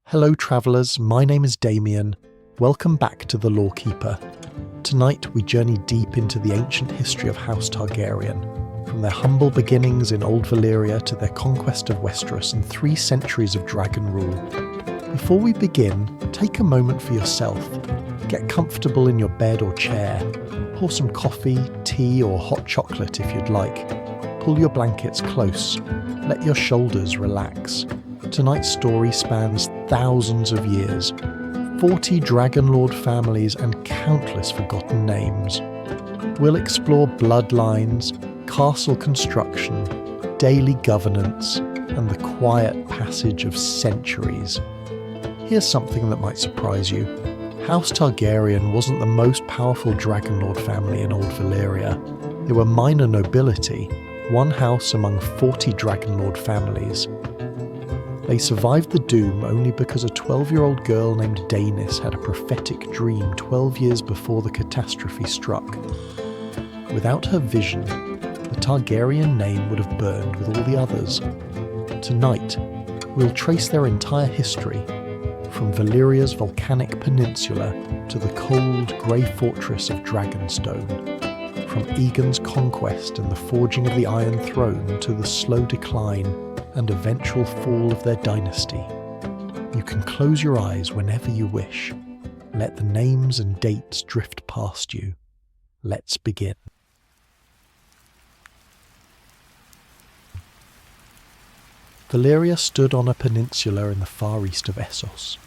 Hello travellers, my name is Damien. Welcome back to The Lawkeeper. Tonight we journey deep into the ancient history of House Targaryen, from their humble beginnings in Old Valyria to their conquest of Westeros and 3 centuries of dragon rule. Before we begin, take a moment for yourself. Get comfortable in your bed or chair. Pour some coffee, tea or hot chocolate if you'd like. Pull your blankets close. Let your shoulders relax. Tonight's story spans thousands of years, 40 dragonlord families and countless forgotten names. We'll explore bloodlines, castle construction, daily governance, and the quiet passage of centuries. Here's something that might surprise you. House Targaryen wasn't the most powerful dragonlord family in Old Valyria. They were minor nobility, one house among 40 dragonlord families. They survived the doom only because a 12-year-old girl named Daenerys had a prophetic dream 12 years before the catastrophe struck. Without her vision, the Targaryen name would have burned with all the others. Tonight, we'll trace their entire history, from Valyria's volcanic peninsula to the cold, grey fortress of Dragonstone, from Aegon's conquest and the forging of the Iron Throne to the slow decline and eventual fall of their dynasty. You can close your eyes whenever you wish. Let the names and dates drift past you. Let's begin. Valyria stood on a peninsula in the far east of Essos.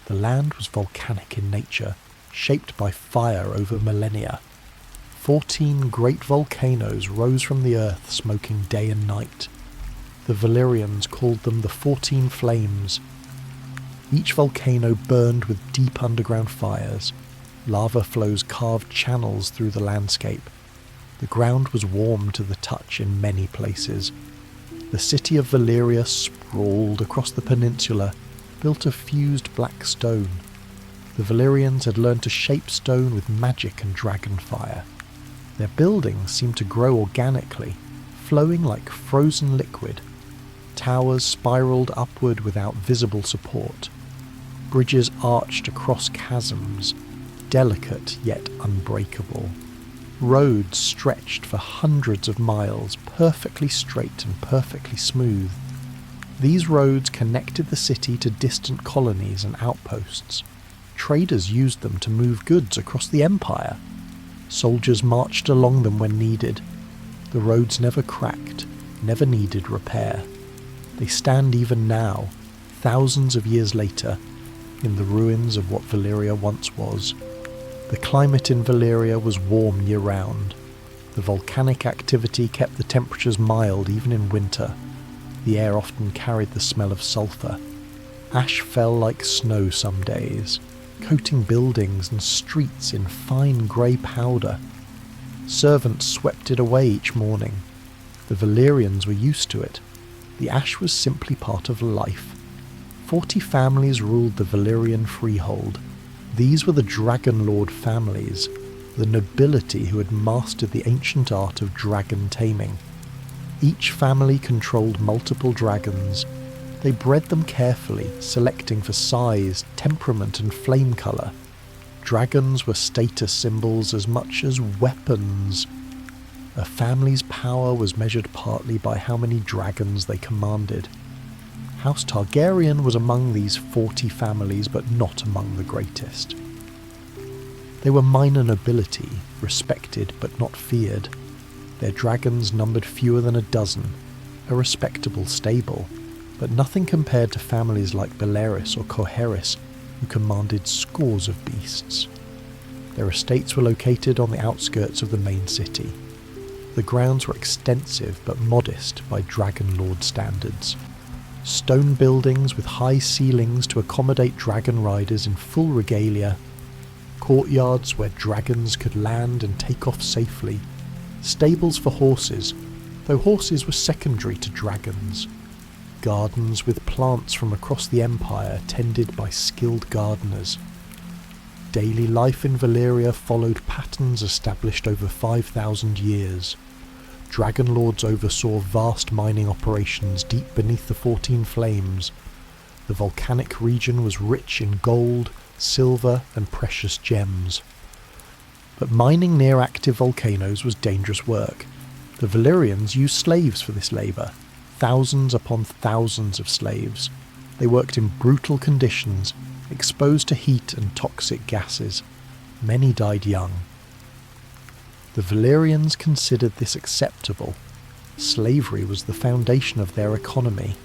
The land was volcanic in nature, shaped by fire over millennia. 14 great volcanoes rose from the earth, smoking day and night. The Valyrians called them the 14 Flames. Each volcano burned with deep underground fires. Lava flows carved channels through the landscape. The ground was warm to the touch in many places. The city of Valyria sprawled across the peninsula, built of fused black stone. The Valyrians had learned to shape stone with magic and dragon fire. Their buildings seemed to grow organically, flowing like frozen liquid. Towers spiralled upward without visible support. Bridges arched across chasms, delicate yet unbreakable. Roads stretched for hundreds of miles, perfectly straight and perfectly smooth. These roads connected the city to distant colonies and outposts. Traders used them to move goods across the empire. Soldiers marched along them when needed. The roads never cracked, never needed repair. They stand even now, thousands of years later, in the ruins of what Valyria once was. The climate in Valyria was warm year-round. The volcanic activity kept the temperatures mild even in winter. The air often carried the smell of sulphur. Ash fell like snow some days, coating buildings and streets in fine grey powder. Servants swept it away each morning. The Valyrians were used to it. The ash was simply part of life. 40 families ruled the Valyrian freehold. These were the dragonlord families, the nobility who had mastered the ancient art of dragon taming. Each family controlled multiple dragons. They bred them carefully, selecting for size, temperament and flame colour. Dragons were status symbols as much as weapons. A family's power was measured partly by how many dragons they commanded. House Targaryen was among these 40 families, but not among the greatest. They were minor nobility, respected but not feared. Their dragons numbered fewer than a dozen, a respectable stable, but nothing compared to families like Beleris or Coheris, who commanded scores of beasts. Their estates were located on the outskirts of the main city. The grounds were extensive but modest by dragonlord standards. Stone buildings with high ceilings to accommodate dragon riders in full regalia. Courtyards where dragons could land and take off safely. Stables for horses, though horses were secondary to dragons. Gardens with plants from across the empire tended by skilled gardeners. Daily life in Valyria followed patterns established over 5,000 years. Dragonlords oversaw vast mining operations deep beneath the 14 Flames. The volcanic region was rich in gold, silver, and precious gems. But mining near active volcanoes was dangerous work. The Valyrians used slaves for this labour, thousands upon thousands of slaves. They worked in brutal conditions, exposed to heat and toxic gases. Many died young. The Valyrians considered this acceptable. Slavery was the foundation of their economy.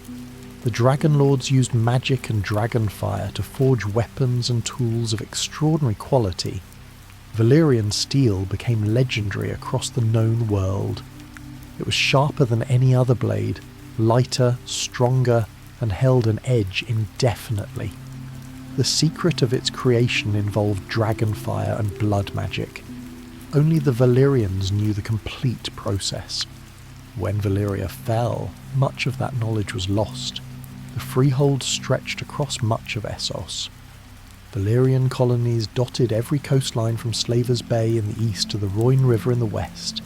The dragonlords used magic and dragonfire to forge weapons and tools of extraordinary quality. Valyrian steel became legendary across the known world. It was sharper than any other blade, lighter, stronger, and held an edge indefinitely. The secret of its creation involved dragonfire and blood magic. Only the Valyrians knew the complete process. When Valyria fell, much of that knowledge was lost. The freehold stretched across much of Essos. Valyrian colonies dotted every coastline from Slavers Bay in the east to the Rhine River in the west.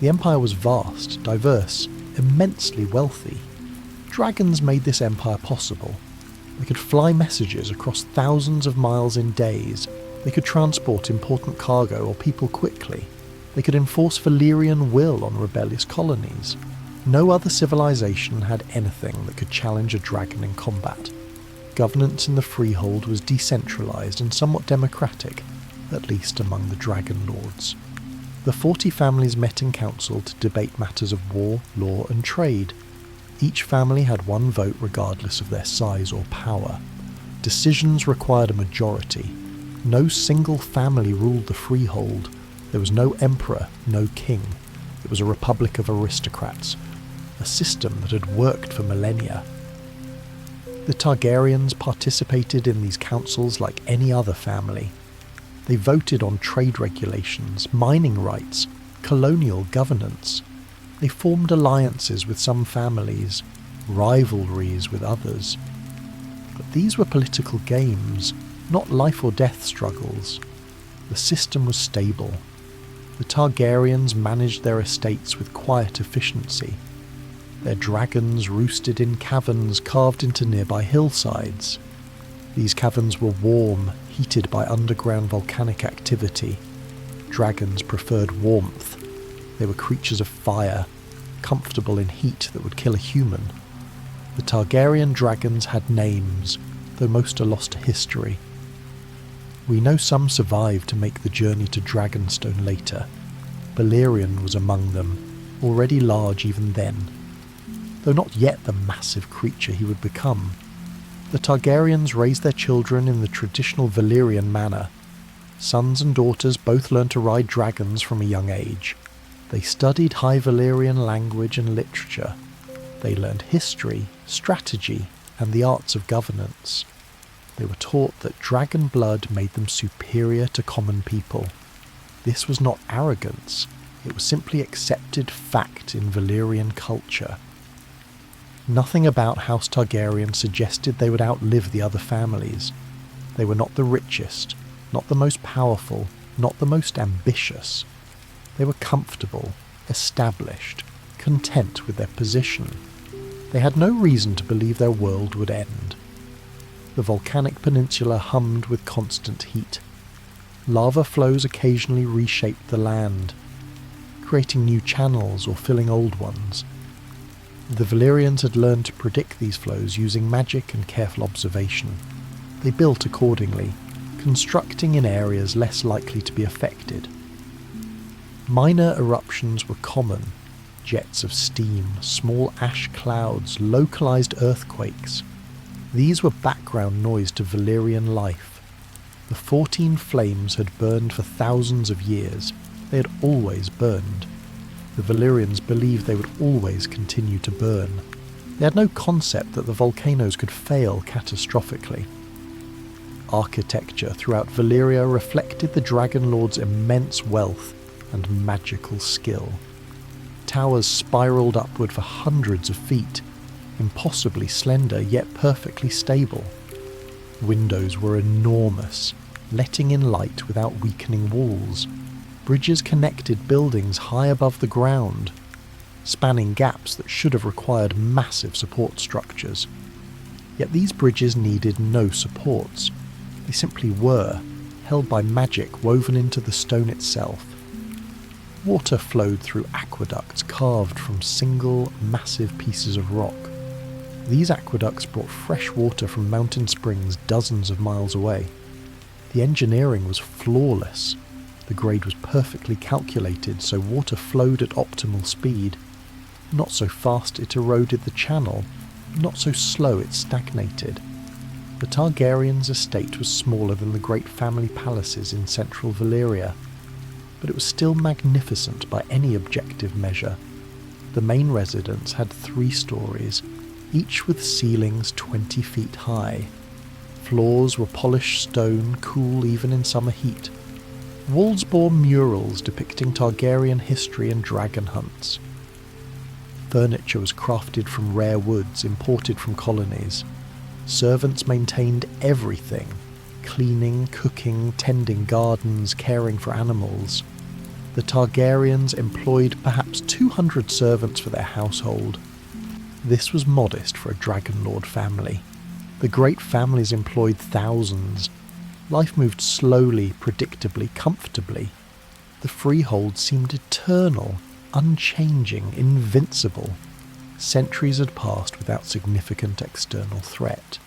The empire was vast, diverse, immensely wealthy. Dragons made this empire possible. They could fly messages across thousands of miles in days. They could transport important cargo or people quickly. They could enforce Valyrian will on rebellious colonies. No other civilization had anything that could challenge a dragon in combat. Governance in the freehold was decentralized and somewhat democratic, at least among the dragonlords. The 40 families met in council to debate matters of war, law, and trade. Each family had one vote regardless of their size or power. Decisions required a majority. No single family ruled the freehold. There was no emperor, no king. It was a republic of aristocrats, a system that had worked for millennia. The Targaryens participated in these councils like any other family. They voted on trade regulations, mining rights, colonial governance. They formed alliances with some families, rivalries with others. But these were political games, not life or death struggles. The system was stable. The Targaryens managed their estates with quiet efficiency. Their dragons roosted in caverns carved into nearby hillsides. These caverns were warm, heated by underground volcanic activity. Dragons preferred warmth. They were creatures of fire, comfortable in heat that would kill a human. The Targaryen dragons had names, though most are lost to history. We know some survived to make the journey to Dragonstone later. Balerion was among them, already large even then, though not yet the massive creature he would become. The Targaryens raised their children in the traditional Valyrian manner. Sons and daughters both learned to ride dragons from a young age. They studied High Valyrian language and literature. They learned history, strategy, and the arts of governance. They were taught that dragon blood made them superior to common people. This was not arrogance, it was simply accepted fact in Valyrian culture. Nothing about House Targaryen suggested they would outlive the other families. They were not the richest, not the most powerful, not the most ambitious. They were comfortable, established, content with their position. They had no reason to believe their world would end. The volcanic peninsula hummed with constant heat. Lava flows occasionally reshaped the land, creating new channels or filling old ones. The Valyrians had learned to predict these flows using magic and careful observation. They built accordingly, constructing in areas less likely to be affected. Minor eruptions were common: jets of steam, small ash clouds, localized earthquakes. These were background noise to Valyrian life. The 14 flames had burned for thousands of years. They had always burned. The Valyrians believed they would always continue to burn. They had no concept that the volcanoes could fail catastrophically. Architecture throughout Valyria reflected the dragonlords' immense wealth and magical skill. Towers spiraled upward for hundreds of feet, impossibly slender yet perfectly stable. Windows were enormous, letting in light without weakening walls. Bridges connected buildings high above the ground, spanning gaps that should have required massive support structures. Yet these bridges needed no supports. They simply were, held by magic woven into the stone itself. Water flowed through aqueducts carved from single, massive pieces of rock. These aqueducts brought fresh water from mountain springs dozens of miles away. The engineering was flawless. The grade was perfectly calculated so water flowed at optimal speed. Not so fast it eroded the channel, not so slow it stagnated. The Targaryens' estate was smaller than the great family palaces in central Valyria, but it was still magnificent by any objective measure. The main residence had 3 stories, each with ceilings 20 feet high. Floors were polished stone, cool even in summer heat. Walls bore murals depicting Targaryen history and dragon hunts. Furniture was crafted from rare woods imported from colonies. Servants maintained everything: cleaning, cooking, tending gardens, caring for animals. The Targaryens employed perhaps 200 servants for their household. This was modest for a dragonlord family. The great families employed thousands. Life moved slowly, predictably, comfortably. The freehold seemed eternal, unchanging, invincible. Centuries had passed without significant external threat.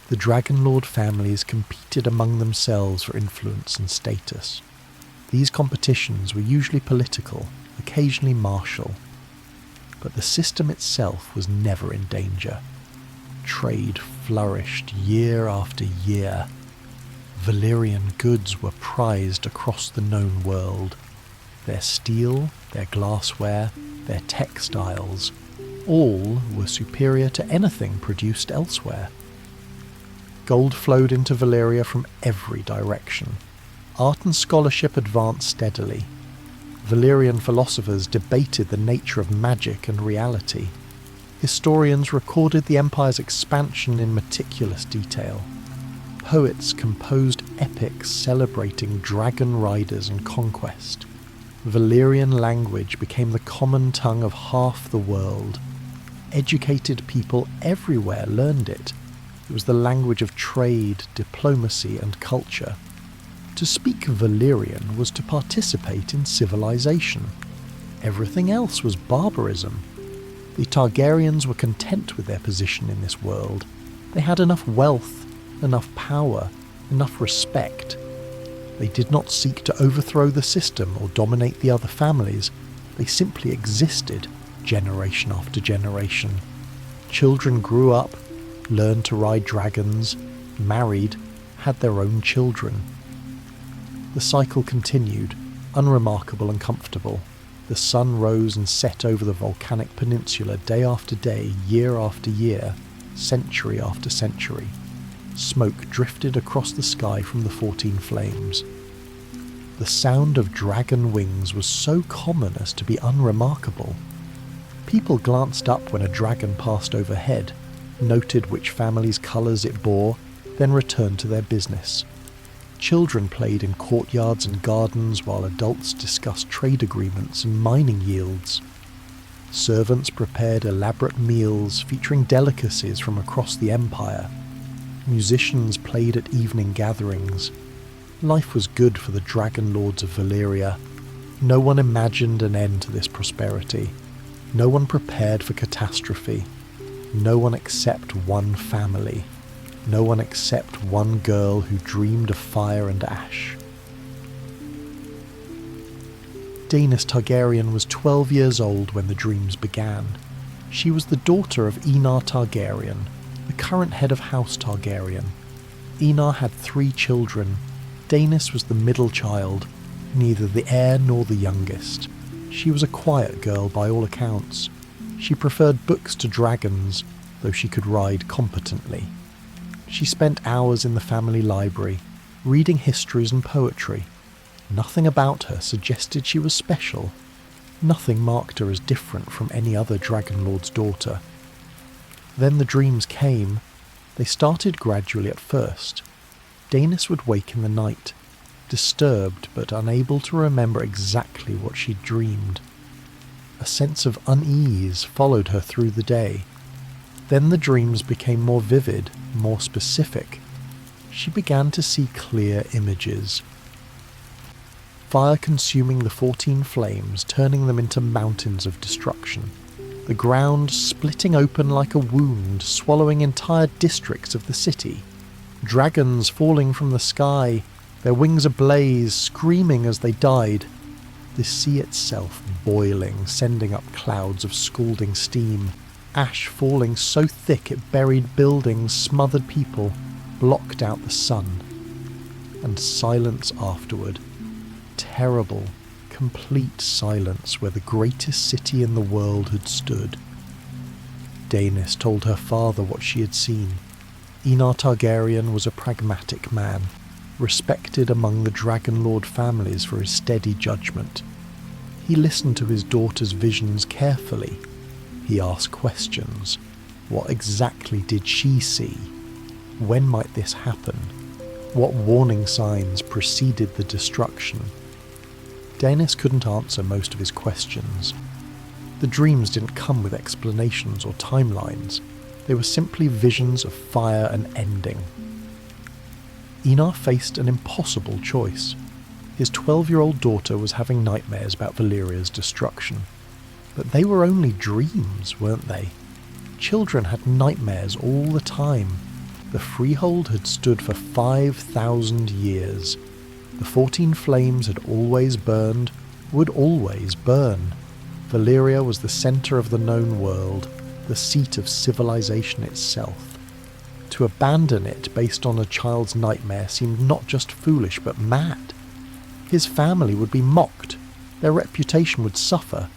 The dragonlord families competed among themselves for influence and status. These competitions were usually political, occasionally martial. But the system itself was never in danger. Trade flourished year after year. Valyrian goods were prized across the known world. Their steel, their glassware, their textiles, all were superior to anything produced elsewhere. Gold flowed into Valyria from every direction. Art and scholarship advanced steadily. Valyrian philosophers debated the nature of magic and reality. Historians recorded the empire's expansion in meticulous detail. Poets composed epics celebrating dragon riders and conquest. Valyrian language became the common tongue of half the world. Educated people everywhere learned it. It was the language of trade, diplomacy, and culture. To speak Valyrian was to participate in civilization. Everything else was barbarism. The Targaryens were content with their position in this world. They had enough wealth, enough power, enough respect. They did not seek to overthrow the system or dominate the other families. They simply existed, generation after generation. Children grew up, learned to ride dragons, married, had their own children. The cycle continued, unremarkable and comfortable. The sun rose and set over the volcanic peninsula day after day, year after year, century after century. Smoke drifted across the sky from the 14 flames. The sound of dragon wings was so common as to be unremarkable. People glanced up when a dragon passed overhead, noted which family's colours it bore, then returned to their business. Children played in courtyards and gardens while adults discussed trade agreements and mining yields. Servants prepared elaborate meals featuring delicacies from across the empire. Musicians played at evening gatherings. Life was good for the dragonlords of Valyria. No one imagined an end to this prosperity. No one prepared for catastrophe. No one except one family. No one except one girl who dreamed of fire and ash. Daenerys Targaryen was 12 years old when the dreams began. She was the daughter of Enar Targaryen, the current head of House Targaryen. Enar had 3 children. Daenerys was the middle child, neither the heir nor the youngest. She was a quiet girl by all accounts. She preferred books to dragons, though she could ride competently. She spent hours in the family library, reading histories and poetry. Nothing about her suggested she was special. Nothing marked her as different from any other dragonlord's daughter. Then the dreams came. They started gradually at first. Daenerys would wake in the night, disturbed but unable to remember exactly what she'd dreamed. A sense of unease followed her through the day. Then the dreams became more vivid, more specific. She began to see clear images. Fire consuming the 14 flames, turning them into mountains of destruction. The ground splitting open like a wound, swallowing entire districts of the city. Dragons falling from the sky, their wings ablaze, screaming as they died. The sea itself boiling, sending up clouds of scalding steam. Ash falling so thick it buried buildings, smothered people, blocked out the sun. And silence afterward. Terrible, complete silence where the greatest city in the world had stood. Daenerys told her father what she had seen. Aenar Targaryen was a pragmatic man, respected among the dragonlord families for his steady judgment. He listened to his daughter's visions carefully. He asked questions. What exactly did she see? When might this happen? What warning signs preceded the destruction? Daenerys couldn't answer most of his questions. The dreams didn't come with explanations or timelines. They were simply visions of fire and ending. Aenar faced an impossible choice. His 12-year-old daughter was having nightmares about Valyria's destruction. But they were only dreams, weren't they? Children had nightmares all the time. The freehold had stood for 5,000 years. The 14 flames had always burned, would always burn. Valyria was the centre of the known world, the seat of civilization itself. To abandon it based on a child's nightmare seemed not just foolish but mad. His family would be mocked, their reputation would suffer.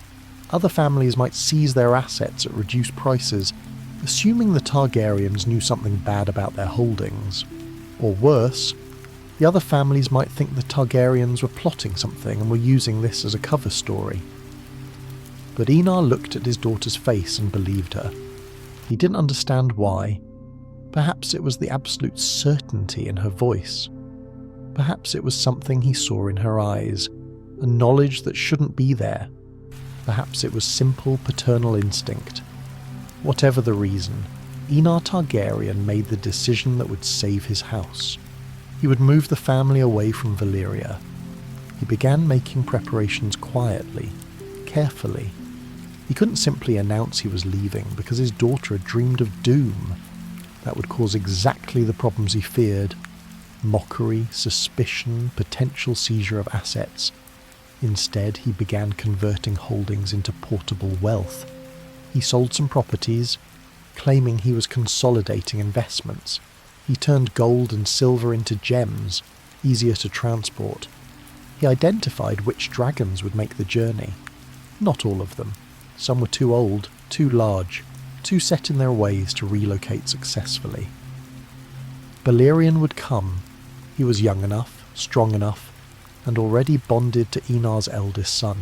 Other families might seize their assets at reduced prices, assuming the Targaryens knew something bad about their holdings. Or worse, the other families might think the Targaryens were plotting something and were using this as a cover story. But Aenar looked at his daughter's face and believed her. He didn't understand why. Perhaps it was the absolute certainty in her voice. Perhaps it was something he saw in her eyes, a knowledge that shouldn't be there. Perhaps it was simple paternal instinct. Whatever the reason, Aenar Targaryen made the decision that would save his house. He would move the family away from Valyria. He began making preparations quietly, carefully. He couldn't simply announce he was leaving because his daughter had dreamed of doom. That would cause exactly the problems he feared. Mockery, suspicion, potential seizure of assets. Instead, he began converting holdings into portable wealth. He sold some properties, claiming he was consolidating investments. He turned gold and silver into gems, easier to transport. He identified which dragons would make the journey. Not all of them. Some were too old, too large, too set in their ways to relocate successfully. Balerion would come. He was young enough, strong enough, and already bonded to Aenar's eldest son.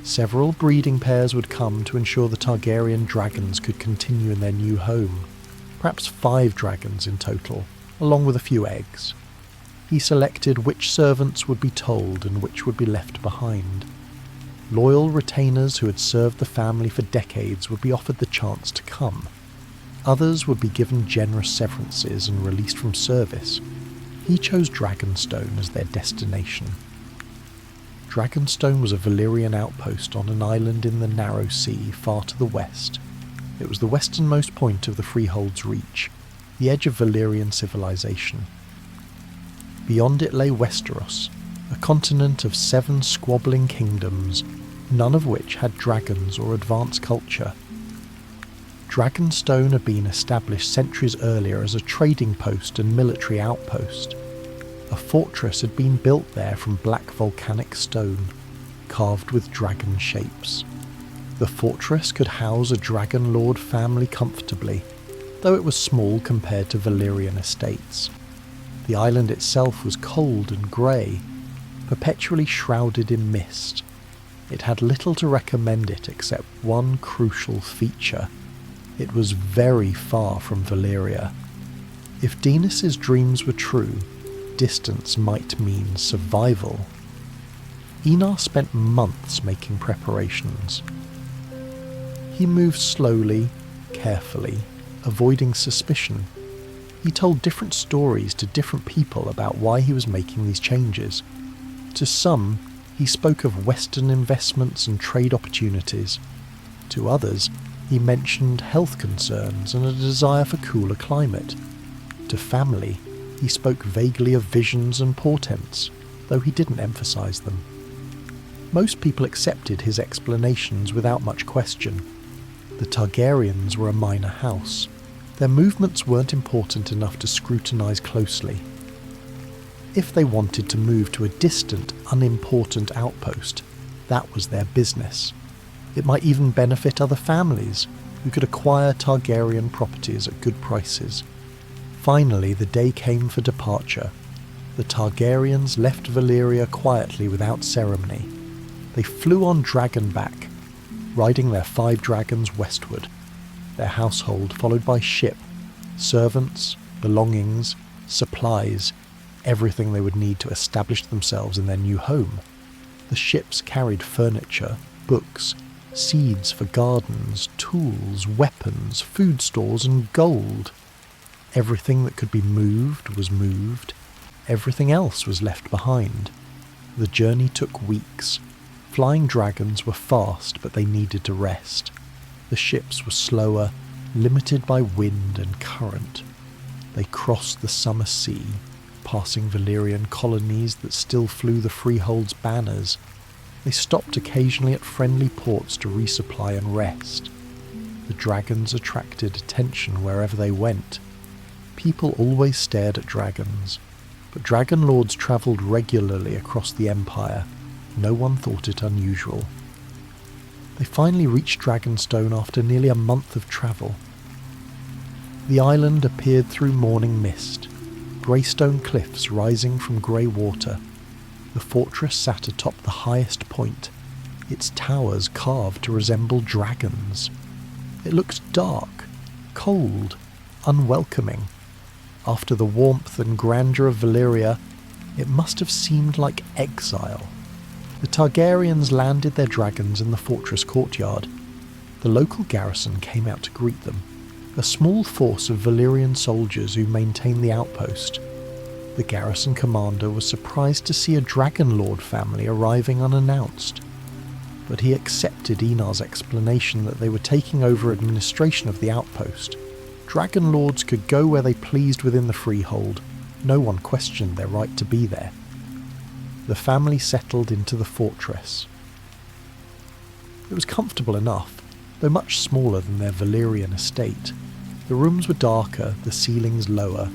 Several breeding pairs would come to ensure the Targaryen dragons could continue in their new home. Perhaps 5 dragons in total, along with a few eggs. He selected which servants would be told and which would be left behind. Loyal retainers who had served the family for decades would be offered the chance to come. Others would be given generous severances and released from service. He chose Dragonstone as their destination. Dragonstone was a Valyrian outpost on an island in the narrow sea far to the west. It was the westernmost point of the Freehold's reach, the edge of Valyrian civilization. Beyond it lay Westeros, a continent of 7 squabbling kingdoms, none of which had dragons or advanced culture. Dragonstone had been established centuries earlier as a trading post and military outpost. A fortress had been built there from black volcanic stone, carved with dragon shapes. The fortress could house a dragonlord family comfortably, though it was small compared to Valyrian estates. The island itself was cold and grey, perpetually shrouded in mist. It had little to recommend it except one crucial feature. It was very far from Valyria. If Daenerys' dreams were true, distance might mean survival. Aenar spent months making preparations. He moved slowly, carefully, avoiding suspicion. He told different stories to different people about why he was making these changes. To some, he spoke of Western investments and trade opportunities. To others, he mentioned health concerns and a desire for cooler climate. To family, he spoke vaguely of visions and portents, though he didn't emphasize them. Most people accepted his explanations without much question. The Targaryens were a minor house. Their movements weren't important enough to scrutinize closely. If they wanted to move to a distant, unimportant outpost, that was their business. It might even benefit other families who could acquire Targaryen properties at good prices. Finally, the day came for departure. The Targaryens left Valyria quietly without ceremony. They flew on dragonback, riding their 5 dragons westward, their household followed by ship, servants, belongings, supplies, everything they would need to establish themselves in their new home. The ships carried furniture, books, seeds for gardens, tools, weapons, food stores, and gold. Everything that could be moved was moved. Everything else was left behind. The journey took weeks. Flying dragons were fast, but they needed to rest. The ships were slower, limited by wind and current. They crossed the summer sea, passing Valyrian colonies that still flew the freehold's banners. They stopped occasionally at friendly ports to resupply and rest. The dragons attracted attention wherever they went. People always stared at dragons, but dragonlords travelled regularly across the empire. No one thought it unusual. They finally reached Dragonstone after nearly a month of travel. The island appeared through morning mist, greystone cliffs rising from grey water. The fortress sat atop the highest point, its towers carved to resemble dragons. It looked dark, cold, unwelcoming. After the warmth and grandeur of Valyria, it must have seemed like exile. The Targaryens landed their dragons in the fortress courtyard. The local garrison came out to greet them, a small force of Valyrian soldiers who maintained the outpost. The garrison commander was surprised to see a dragonlord family arriving unannounced, but he accepted Enar's explanation that they were taking over administration of the outpost. Dragonlords could go where they pleased within the freehold. No one questioned their right to be there. The family settled into the fortress. It was comfortable enough, though much smaller than their Valyrian estate. The rooms were darker, the ceilings lower.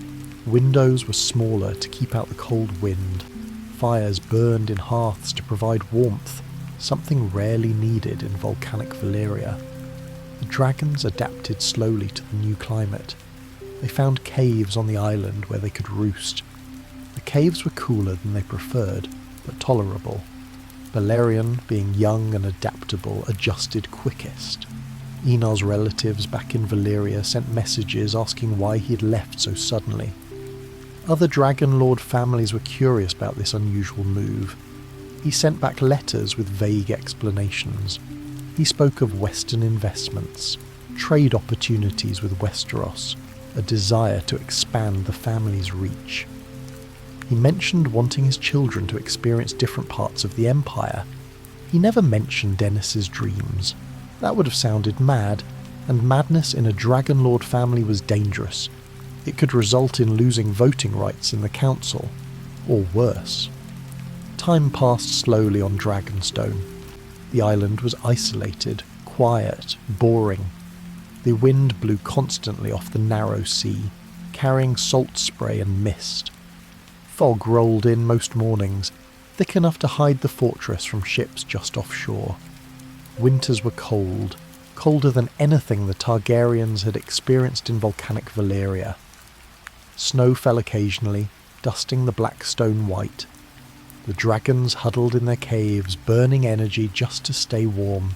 Windows were smaller to keep out the cold wind. Fires burned in hearths to provide warmth, something rarely needed in volcanic Valyria. The dragons adapted slowly to the new climate. They found caves on the island where they could roost. The caves were cooler than they preferred, but tolerable. Balerion, being young and adaptable, adjusted quickest. Enar's relatives back in Valyria sent messages asking why he had left so suddenly. Other Dragonlord families were curious about this unusual move. He sent back letters with vague explanations. He spoke of Western investments, trade opportunities with Westeros, a desire to expand the family's reach. He mentioned wanting his children to experience different parts of the Empire. He never mentioned Dennis's dreams. That would have sounded mad, and madness in a Dragonlord family was dangerous. It could result in losing voting rights in the council, or worse. Time passed slowly on Dragonstone. The island was isolated, quiet, boring. The wind blew constantly off the narrow sea, carrying salt spray and mist. Fog rolled in most mornings, thick enough to hide the fortress from ships just offshore. Winters were cold, colder than anything the Targaryens had experienced in volcanic Valyria. Snow fell occasionally, dusting the black stone white. The dragons huddled in their caves, burning energy just to stay warm.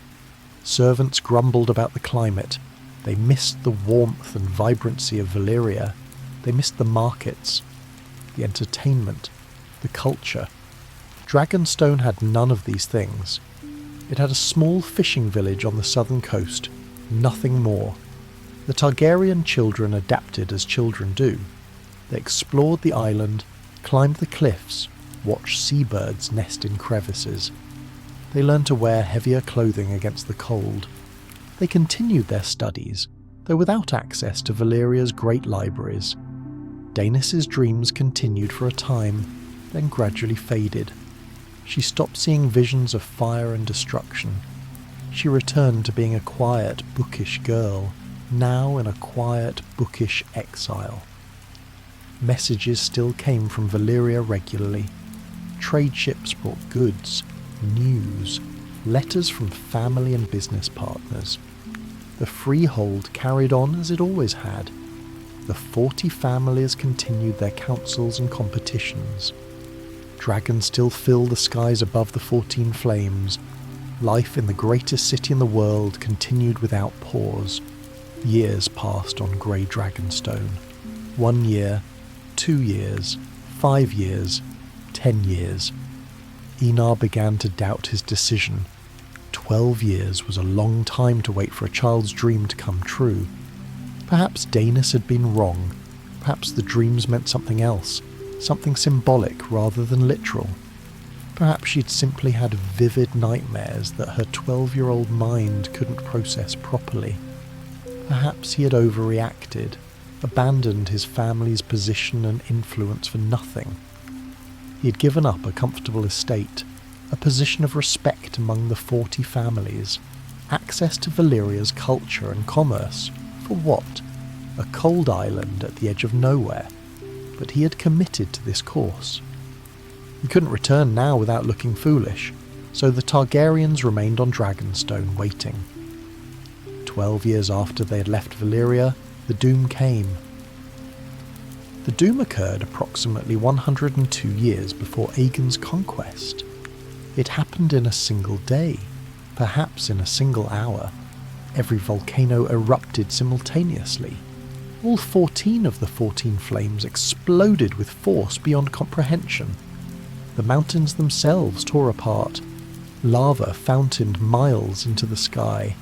Servants grumbled about the climate. They missed the warmth and vibrancy of Valyria. They missed the markets, the entertainment, the culture. Dragonstone had none of these things. It had a small fishing village on the southern coast, nothing more. The Targaryen children adapted as children do. They explored the island, climbed the cliffs, watched seabirds nest in crevices. They learned to wear heavier clothing against the cold. They continued their studies, though without access to Valyria's great libraries. Daenerys' dreams continued for a time, then gradually faded. She stopped seeing visions of fire and destruction. She returned to being a quiet, bookish girl, now in a quiet, bookish exile. Messages still came from Valyria regularly. Trade ships brought goods, news, letters from family and business partners. The freehold carried on as it always had. The 40 families continued their councils and competitions. Dragons still fill the skies above the 14 flames. Life in the greatest city in the world continued without pause. Years passed on grey Dragonstone. 1 year, 2 years, 5 years, 10 years. Enar began to doubt his decision. 12 years was a long time to wait for a child's dream to come true. Perhaps Daenerys had been wrong. Perhaps the dreams meant something else, something symbolic rather than literal. Perhaps she'd simply had vivid nightmares that her 12-year-old mind couldn't process properly. Perhaps he had overreacted, abandoned his family's position and influence for nothing. He had given up a comfortable estate, a position of respect among the 40 families, access to Valyria's culture and commerce. For what? A cold island at the edge of nowhere. But he had committed to this course. He couldn't return now without looking foolish, so the Targaryens remained on Dragonstone waiting. 12 years after they had left Valyria, the doom came. The doom occurred approximately 102 years before Aegon's conquest. It happened in a single day, perhaps in a single hour. Every volcano erupted simultaneously. All 14 of the 14 flames exploded with force beyond comprehension. The mountains themselves tore apart. Lava fountained miles into the sky.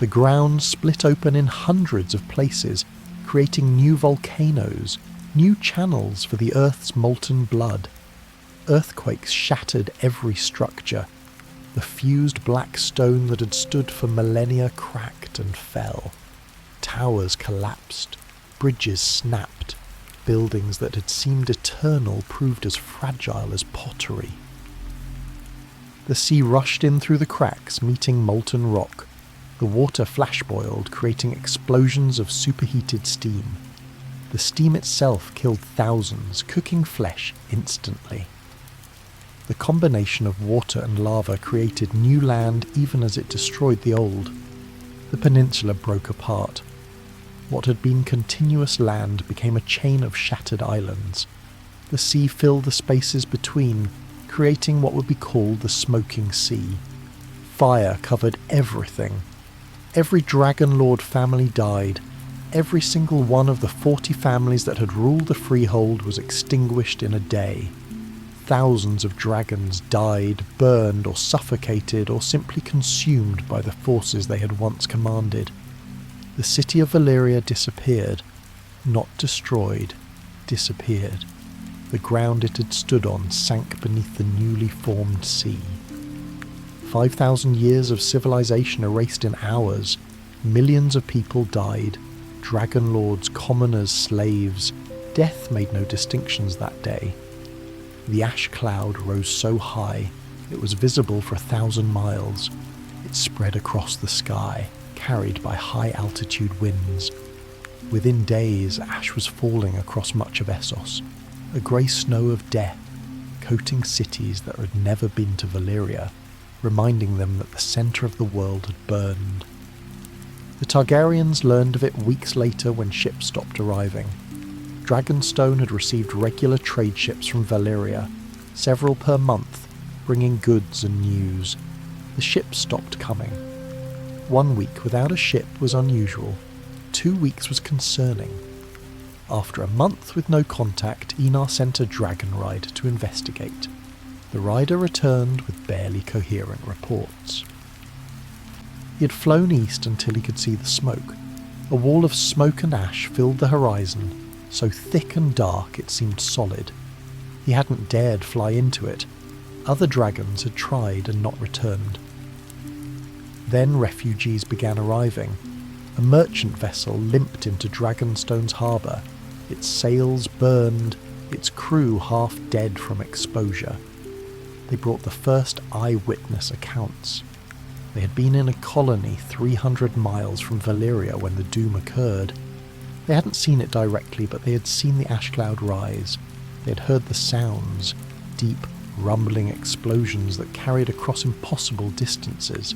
The ground split open in hundreds of places, creating new volcanoes, new channels for the Earth's molten blood. Earthquakes shattered every structure. The fused black stone that had stood for millennia cracked and fell. Towers collapsed. Bridges snapped. Buildings that had seemed eternal proved as fragile as pottery. The sea rushed in through the cracks, meeting molten rock. The water flash-boiled, creating explosions of superheated steam. The steam itself killed thousands, cooking flesh instantly. The combination of water and lava created new land even as it destroyed the old. The peninsula broke apart. What had been continuous land became a chain of shattered islands. The sea filled the spaces between, creating what would be called the Smoking Sea. Fire covered everything. Every dragonlord family died. Every single one of the 40 families that had ruled the freehold was extinguished in a day. Thousands of dragons died, burned or suffocated or simply consumed by the forces they had once commanded. The city of Valyria disappeared, not destroyed, disappeared. The ground it had stood on sank beneath the newly formed sea. 5,000 years of civilization erased in hours. Millions of people died. Dragonlords, commoners, slaves. Death made no distinctions that day. The ash cloud rose so high, it was visible for 1,000 miles. It spread across the sky, carried by high-altitude winds. Within days, ash was falling across much of Essos, a grey snow of death, coating cities that had never been to Valyria, reminding them that the centre of the world had burned. The Targaryens learned of it weeks later when ships stopped arriving. Dragonstone had received regular trade ships from Valyria, several per month, bringing goods and news. The ships stopped coming. 1 week without a ship was unusual. 2 weeks was concerning. After a month with no contact, Enar sent a dragon rider to investigate. The rider returned with barely coherent reports. He had flown east until he could see the smoke. A wall of smoke and ash filled the horizon, so thick and dark it seemed solid. He hadn't dared fly into it. Other dragons had tried and not returned. Then refugees began arriving. A merchant vessel limped into Dragonstone's harbour, its sails burned, its crew half dead from exposure. They brought the first eyewitness accounts. They had been in a colony 300 miles from Valyria when the doom occurred. They hadn't seen it directly, but they had seen the ash cloud rise. They had heard the sounds, deep, rumbling explosions that carried across impossible distances.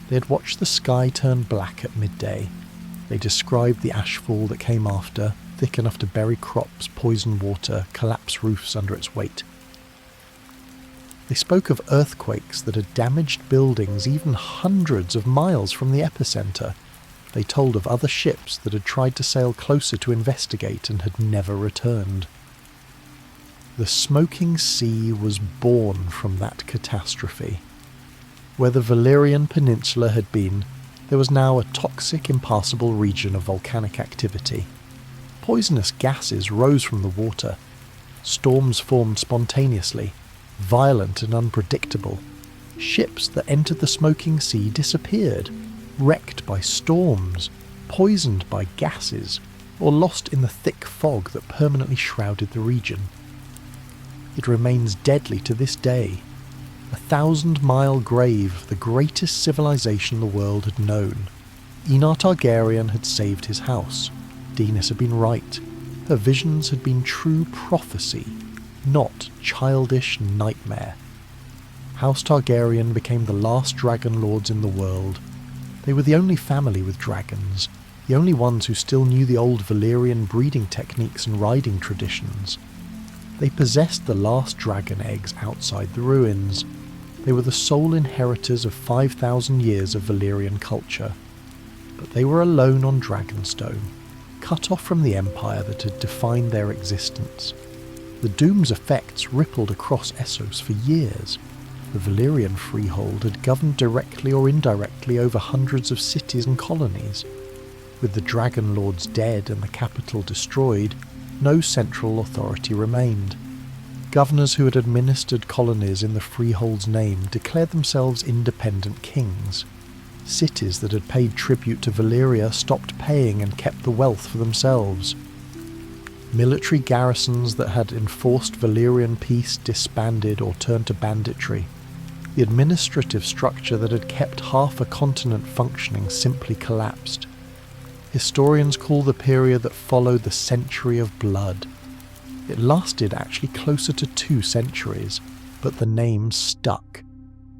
They had watched the sky turn black at midday. They described the ashfall that came after, thick enough to bury crops, poison water, collapse roofs under its weight. They spoke of earthquakes that had damaged buildings even hundreds of miles from the epicenter. They told of other ships that had tried to sail closer to investigate and had never returned. The smoking sea was born from that catastrophe. Where the Valyrian Peninsula had been, there was now a toxic, impassable region of volcanic activity. Poisonous gases rose from the water. Storms formed spontaneously, violent and unpredictable. Ships that entered the smoking sea disappeared, wrecked by storms, poisoned by gases, or lost in the thick fog that permanently shrouded the region. It remains deadly to this day, a 1,000-mile grave of the greatest civilization the world had known. House Targaryen had saved his house. Daenerys had been right. Her visions had been true prophecy, not childish nightmare. House Targaryen became the last dragonlords in the world. They were the only family with dragons, the only ones who still knew the old Valyrian breeding techniques and riding traditions. They possessed the last dragon eggs outside the ruins. They were the sole inheritors of 5,000 years of Valyrian culture. But they were alone on Dragonstone, cut off from the empire that had defined their existence. The doom's effects rippled across Essos for years. The Valyrian freehold had governed directly or indirectly over hundreds of cities and colonies. With the dragonlords dead and the capital destroyed, no central authority remained. Governors who had administered colonies in the freehold's name declared themselves independent kings. Cities that had paid tribute to Valyria stopped paying and kept the wealth for themselves. Military garrisons that had enforced Valyrian peace disbanded or turned to banditry. The administrative structure that had kept half a continent functioning simply collapsed. Historians call the period that followed the Century of Blood. It lasted actually closer to 2 centuries, but the name stuck.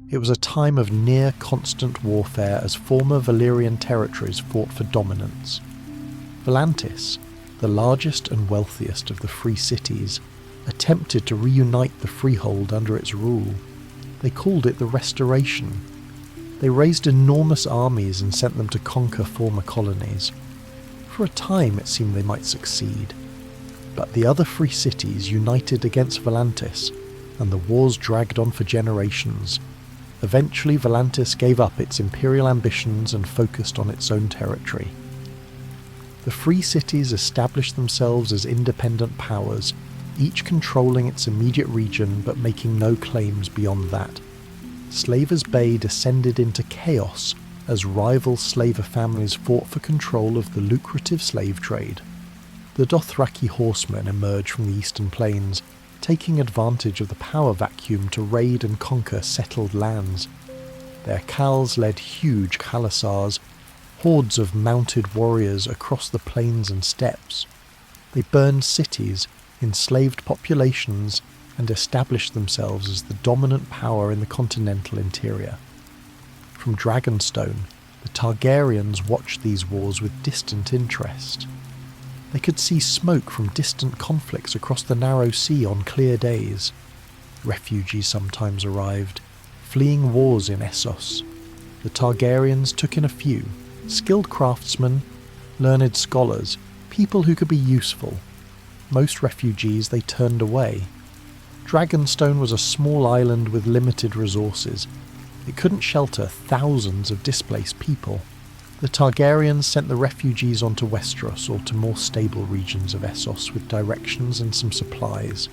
It was a time of near constant warfare as former Valyrian territories fought for dominance. Volantis, the largest and wealthiest of the free cities, attempted to reunite the freehold under its rule. They called it the Restoration. They raised enormous armies and sent them to conquer former colonies. For a time it seemed they might succeed. But the other free cities united against Volantis, and the wars dragged on for generations. Eventually Volantis gave up its imperial ambitions and focused on its own territory. The free cities established themselves as independent powers, each controlling its immediate region but making no claims beyond that. Slavers Bay descended into chaos as rival slaver families fought for control of the lucrative slave trade. The Dothraki horsemen emerged from the eastern plains, taking advantage of the power vacuum to raid and conquer settled lands. Their khals led huge khalasars, hordes of mounted warriors across the plains and steppes. They burned cities, enslaved populations, and established themselves as the dominant power in the continental interior. From Dragonstone, the Targaryens watched these wars with distant interest. They could see smoke from distant conflicts across the narrow sea on clear days. Refugees sometimes arrived, fleeing wars in Essos. The Targaryens took in a few, skilled craftsmen, learned scholars, people who could be useful. Most refugees they turned away. Dragonstone was a small island with limited resources. It couldn't shelter thousands of displaced people. The Targaryens sent the refugees onto Westeros or to more stable regions of Essos with directions and some supplies.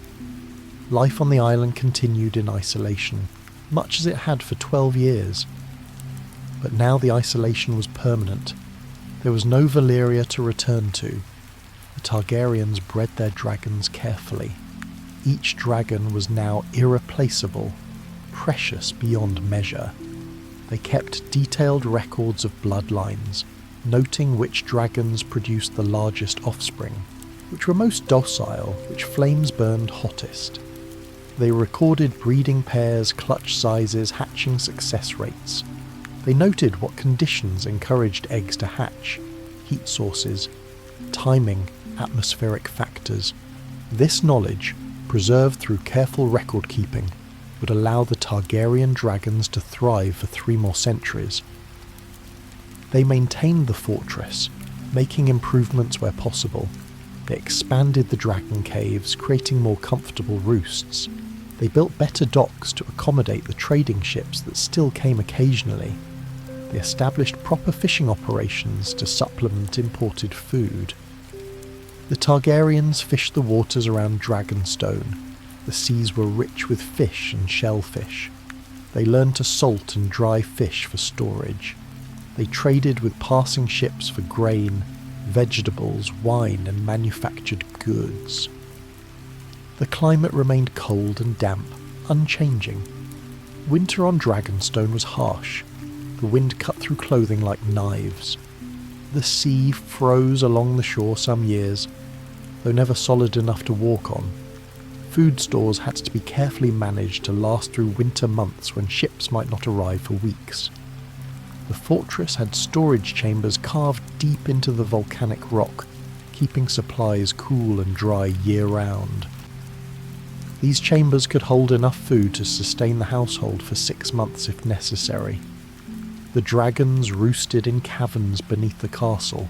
Life on the island continued in isolation, much as it had for 12 years. But now the isolation was permanent. There was no Valyria to return to. The Targaryens bred their dragons carefully. Each dragon was now irreplaceable, precious beyond measure. They kept detailed records of bloodlines, noting which dragons produced the largest offspring, which were most docile, which flames burned hottest. They recorded breeding pairs, clutch sizes, hatching success rates. They noted what conditions encouraged eggs to hatch, heat sources, timing, atmospheric factors. This knowledge, preserved through careful record keeping, would allow the Targaryen dragons to thrive for 3 more centuries. They maintained the fortress, making improvements where possible. They expanded the dragon caves, creating more comfortable roosts. They built better docks to accommodate the trading ships that still came occasionally. They established proper fishing operations to supplement imported food. The Targaryens fished the waters around Dragonstone. The seas were rich with fish and shellfish. They learned to salt and dry fish for storage. They traded with passing ships for grain, vegetables, wine, and manufactured goods. The climate remained cold and damp, unchanging. Winter on Dragonstone was harsh. The wind cut through clothing like knives. The sea froze along the shore some years, though never solid enough to walk on. Food stores had to be carefully managed to last through winter months when ships might not arrive for weeks. The fortress had storage chambers carved deep into the volcanic rock, keeping supplies cool and dry year-round. These chambers could hold enough food to sustain the household for 6 months if necessary. The dragons roosted in caverns beneath the castle,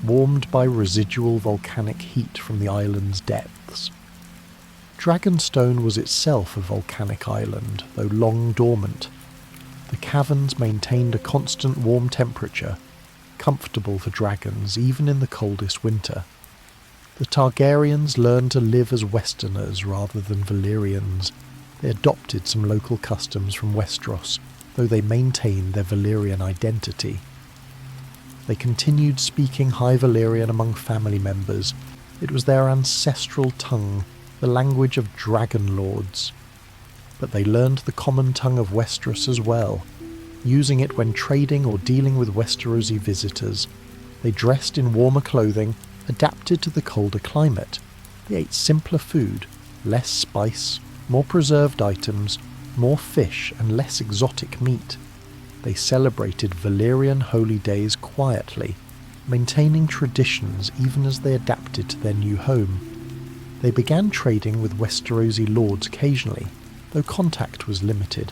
warmed by residual volcanic heat from the island's depths. Dragonstone was itself a volcanic island, though long dormant. The caverns maintained a constant warm temperature, comfortable for dragons even in the coldest winter. The Targaryens learned to live as Westerners rather than Valyrians. They adopted some local customs from Westeros, though they maintained their Valyrian identity. They continued speaking High Valyrian among family members. It was their ancestral tongue, the language of dragonlords. But they learned the common tongue of Westeros as well, using it when trading or dealing with Westerosi visitors. They dressed in warmer clothing, adapted to the colder climate. They ate simpler food, less spice, more preserved items, more fish and less exotic meat. They celebrated Valyrian holy days quietly, maintaining traditions even as they adapted to their new home. They began trading with Westerosi lords occasionally, though contact was limited.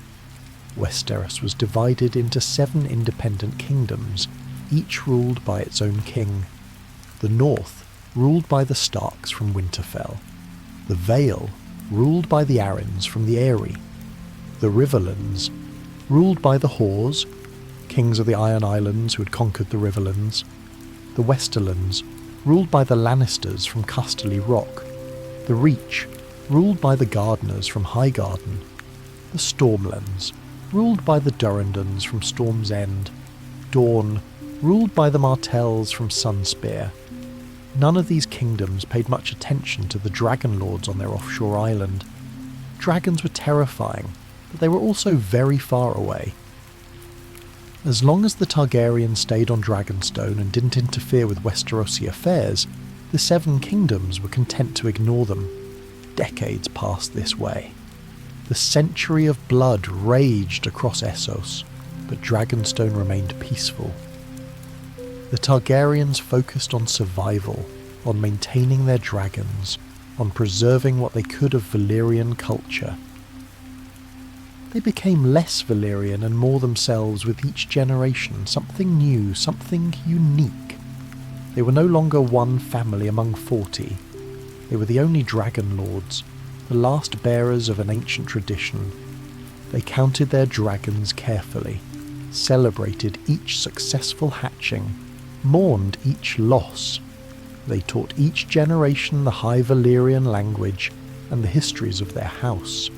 Westeros was divided into 7 independent kingdoms, each ruled by its own king. The North, ruled by the Starks from Winterfell. The Vale, ruled by the Arryns from the Eyrie. The Riverlands, ruled by the Hoars, kings of the Iron Islands who had conquered the Riverlands. The Westerlands, ruled by the Lannisters from Casterly Rock. The Reach, ruled by the Gardeners from Highgarden. The Stormlands, ruled by the Durrandons from Storm's End. Dorne, ruled by the Martells from Sunspear. None of these kingdoms paid much attention to the dragonlords on their offshore island. Dragons were terrifying, but they were also very far away. As long as the Targaryens stayed on Dragonstone and didn't interfere with Westerosi affairs, the 7 kingdoms were content to ignore them. Decades passed this way. The century of blood raged across Essos, but Dragonstone remained peaceful. The Targaryens focused on survival, on maintaining their dragons, on preserving what they could of Valyrian culture. They became less Valyrian and more themselves with each generation, something new, something unique. They were no longer one family among 40. They were the only dragonlords, the last bearers of an ancient tradition. They counted their dragons carefully. celebrated each successful hatching, mourned each loss. They taught each generation the High Valyrian language and the histories of their house.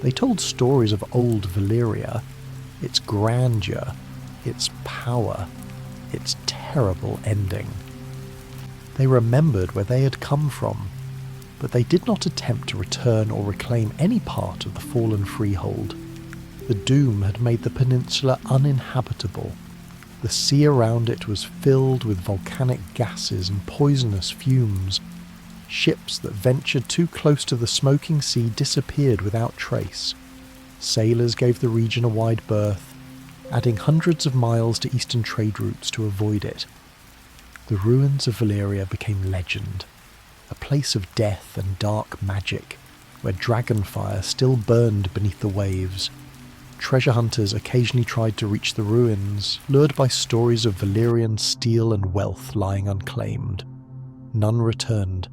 They told stories of old Valyria, its grandeur, its power, its terrible ending. They remembered where they had come from, but they did not attempt to return or reclaim any part of the fallen freehold. The doom had made the peninsula uninhabitable. The sea around it was filled with volcanic gases and poisonous fumes. Ships that ventured too close to the smoking sea disappeared without trace. Sailors gave the region a wide berth, adding hundreds of miles to eastern trade routes to avoid it. The ruins of Valyria became legend, a place of death and dark magic, where dragonfire still burned beneath the waves. Treasure hunters occasionally tried to reach the ruins, lured by stories of Valyrian steel and wealth lying unclaimed. None returned.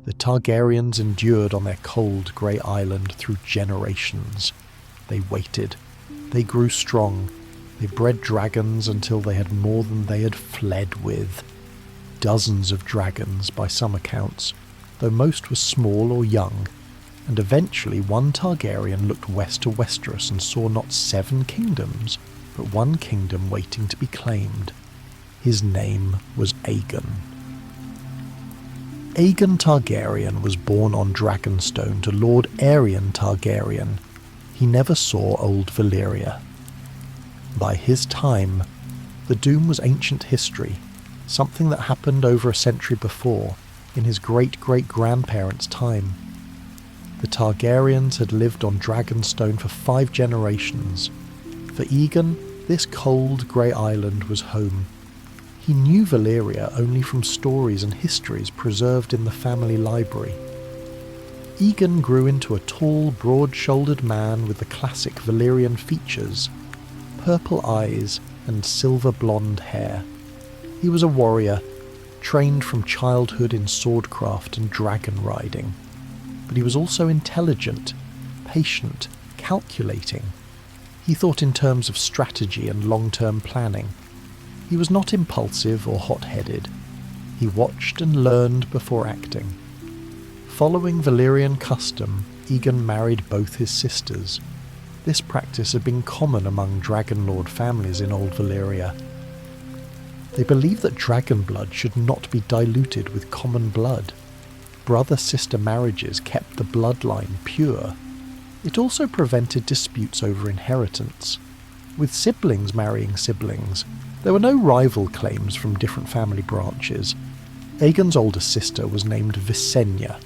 The Targaryens endured on their cold grey island through generations. They waited. They grew strong. They bred dragons until they had more than they had fled with. Dozens of dragons, by some accounts, though most were small or young, and eventually one Targaryen looked west to Westeros and saw not 7 kingdoms, but one kingdom waiting to be claimed. His name was Aegon. Aegon Targaryen was born on Dragonstone to Lord Aerion Targaryen. He never saw old Valyria. By his time, the Doom was ancient history, something that happened over a century before, in his great-great-grandparents' time. The Targaryens had lived on Dragonstone for 5 generations. For Aegon, this cold, grey island was home. He knew Valyria only from stories and histories preserved in the family library. Aegon grew into a tall, broad-shouldered man with the classic Valyrian features, purple eyes and silver-blonde hair. He was a warrior, trained from childhood in swordcraft and dragon riding. But he was also intelligent, patient, calculating. He thought in terms of strategy and long-term planning. He was not impulsive or hot-headed. He watched and learned before acting. Following Valyrian custom, Aegon married both his sisters. This practice had been common among dragonlord families in old Valyria. They believed that dragon blood should not be diluted with common blood. Brother-sister marriages kept the bloodline pure. It also prevented disputes over inheritance. With siblings marrying siblings, there were no rival claims from different family branches. Aegon's older sister was named Visenya.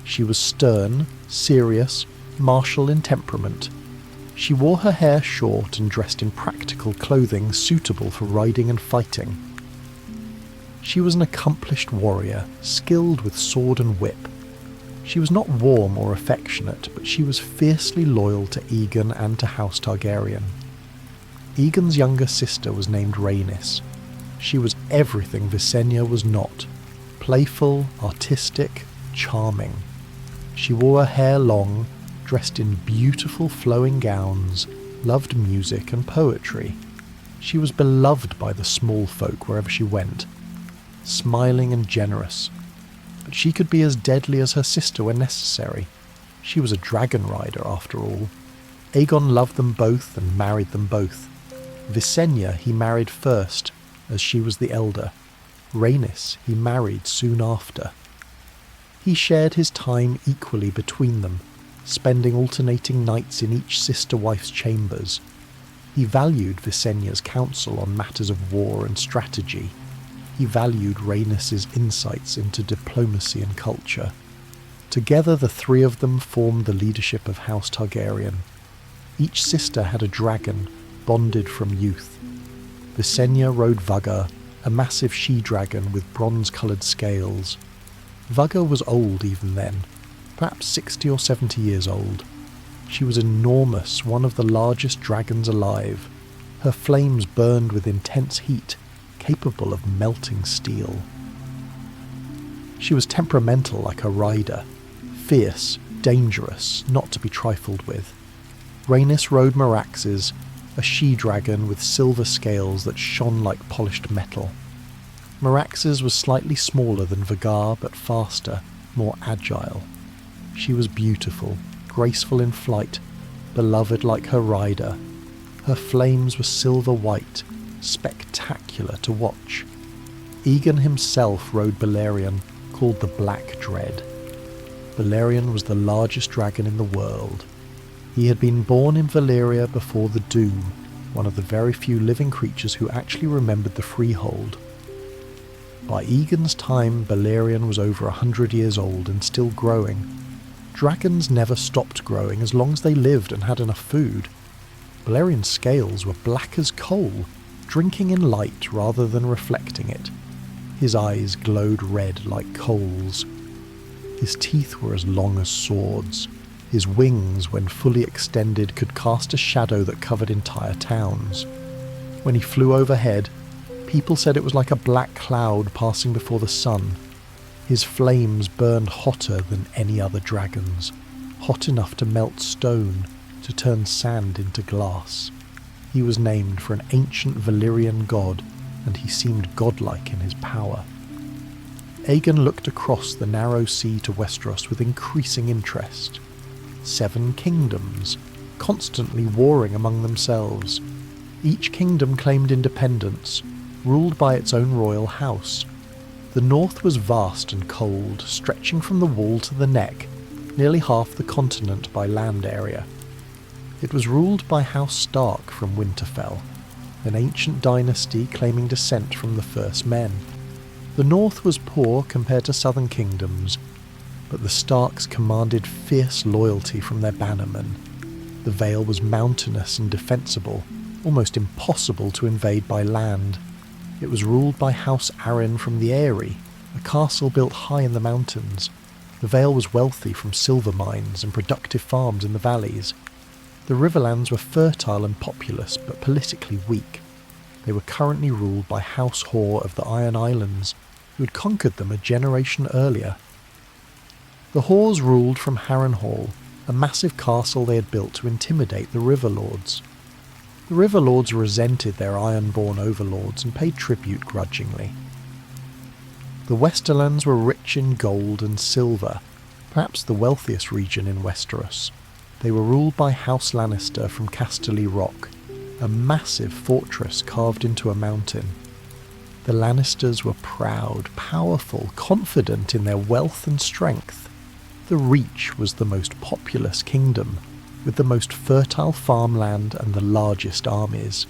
She was stern, serious, martial in temperament. She wore her hair short and dressed in practical clothing suitable for riding and fighting. She was an accomplished warrior, skilled with sword and whip. She was not warm or affectionate, but she was fiercely loyal to Aegon and to House Targaryen. Aegon's younger sister was named Rhaenys. She was everything Visenya was not: playful, artistic, charming. She wore her hair long, dressed in beautiful flowing gowns, loved music and poetry. She was beloved by the small folk wherever she went, smiling and generous. But she could be as deadly as her sister when necessary. She was a dragon rider, after all. Aegon loved them both and married them both. Visenya he married first, as she was the elder. Rhaenys he married soon after. He shared his time equally between them, spending alternating nights in each sister-wife's chambers. He valued Visenya's counsel on matters of war and strategy. He valued Rhaenys's insights into diplomacy and culture. Together the three of them formed the leadership of House Targaryen. Each sister had a dragon, bonded from youth. Visenya rode Vhagar, a massive she-dragon with bronze-coloured scales. Vhagar was old even then, perhaps 60 or 70 years old. She was enormous, one of the largest dragons alive. Her flames burned with intense heat, capable of melting steel. She was temperamental like her rider, fierce, dangerous, not to be trifled with. Rhaenys rode Meraxes, a she-dragon with silver scales that shone like polished metal. Merax's was slightly smaller than Vagar, but faster, more agile. She was beautiful, graceful in flight, beloved like her rider. Her flames were silver white, spectacular to watch. Aegon himself rode Balerion, called the Black Dread. Balerion was the largest dragon in the world. He had been born in Valyria before the Doom, one of the very few living creatures who actually remembered the Freehold. By Aegon's time, Balerion was over 100 years old and still growing. Dragons never stopped growing as long as they lived and had enough food. Balerion's scales were black as coal, drinking in light rather than reflecting it. His eyes glowed red like coals. His teeth were as long as swords. His wings, when fully extended, could cast a shadow that covered entire towns. When he flew overhead, people said it was like a black cloud passing before the sun. His flames burned hotter than any other dragon's, hot enough to melt stone, to turn sand into glass. He was named for an ancient Valyrian god, and he seemed godlike in his power. Aegon looked across the narrow sea to Westeros with increasing interest. 7 kingdoms, constantly warring among themselves. Each kingdom claimed independence, ruled by its own royal house. The north was vast and cold, stretching from the wall to the neck, nearly half the continent by land area. It was ruled by House Stark from Winterfell, an ancient dynasty claiming descent from the First Men. The north was poor compared to southern kingdoms, but the Starks commanded fierce loyalty from their bannermen. The Vale was mountainous and defensible, almost impossible to invade by land. It was ruled by House Arryn from the Eyrie, a castle built high in the mountains. The Vale was wealthy from silver mines and productive farms in the valleys. The Riverlands were fertile and populous, but politically weak. They were currently ruled by House Hoare of the Iron Islands, who had conquered them a generation earlier. The Hoares ruled from Harrenhal, a massive castle they had built to intimidate the Riverlords. The Riverlords resented their iron-born overlords and paid tribute grudgingly. The Westerlands were rich in gold and silver, perhaps the wealthiest region in Westeros. They were ruled by House Lannister from Casterly Rock, a massive fortress carved into a mountain. The Lannisters were proud, powerful, confident in their wealth and strength. The Reach was the most populous kingdom, with the most fertile farmland and the largest armies.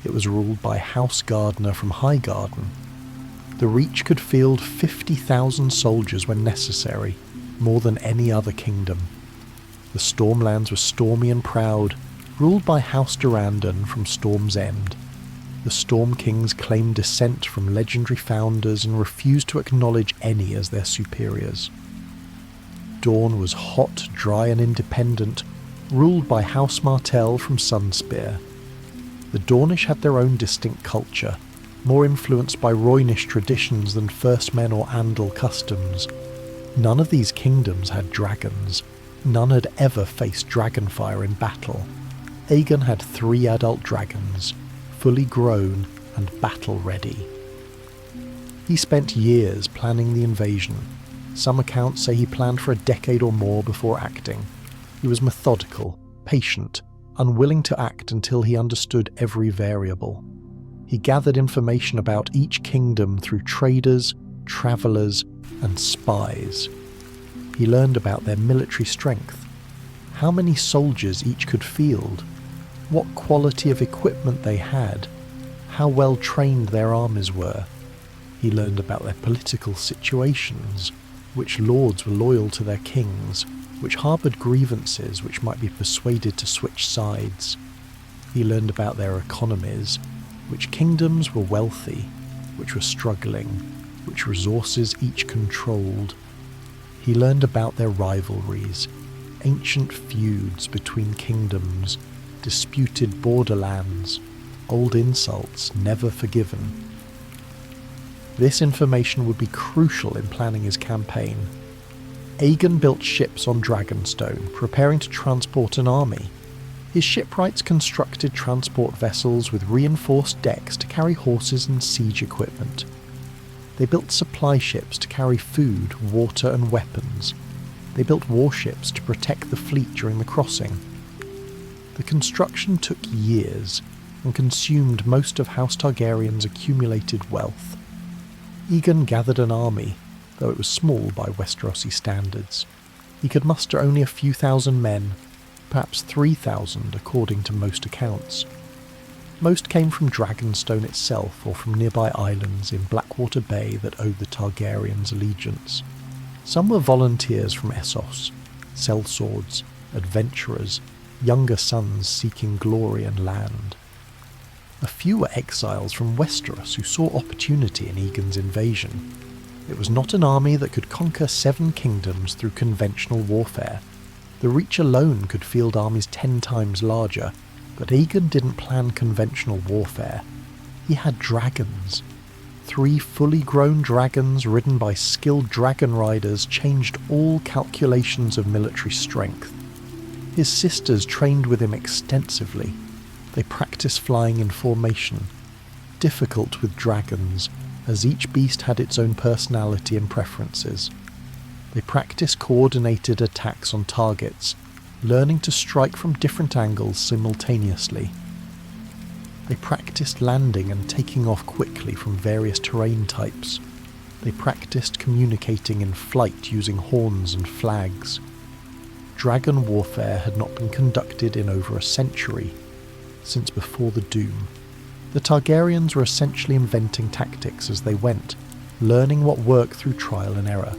It was ruled by House Gardner from Highgarden. The Reach could field 50,000 soldiers when necessary, more than any other kingdom. The Stormlands were stormy and proud, ruled by House Durrandon from Storm's End. The Storm Kings claimed descent from legendary founders and refused to acknowledge any as their superiors. Dorne was hot, dry and independent, ruled by House Martell from Sunspear. The Dornish had their own distinct culture, more influenced by Roynish traditions than First Men or Andal customs. None of these kingdoms had dragons. None had ever faced dragonfire in battle. Aegon had 3 adult dragons, fully grown and battle-ready. He spent years planning the invasion. Some accounts say he planned for a decade or more before acting. He was methodical, patient, unwilling to act until he understood every variable. He gathered information about each kingdom through traders, travellers, and spies. He learned about their military strength, how many soldiers each could field, what quality of equipment they had, how well trained their armies were. He learned about their political situations, which lords were loyal to their kings, which harboured grievances which might be persuaded to switch sides. He learned about their economies, which kingdoms were wealthy, which were struggling, which resources each controlled. He learned about their rivalries, ancient feuds between kingdoms, disputed borderlands, old insults never forgiven. This information would be crucial in planning his campaign. Aegon built ships on Dragonstone, preparing to transport an army. His shipwrights constructed transport vessels with reinforced decks to carry horses and siege equipment. They built supply ships to carry food, water and weapons. They built warships to protect the fleet during the crossing. The construction took years and consumed most of House Targaryen's accumulated wealth. Aegon gathered an army, though it was small by Westerosi standards. He could muster only a few thousand men, perhaps 3,000 according to most accounts. Most came from Dragonstone itself or from nearby islands in Blackwater Bay that owed the Targaryens allegiance. Some were volunteers from Essos, sellswords, adventurers, younger sons seeking glory and land. A few were exiles from Westeros who saw opportunity in Aegon's invasion. It was not an army that could conquer 7 kingdoms through conventional warfare. The Reach alone could field armies 10 times larger, but Aegon didn't plan conventional warfare. He had dragons. 3 fully grown dragons ridden by skilled dragon riders changed all calculations of military strength. His sisters trained with him extensively. They practiced flying in formation, difficult with dragons, as each beast had its own personality and preferences. They practiced coordinated attacks on targets, learning to strike from different angles simultaneously. They practiced landing and taking off quickly from various terrain types. They practiced communicating in flight using horns and flags. Dragon warfare had not been conducted in over a century, since before the Doom. The Targaryens were essentially inventing tactics as they went, learning what worked through trial and error.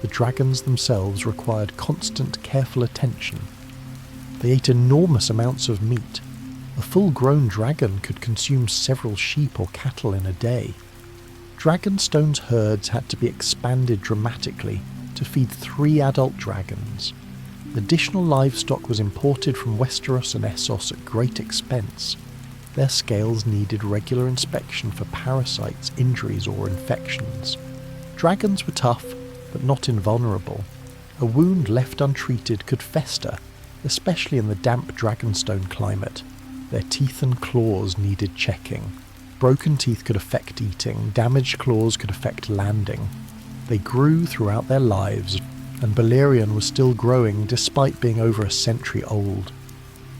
The dragons themselves required constant, careful attention. They ate enormous amounts of meat. A full-grown dragon could consume several sheep or cattle in a day. Dragonstone's herds had to be expanded dramatically to feed 3 adult dragons. Additional livestock was imported from Westeros and Essos at great expense. Their scales needed regular inspection for parasites, injuries or infections. Dragons were tough, but not invulnerable. A wound left untreated could fester, especially in the damp Dragonstone climate. Their teeth and claws needed checking. Broken teeth could affect eating, damaged claws could affect landing. They grew throughout their lives, and Valyrian was still growing despite being over a century old.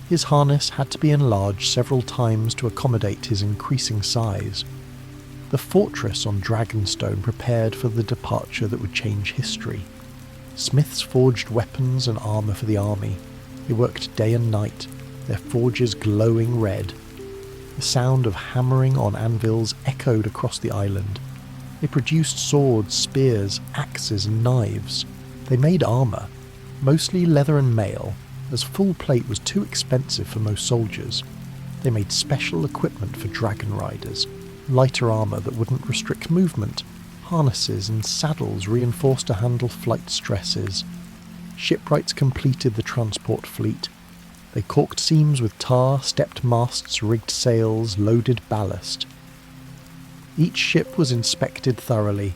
His harness had to be enlarged several times to accommodate his increasing size. The fortress on Dragonstone prepared for the departure that would change history. Smiths forged weapons and armour for the army. They worked day and night, their forges glowing red. The sound of hammering on anvils echoed across the island. They produced swords, spears, axes and knives. They made armour, mostly leather and mail, as full plate was too expensive for most soldiers. They made special equipment for dragon riders, lighter armour that wouldn't restrict movement, harnesses and saddles reinforced to handle flight stresses. Shipwrights completed the transport fleet. They caulked seams with tar, stepped masts, rigged sails, loaded ballast. Each ship was inspected thoroughly.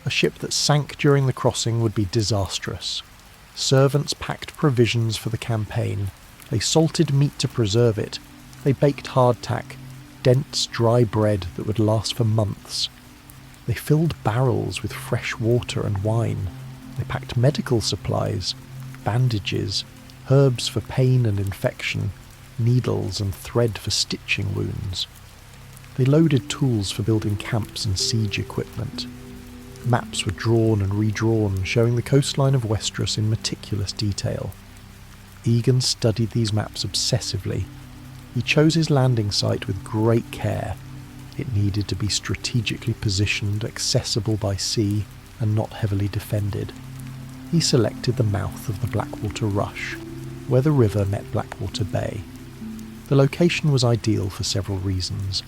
A ship that sank during the crossing would be disastrous. Servants packed provisions for the campaign. They salted meat to preserve it. They baked hardtack, dense, dry bread that would last for months. They filled barrels with fresh water and wine. They packed medical supplies, bandages, herbs for pain and infection, needles and thread for stitching wounds. They loaded tools for building camps and siege equipment. Maps were drawn and redrawn, showing the coastline of Westeros in meticulous detail. Aegon studied these maps obsessively. He chose his landing site with great care. It needed to be strategically positioned, accessible by sea, and not heavily defended. He selected the mouth of the Blackwater Rush, where the river met Blackwater Bay. The location was ideal for several reasons.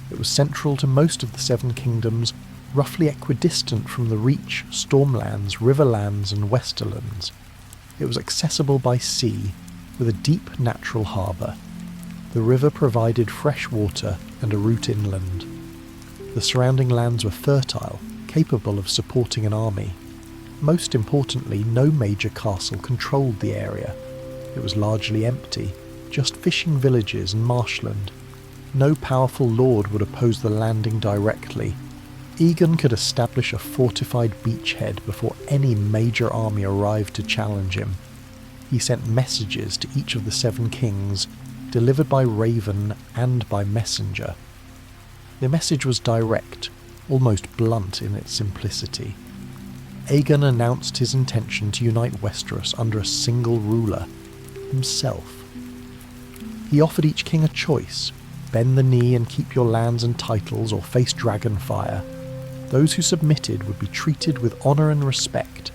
It was central to most of the 7 kingdoms, roughly equidistant from the Reach, Stormlands, Riverlands and Westerlands. It was accessible by sea, with a deep natural harbour. The river provided fresh water and a route inland. The surrounding lands were fertile, capable of supporting an army. Most importantly, no major castle controlled the area. It was largely empty, just fishing villages and marshland. No powerful lord would oppose the landing directly. Aegon could establish a fortified beachhead before any major army arrived to challenge him. He sent messages to each of the 7 kings, delivered by raven and by messenger. The message was direct, almost blunt in its simplicity. Aegon announced his intention to unite Westeros under a single ruler, himself. He offered each king a choice: bend the knee and keep your lands and titles, or face dragonfire. Those who submitted would be treated with honour and respect.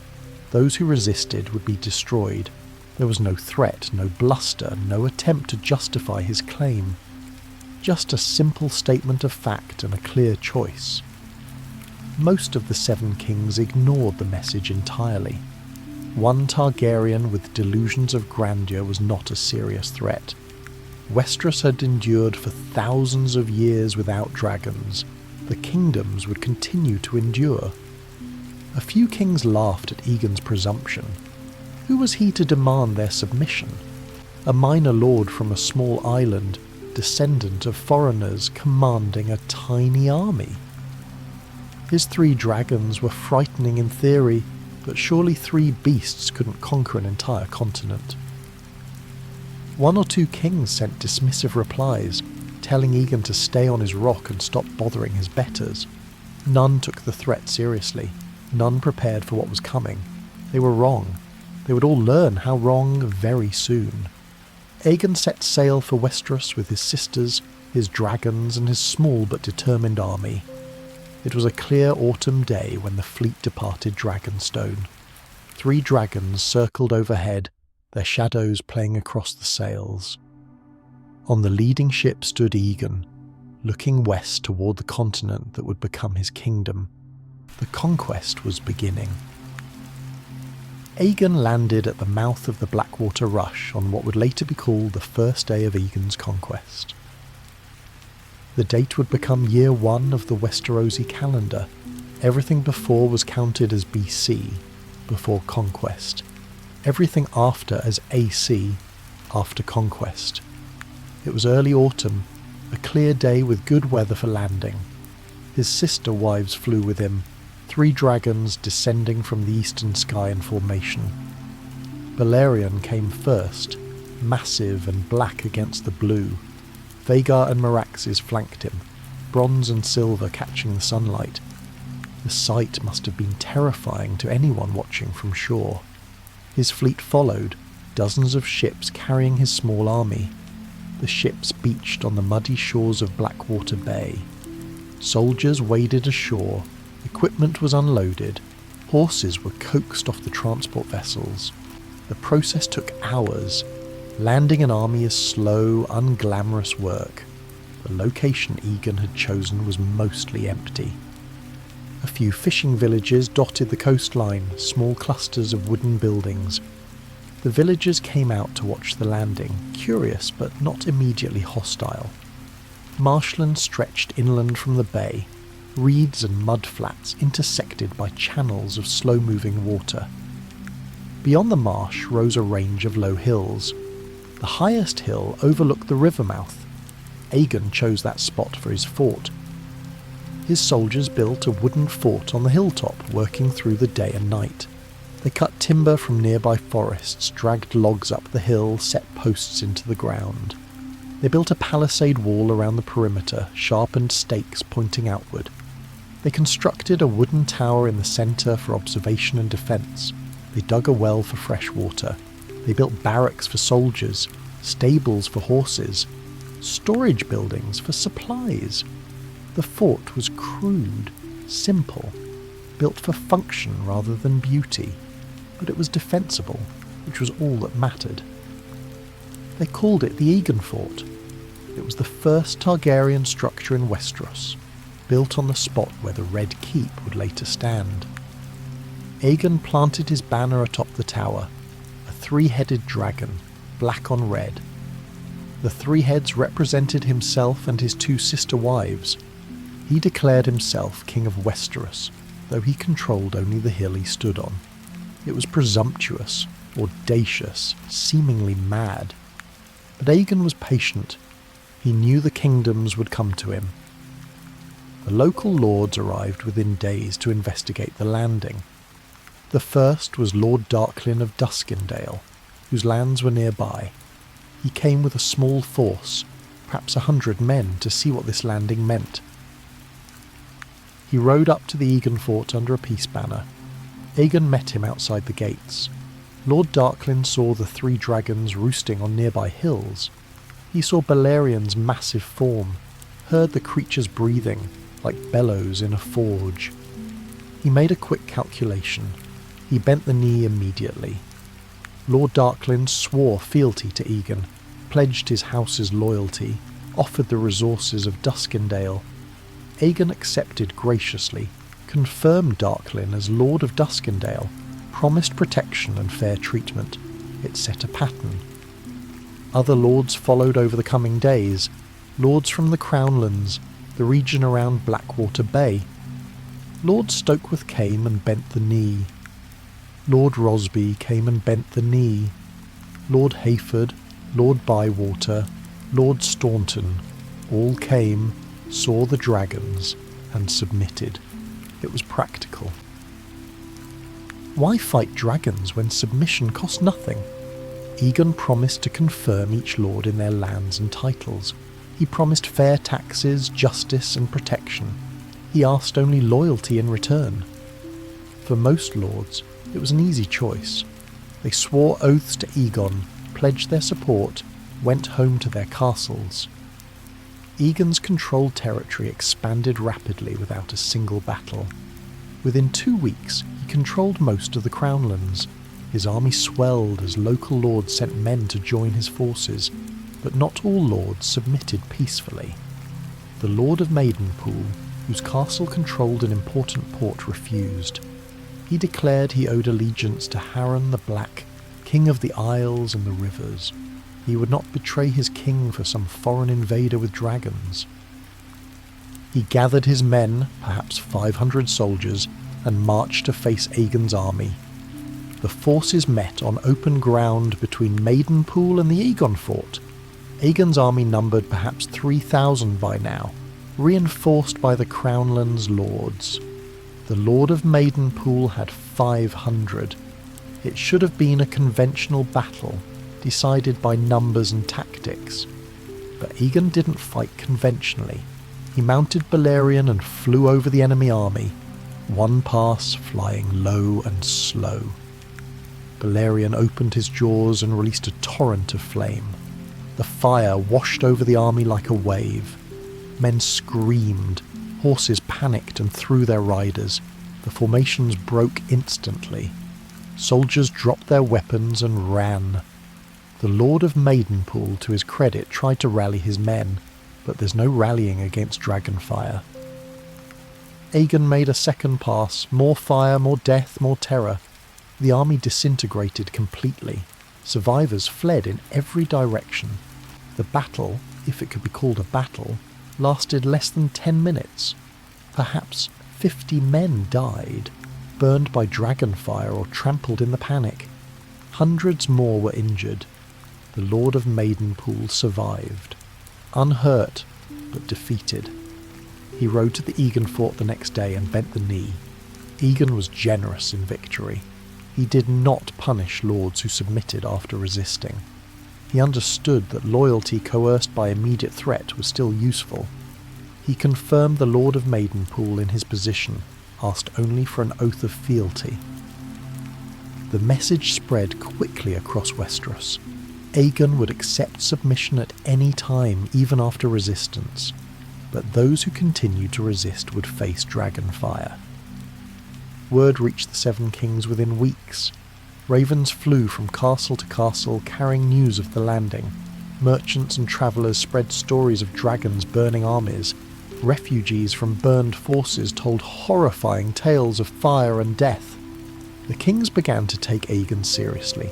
Those who resisted would be destroyed. There was no threat, no bluster, no attempt to justify his claim. Just a simple statement of fact and a clear choice. Most of the 7 kings ignored the message entirely. One Targaryen with delusions of grandeur was not a serious threat. Westeros had endured for thousands of years without dragons. The kingdoms would continue to endure. A few kings laughed at Aegon's presumption. Who was he to demand their submission? A minor lord from a small island, descendant of foreigners commanding a tiny army. His 3 dragons were frightening in theory, but surely 3 beasts couldn't conquer an entire continent. 1 or 2 kings sent dismissive replies, telling Aegon to stay on his rock and stop bothering his betters. None took the threat seriously. None prepared for what was coming. They were wrong. They would all learn how wrong very soon. Aegon set sail for Westeros with his sisters, his dragons, and his small but determined army. It was a clear autumn day when the fleet departed Dragonstone. 3 dragons circled overhead, their shadows playing across the sails. On the leading ship stood Aegon, looking west toward the continent that would become his kingdom. The conquest was beginning. Aegon landed at the mouth of the Blackwater Rush on what would later be called the first day of Aegon's conquest. The date would become year 1 of the Westerosi calendar. Everything before was counted as BC, before conquest. Everything after as AC, after conquest. It was early autumn, a clear day with good weather for landing. His sister wives flew with him, 3 dragons descending from the eastern sky in formation. Valyrian came first, massive and black against the blue. Vhagar and Meraxes flanked him, bronze and silver catching the sunlight. The sight must have been terrifying to anyone watching from shore. His fleet followed, dozens of ships carrying his small army. The ships beached on the muddy shores of Blackwater Bay. Soldiers waded ashore, equipment was unloaded, horses were coaxed off the transport vessels. The process took hours. Landing an army is slow, unglamorous work. The location Aegon had chosen was mostly empty. A few fishing villages dotted the coastline, small clusters of wooden buildings. The villagers came out to watch the landing, curious but not immediately hostile. Marshland stretched inland from the bay, reeds and mudflats intersected by channels of slow-moving water. Beyond the marsh rose a range of low hills. The highest hill overlooked the river mouth. Aegon chose that spot for his fort. His soldiers built a wooden fort on the hilltop, working through the day and night. They cut timber from nearby forests, dragged logs up the hill, set posts into the ground. They built a palisade wall around the perimeter, sharpened stakes pointing outward. They constructed a wooden tower in the centre for observation and defence. They dug a well for fresh water. They built barracks for soldiers, stables for horses, storage buildings for supplies. The fort was crude, simple, built for function rather than beauty, but it was defensible, which was all that mattered. They called it the Aegon Fort. It was the first Targaryen structure in Westeros, built on the spot where the Red Keep would later stand. Aegon planted his banner atop the tower, a 3-headed dragon, black on red. The 3 heads represented himself and his 2 sister wives. He declared himself King of Westeros, though he controlled only the hill he stood on. It was presumptuous, audacious, seemingly mad. But Aegon was patient. He knew the kingdoms would come to him. The local lords arrived within days to investigate the landing. The first was Lord Darklyn of Duskendale, whose lands were nearby. He came with a small force, perhaps 100 men, to see what this landing meant. He rode up to the Aegon fort under a peace banner. Aegon met him outside the gates. Lord Darklyn saw the 3 dragons roosting on nearby hills. He saw Balerian's massive form, heard the creatures breathing, like bellows in a forge. He made a quick calculation. He bent the knee immediately. Lord Darklyn swore fealty to Aegon, pledged his house's loyalty, offered the resources of Duskendale. Aegon accepted graciously, confirmed Darklyn as Lord of Duskendale, promised protection and fair treatment. It set a pattern. Other lords followed over the coming days, lords from the Crownlands, the region around Blackwater Bay. Lord Stokeworth came and bent the knee. Lord Rosby came and bent the knee. Lord Hayford, Lord Bywater, Lord Staunton, all came, saw the dragons, and submitted. It was practical. Why fight dragons when submission cost nothing? Aegon promised to confirm each lord in their lands and titles. He promised fair taxes, justice, and protection. He asked only loyalty in return. For most lords, it was an easy choice. They swore oaths to Aegon, pledged their support, went home to their castles. Aegon's controlled territory expanded rapidly without a single battle. Within 2 weeks, he controlled most of the Crownlands. His army swelled as local lords sent men to join his forces, but not all lords submitted peacefully. The Lord of Maidenpool, whose castle controlled an important port, refused. He declared he owed allegiance to Harren the Black, king of the Isles and the rivers. He would not betray his king for some foreign invader with dragons. He gathered his men, perhaps 500 soldiers, and marched to face Aegon's army. The forces met on open ground between Maidenpool and the Aegon fort. Aegon's army numbered perhaps 3,000 by now, reinforced by the Crownlands lords. The Lord of Maidenpool had 500. It should have been a conventional battle, decided by numbers and tactics. But Aegon didn't fight conventionally. He mounted Balerion and flew over the enemy army, one pass flying low and slow. Balerion opened his jaws and released a torrent of flame. The fire washed over the army like a wave. Men screamed, horses panicked and threw their riders. The formations broke instantly. Soldiers dropped their weapons and ran. The Lord of Maidenpool, to his credit, tried to rally his men, but there's no rallying against dragonfire. Aegon made a second pass, more fire, more death, more terror. The army disintegrated completely. Survivors fled in every direction. The battle, if it could be called a battle, lasted less than 10 minutes. Perhaps 50 men died, burned by dragonfire or trampled in the panic. Hundreds more were injured. The Lord of Maidenpool survived, unhurt but defeated. He rode to the Aegon fort the next day and bent the knee. Aegon was generous in victory. He did not punish lords who submitted after resisting. He understood that loyalty coerced by immediate threat was still useful. He confirmed the Lord of Maidenpool in his position, asked only for an oath of fealty. The message spread quickly across Westeros. Aegon would accept submission at any time, even after resistance, but those who continued to resist would face dragonfire. Word reached the Seven Kings within weeks. Ravens flew from castle to castle carrying news of the landing. Merchants and travellers spread stories of dragons burning armies. Refugees from burned forces told horrifying tales of fire and death. The kings began to take Aegon seriously.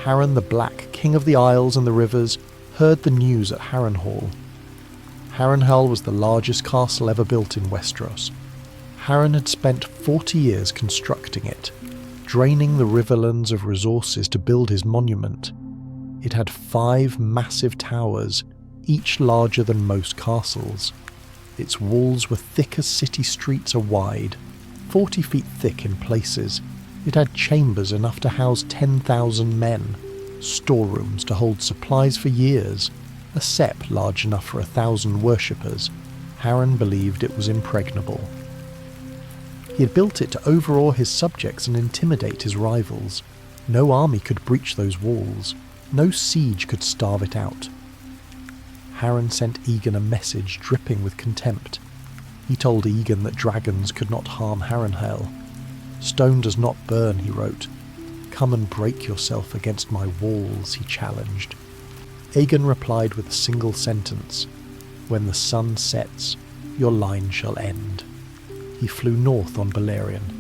Harren the Black, king of the Isles and the rivers, heard the news at Harrenhal. Harrenhal was the largest castle ever built in Westeros. Harren had spent 40 years constructing it, draining the riverlands of resources to build his monument. It had 5 massive towers, each larger than most castles. Its walls were thick as city streets are wide, 40 feet thick in places. It had chambers enough to house 10,000 men, storerooms to hold supplies for years, a sept large enough for 1,000 worshippers. Harren believed it was impregnable. He had built it to overawe his subjects and intimidate his rivals. No army could breach those walls. No siege could starve it out. Harren sent Egan a message dripping with contempt. He told Egan that dragons could not harm Harrenhal. "Stone does not burn," he wrote. "Come and break yourself against my walls," he challenged. Aegon replied with a single sentence: "When the sun sets, your line shall end." He flew north on Balerion.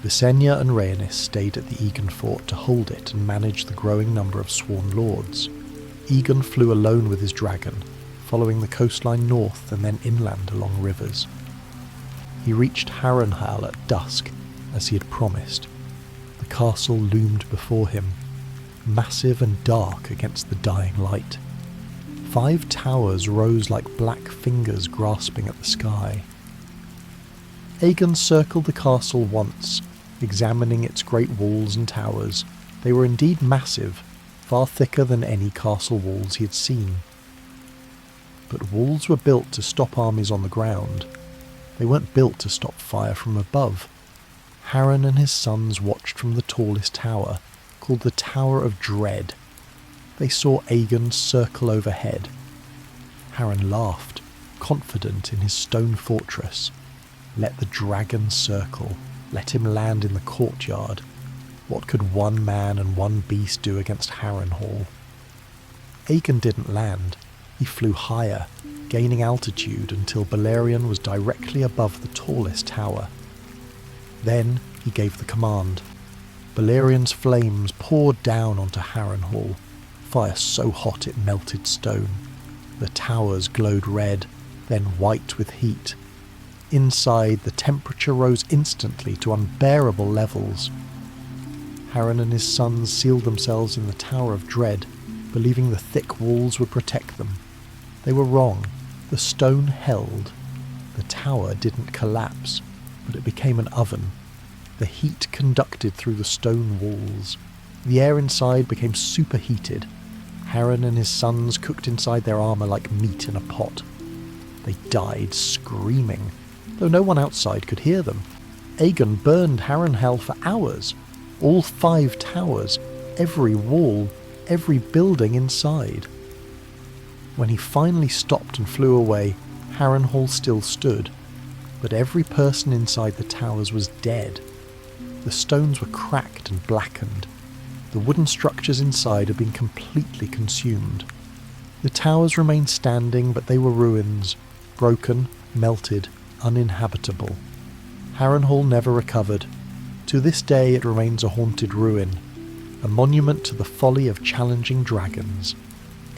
Visenya and Rhaenys stayed at the Egan fort to hold it and manage the growing number of sworn lords. Egan flew alone with his dragon, following the coastline north and then inland along rivers. He reached Harrenhal at dusk, as he had promised. The castle loomed before him, massive and dark against the dying light. 5 towers rose like black fingers grasping at the sky. Aegon circled the castle once, examining its great walls and towers. They were indeed massive, far thicker than any castle walls he had seen. But walls were built to stop armies on the ground. They weren't built to stop fire from above. Harren and his sons watched from the tallest tower, called the Tower of Dread. They saw Aegon circle overhead. Harren laughed, confident in his stone fortress. Let the dragon circle. Let him land in the courtyard. What could one man and one beast do against Harrenhal? Aegon didn't land. He flew higher, gaining altitude until Balerion was directly above the tallest tower. Then he gave the command. Balerion's flames poured down onto Harrenhal, fire so hot it melted stone. The towers glowed red, then white with heat. Inside, the temperature rose instantly to unbearable levels. Harren and his sons sealed themselves in the Tower of Dread, believing the thick walls would protect them. They were wrong. The stone held. The tower didn't collapse, but it became an oven. The heat conducted through the stone walls. The air inside became superheated. Harren and his sons cooked inside their armour like meat in a pot. They died screaming, though no one outside could hear them. Aegon burned Harrenhal for hours. All 5 towers, every wall, every building inside. When he finally stopped and flew away, Harrenhal still stood, but every person inside the towers was dead. The stones were cracked and blackened. The wooden structures inside had been completely consumed. The towers remained standing, but they were ruins, broken, melted, uninhabitable. Harrenhal never recovered. To this day it remains a haunted ruin, a monument to the folly of challenging dragons.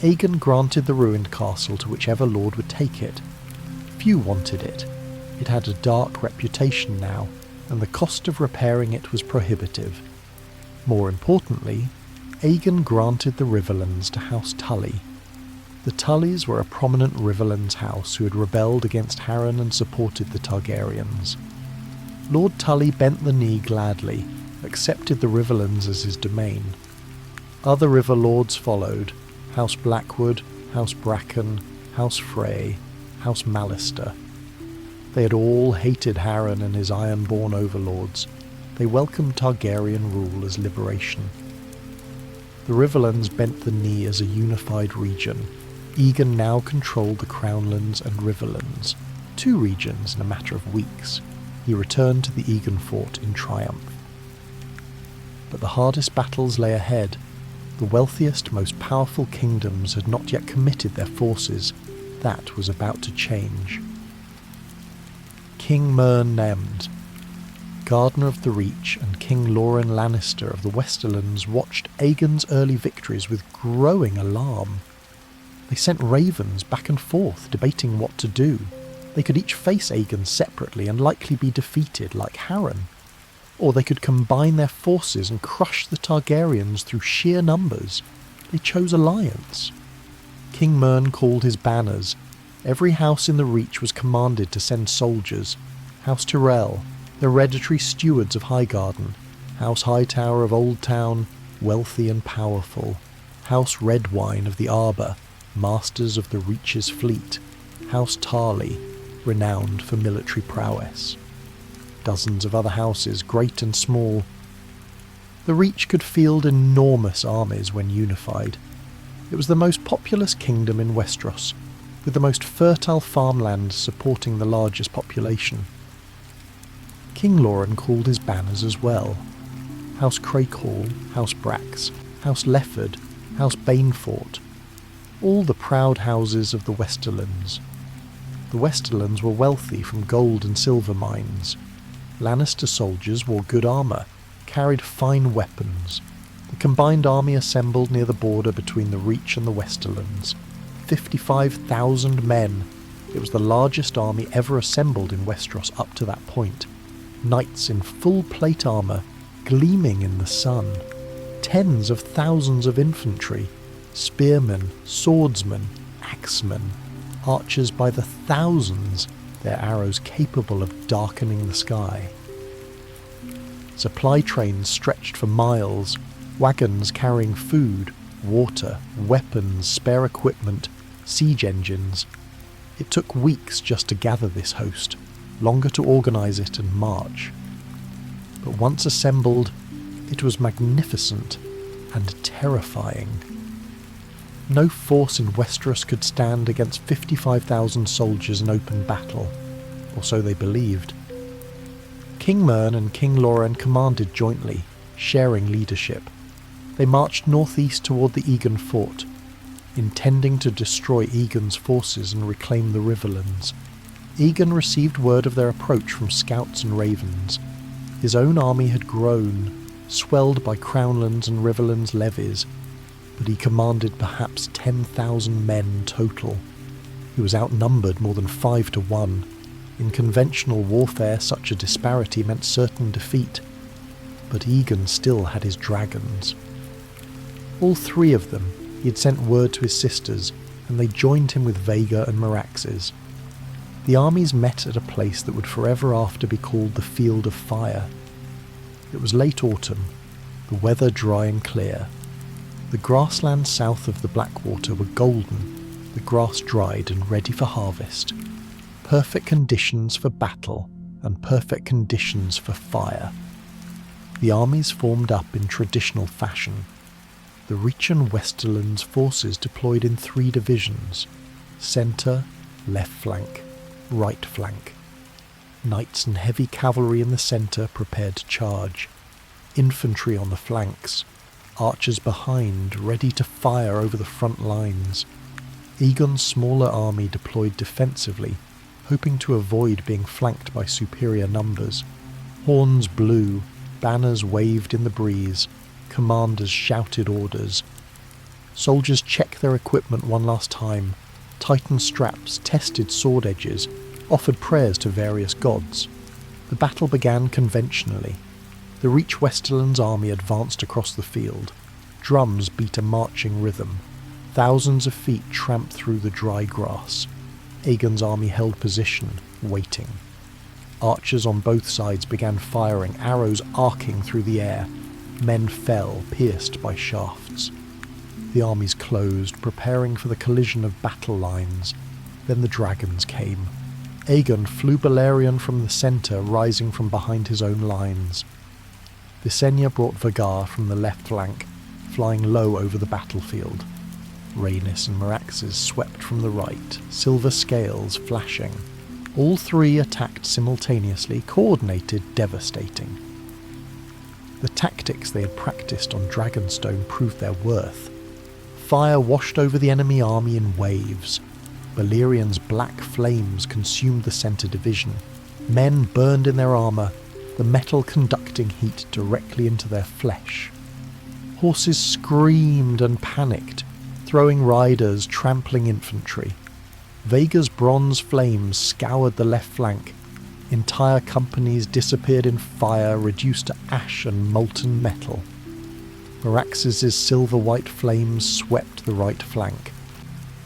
Aegon granted the ruined castle to whichever lord would take it. Few wanted it. It had a dark reputation now, and the cost of repairing it was prohibitive. More importantly, Aegon granted the Riverlands to House Tully. The Tullys were a prominent Riverlands house who had rebelled against Harren and supported the Targaryens. Lord Tully bent the knee gladly, accepted the Riverlands as his domain. Other river lords followed: House Blackwood, House Bracken, House Frey, House Mallister. They had all hated Harren and his iron-born overlords. They welcomed Targaryen rule as liberation. The Riverlands bent the knee as a unified region. Aegon now controlled the Crownlands and Riverlands, 2 regions in a matter of weeks. He returned to the Aegon fort in triumph. But the hardest battles lay ahead. The wealthiest, most powerful kingdoms had not yet committed their forces. That was about to change. King Mern Nemd, Gardener of the Reach, and King Loren Lannister of the Westerlands watched Aegon's early victories with growing alarm. They sent ravens back and forth, debating what to do. They could each face Aegon separately and likely be defeated like Harren. Or they could combine their forces and crush the Targaryens through sheer numbers. They chose alliance. King Mern called his banners. Every house in the Reach was commanded to send soldiers. House Tyrell, the hereditary stewards of Highgarden. House Hightower of Old Town, wealthy and powerful. House Redwine of the Arbor, masters of the Reach's fleet. House Tarly, renowned for military prowess. Dozens of other houses, great and small. The Reach could field enormous armies when unified. It was the most populous kingdom in Westeros, with the most fertile farmland supporting the largest population. King Loren called his banners as well. House Crakehall, House Brax, House Lefford, House Banefort, all the proud houses of the Westerlands. The Westerlands were wealthy from gold and silver mines. Lannister soldiers wore good armour, carried fine weapons. The combined army assembled near the border between the Reach and the Westerlands. 55,000 men. It was the largest army ever assembled in Westeros up to that point. Knights in full plate armour, gleaming in the sun. Tens of thousands of infantry, spearmen, swordsmen, axemen, archers by the thousands, their arrows capable of darkening the sky. Supply trains stretched for miles, wagons carrying food, water, weapons, spare equipment, siege engines. It took weeks just to gather this host, longer to organise it and march. But once assembled, it was magnificent and terrifying. No force in Westeros could stand against 55,000 soldiers in open battle, or so they believed. King Mern and King Loren commanded jointly, sharing leadership. They marched northeast toward the Aegon fort, intending to destroy Aegon's forces and reclaim the Riverlands. Aegon received word of their approach from scouts and ravens. His own army had grown, swelled by Crownlands and Riverlands levies, but he commanded perhaps 10,000 men total. He was outnumbered more than 5 to 1. In conventional warfare, such a disparity meant certain defeat, but Aegon still had his dragons. All 3 of them, he had sent word to his sisters, and they joined him with Vhagar and Meraxes. The armies met at a place that would forever after be called the Field of Fire. It was late autumn, the weather dry and clear. The grasslands south of the Blackwater were golden, the grass dried and ready for harvest. Perfect conditions for battle and perfect conditions for fire. The armies formed up in traditional fashion. The Reach and Westerlands forces deployed in 3 divisions: centre, left flank, right flank. Knights and heavy cavalry in the centre prepared to charge. Infantry on the flanks. Archers behind, ready to fire over the front lines. Aegon's smaller army deployed defensively, hoping to avoid being flanked by superior numbers. Horns blew, banners waved in the breeze, commanders shouted orders. Soldiers checked their equipment one last time, tightened straps, tested sword edges, offered prayers to various gods. The battle began conventionally. The Reach Westerlands army advanced across the field. Drums beat a marching rhythm. Thousands of feet tramped through the dry grass. Aegon's army held position, waiting. Archers on both sides began firing, arrows arcing through the air. Men fell, pierced by shafts. The armies closed, preparing for the collision of battle lines. Then the dragons came. Aegon flew Balerion from the centre, rising from behind his own lines. Visenya brought Vhagar from the left flank, flying low over the battlefield. Rhaenys and Meraxes swept from the right, silver scales flashing. All 3 attacked simultaneously, coordinated, devastating. The tactics they had practiced on Dragonstone proved their worth. Fire washed over the enemy army in waves. Balerian's black flames consumed the centre division. Men burned in their armour, the metal conducting heat directly into their flesh. Horses screamed and panicked, throwing riders, trampling infantry. Vhagar's bronze flames scoured the left flank. Entire companies disappeared in fire, reduced to ash and molten metal. Meraxes' silver-white flames swept the right flank.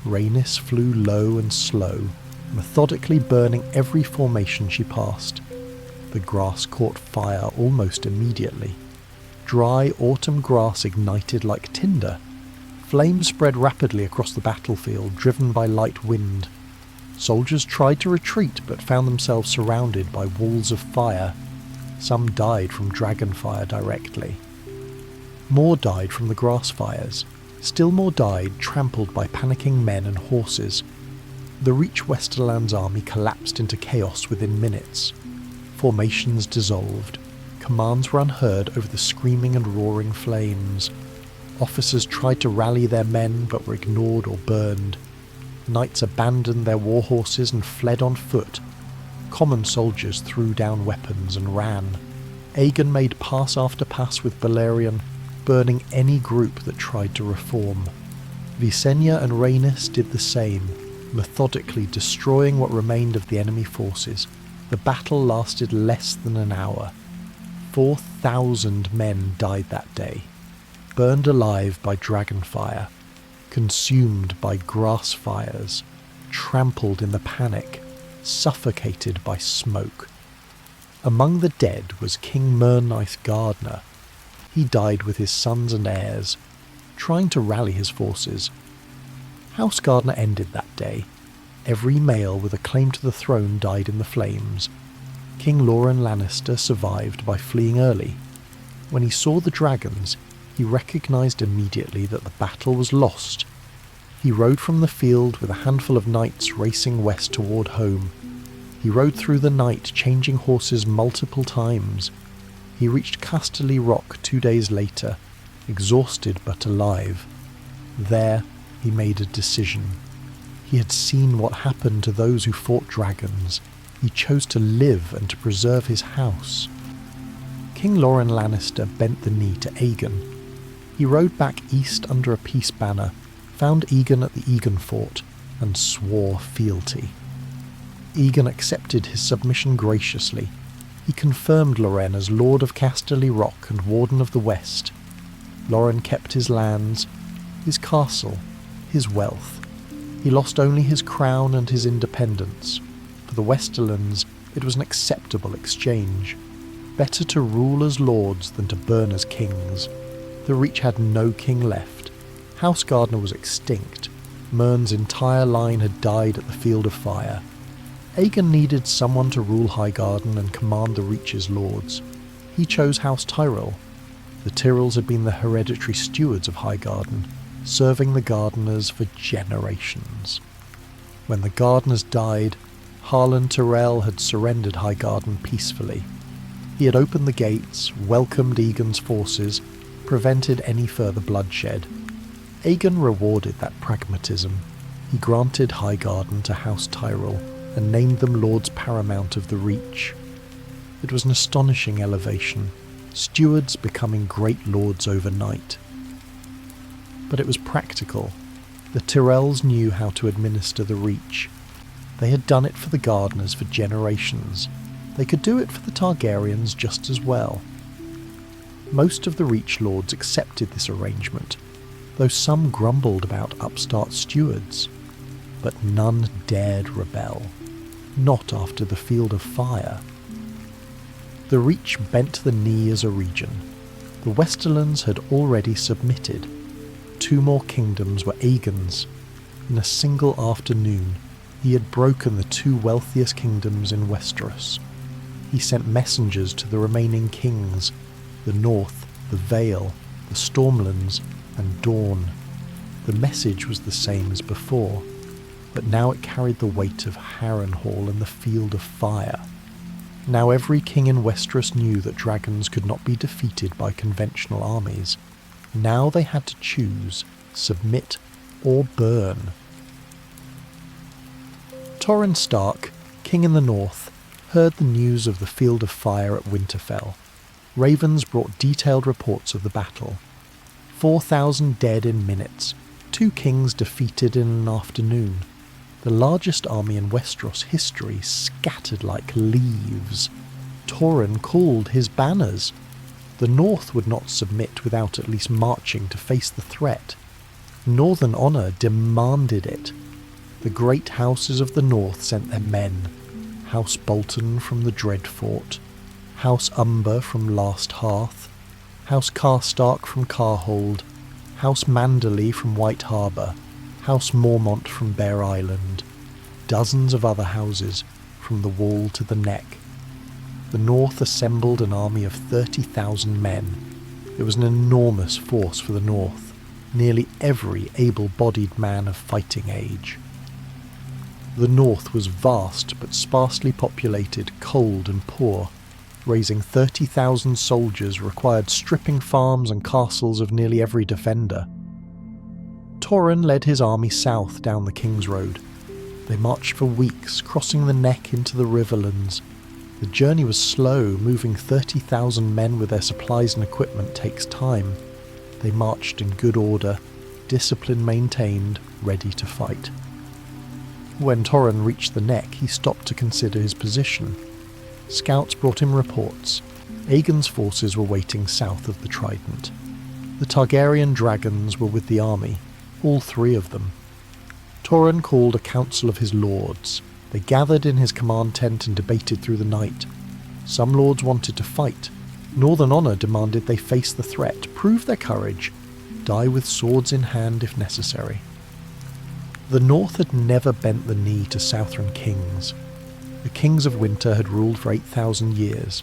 Rhaenys flew low and slow, methodically burning every formation she passed. The grass caught fire almost immediately. Dry autumn grass ignited like tinder. Flames spread rapidly across the battlefield, driven by light wind. Soldiers tried to retreat but found themselves surrounded by walls of fire. Some died from dragonfire directly. More died from the grass fires. Still more died trampled by panicking men and horses. The Reach Westerland's army collapsed into chaos within minutes. Formations dissolved. Commands were unheard over the screaming and roaring flames. Officers tried to rally their men but were ignored or burned. Knights abandoned their war horses and fled on foot. Common soldiers threw down weapons and ran. Aegon made pass after pass with Balerion, burning any group that tried to reform. Visenya and Rhaenys did the same, methodically destroying what remained of the enemy forces. The battle lasted less than an hour. 4,000 men died that day, burned alive by dragonfire, consumed by grass fires, trampled in the panic, suffocated by smoke. Among the dead was King Myrnaith Gardner. He died with his sons and heirs, trying to rally his forces. House Gardner ended that day. Every male with a claim to the throne died in the flames. King Loren Lannister survived by fleeing early. When he saw the dragons, he recognised immediately that the battle was lost. He rode from the field with a handful of knights racing west toward home. He rode through the night, changing horses multiple times. He reached Casterly Rock 2 days later, exhausted but alive. There, he made a decision. He had seen what happened to those who fought dragons. He chose to live and to preserve his house. King Loren Lannister bent the knee to Aegon. He rode back east under a peace banner, found Aegon at the Aegon Fort, and swore fealty. Aegon accepted his submission graciously. He confirmed Loren as Lord of Casterly Rock and Warden of the West. Loren kept his lands, his castle, his wealth. He lost only his crown and his independence. For the Westerlands, it was an acceptable exchange. Better to rule as lords than to burn as kings. The Reach had no king left. House Gardner was extinct. Mern's entire line had died at the Field of Fire. Aegon needed someone to rule Highgarden and command the Reach's lords. He chose House Tyrell. The Tyrells had been the hereditary stewards of Highgarden, serving the Gardeners for generations. When the Gardeners died, Harlan Tyrell had surrendered Highgarden peacefully. He had opened the gates, welcomed Aegon's forces, prevented any further bloodshed. Aegon rewarded that pragmatism. He granted Highgarden to House Tyrell and named them Lords Paramount of the Reach. It was an astonishing elevation, stewards becoming great lords overnight. But it was practical. The Tyrells knew how to administer the Reach. They had done it for the Gardeners for generations. They could do it for the Targaryens just as well. Most of the Reach lords accepted this arrangement, though some grumbled about upstart stewards. But none dared rebel. Not after the Field of Fire. The Reach bent the knee as a region. The Westerlands had already submitted. 2 more kingdoms were Aegon's. In a single afternoon, he had broken the 2 wealthiest kingdoms in Westeros. He sent messengers to the remaining kings, the North, the Vale, the Stormlands, and Dorne. The message was the same as before, but now it carried the weight of Harrenhal and the Field of Fire. Now every king in Westeros knew that dragons could not be defeated by conventional armies. Now they had to choose, submit or burn. Torrhen Stark, king in the north, heard the news of the Field of Fire at Winterfell. Ravens brought detailed reports of the battle. 4,000 dead in minutes, 2 kings defeated in an afternoon. The largest army in Westeros history scattered like leaves. Torrhen called his banners. The North would not submit without at least marching to face the threat. Northern honour demanded it. The great houses of the North sent their men. House Bolton from the Dreadfort, House Umber from Last Hearth, House Carstark from Carhold, House Manderley from White Harbour, House Mormont from Bear Island, dozens of other houses from the Wall to the Neck. The North assembled an army of 30,000 men. It was an enormous force for the North, nearly every able-bodied man of fighting age. The North was vast but sparsely populated, cold and poor. Raising 30,000 soldiers required stripping farms and castles of nearly every defender. Torrhen led his army south down the King's Road. They marched for weeks, crossing the Neck into the Riverlands. The journey was slow. Moving 30,000 men with their supplies and equipment takes time. They marched in good order, discipline maintained, ready to fight. When Torrhen reached the Neck, he stopped to consider his position. Scouts brought him reports. Aegon's forces were waiting south of the Trident. The Targaryen dragons were with the army, all 3 of them. Torrhen called a council of his lords. They gathered in his command tent and debated through the night. Some lords wanted to fight. Northern honour demanded they face the threat, prove their courage, die with swords in hand if necessary. The North had never bent the knee to Southron kings. The kings of winter had ruled for 8,000 years.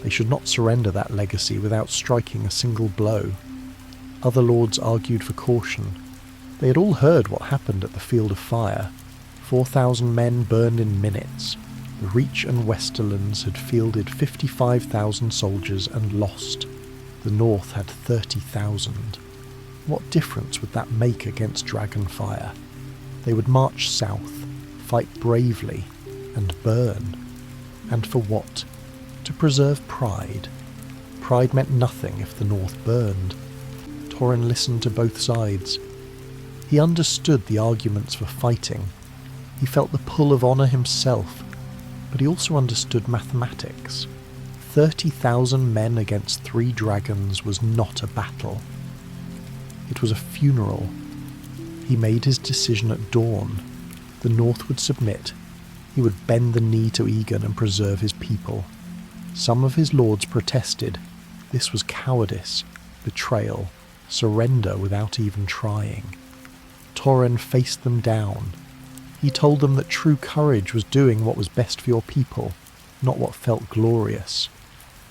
They should not surrender that legacy without striking a single blow. Other lords argued for caution. They had all heard what happened at the Field of Fire. 4,000 men burned in minutes. The Reach and Westerlands had fielded 55,000 soldiers and lost. The North had 30,000. What difference would that make against Dragonfire? They would march south, fight bravely, and burn. And for what? To preserve pride. Pride meant nothing if the North burned. Torrhen listened to both sides. He understood the arguments for fighting. He felt the pull of honour himself, but he also understood mathematics. 30,000 men against 3 dragons was not a battle. It was a funeral. He made his decision at dawn. The North would submit. He would bend the knee to Aegon and preserve his people. Some of his lords protested. This was cowardice, betrayal, surrender without even trying. Torrhen faced them down. He told them that true courage was doing what was best for your people, not what felt glorious.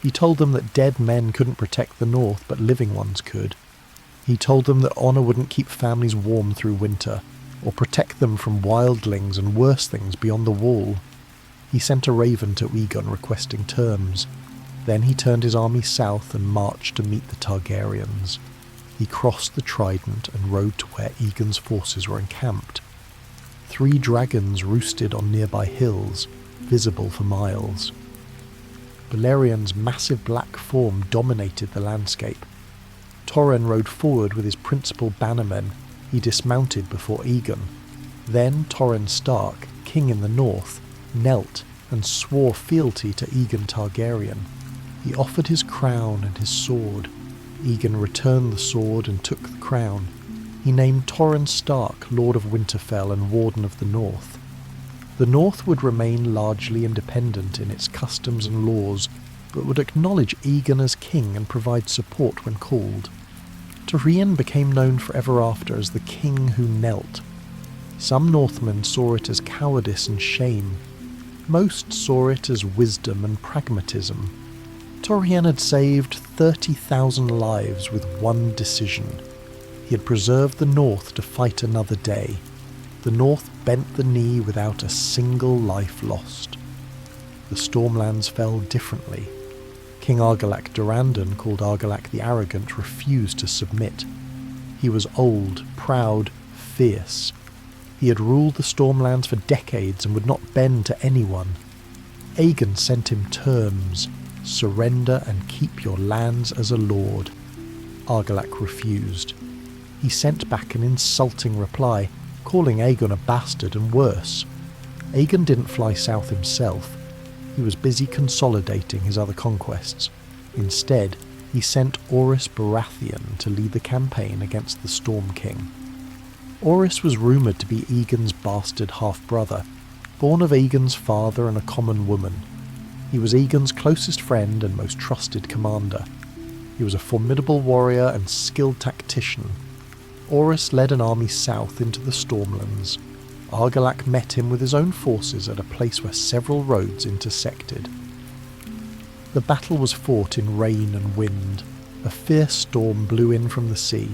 He told them that dead men couldn't protect the North, but living ones could. He told them that honour wouldn't keep families warm through winter, or protect them from wildlings and worse things beyond the Wall. He sent a raven to Aegon requesting terms. Then he turned his army south and marched to meet the Targaryens. He crossed the Trident and rode to where Aegon's forces were encamped. 3 dragons roosted on nearby hills, visible for miles. Balerian's massive black form dominated the landscape. Torrhen rode forward with his principal bannermen. He dismounted before Aegon. Then Torrhen Stark, king in the north, knelt and swore fealty to Aegon Targaryen. He offered his crown and his sword. Aegon returned the sword and took the crown. He named Torrhen Stark Lord of Winterfell and Warden of the North. The North would remain largely independent in its customs and laws, but would acknowledge Aegon as king and provide support when called. Torrhen became known forever after as the king who knelt. Some Northmen saw it as cowardice and shame. Most saw it as wisdom and pragmatism. Torrhen had saved 30,000 lives with one decision. He had preserved the North to fight another day. The North bent the knee without a single life lost. The Stormlands fell differently. King Argilac Durandon, called Argilac the Arrogant, refused to submit. He was old, proud, fierce. He had ruled the Stormlands for decades and would not bend to anyone. Aegon sent him terms: surrender and keep your lands as a lord. Argilac refused. He sent back an insulting reply, calling Aegon a bastard and worse. Aegon didn't fly south himself. He was busy consolidating his other conquests. Instead, he sent Orys Baratheon to lead the campaign against the Storm King. Orys was rumoured to be Aegon's bastard half-brother, born of Aegon's father and a common woman. He was Aegon's closest friend and most trusted commander. He was a formidable warrior and skilled tactician. Orys led an army south into the Stormlands. Argilac met him with his own forces at a place where several roads intersected. The battle was fought in rain and wind. A fierce storm blew in from the sea.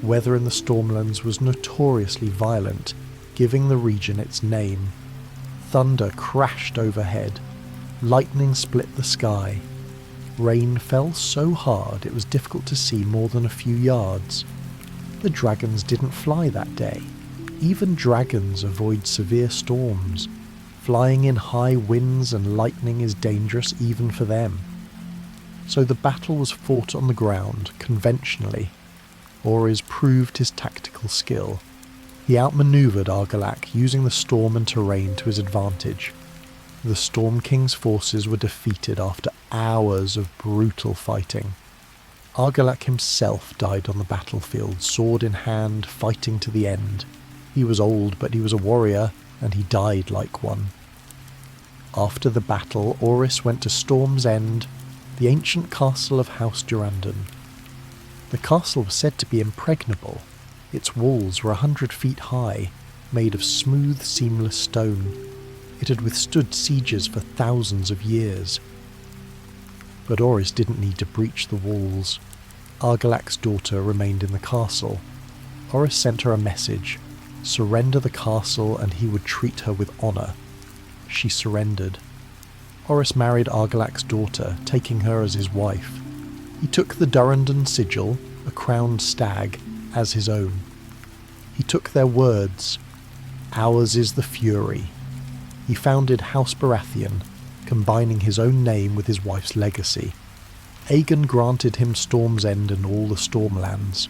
Weather in the Stormlands was notoriously violent, giving the region its name. Thunder crashed overhead. Lightning split the sky. Rain fell so hard it was difficult to see more than a few yards. The dragons didn't fly that day. Even dragons avoid severe storms. Flying in high winds and lightning is dangerous even for them. So the battle was fought on the ground, conventionally. Orys proved his tactical skill. He outmanoeuvred Argilac, using the storm and terrain to his advantage. The Storm King's forces were defeated after hours of brutal fighting. Argilac himself died on the battlefield, sword in hand, fighting to the end. He was old, but he was a warrior, and he died like one. After the battle, Orys went to Storm's End, the ancient castle of House Targaryen. The castle was said to be impregnable. Its walls were 100 feet high, made of smooth, seamless stone. It had withstood sieges for thousands of years. But Orys didn't need to breach the walls. Argilac's daughter remained in the castle. Orys sent her a message: surrender the castle and he would treat her with honour. She surrendered. Orys married Argilac's daughter, taking her as his wife. He took the Durrandon sigil, a crowned stag, as his own. He took their words. Ours is the fury. He founded House Baratheon, combining his own name with his wife's legacy. Aegon granted him Storm's End and all the Stormlands.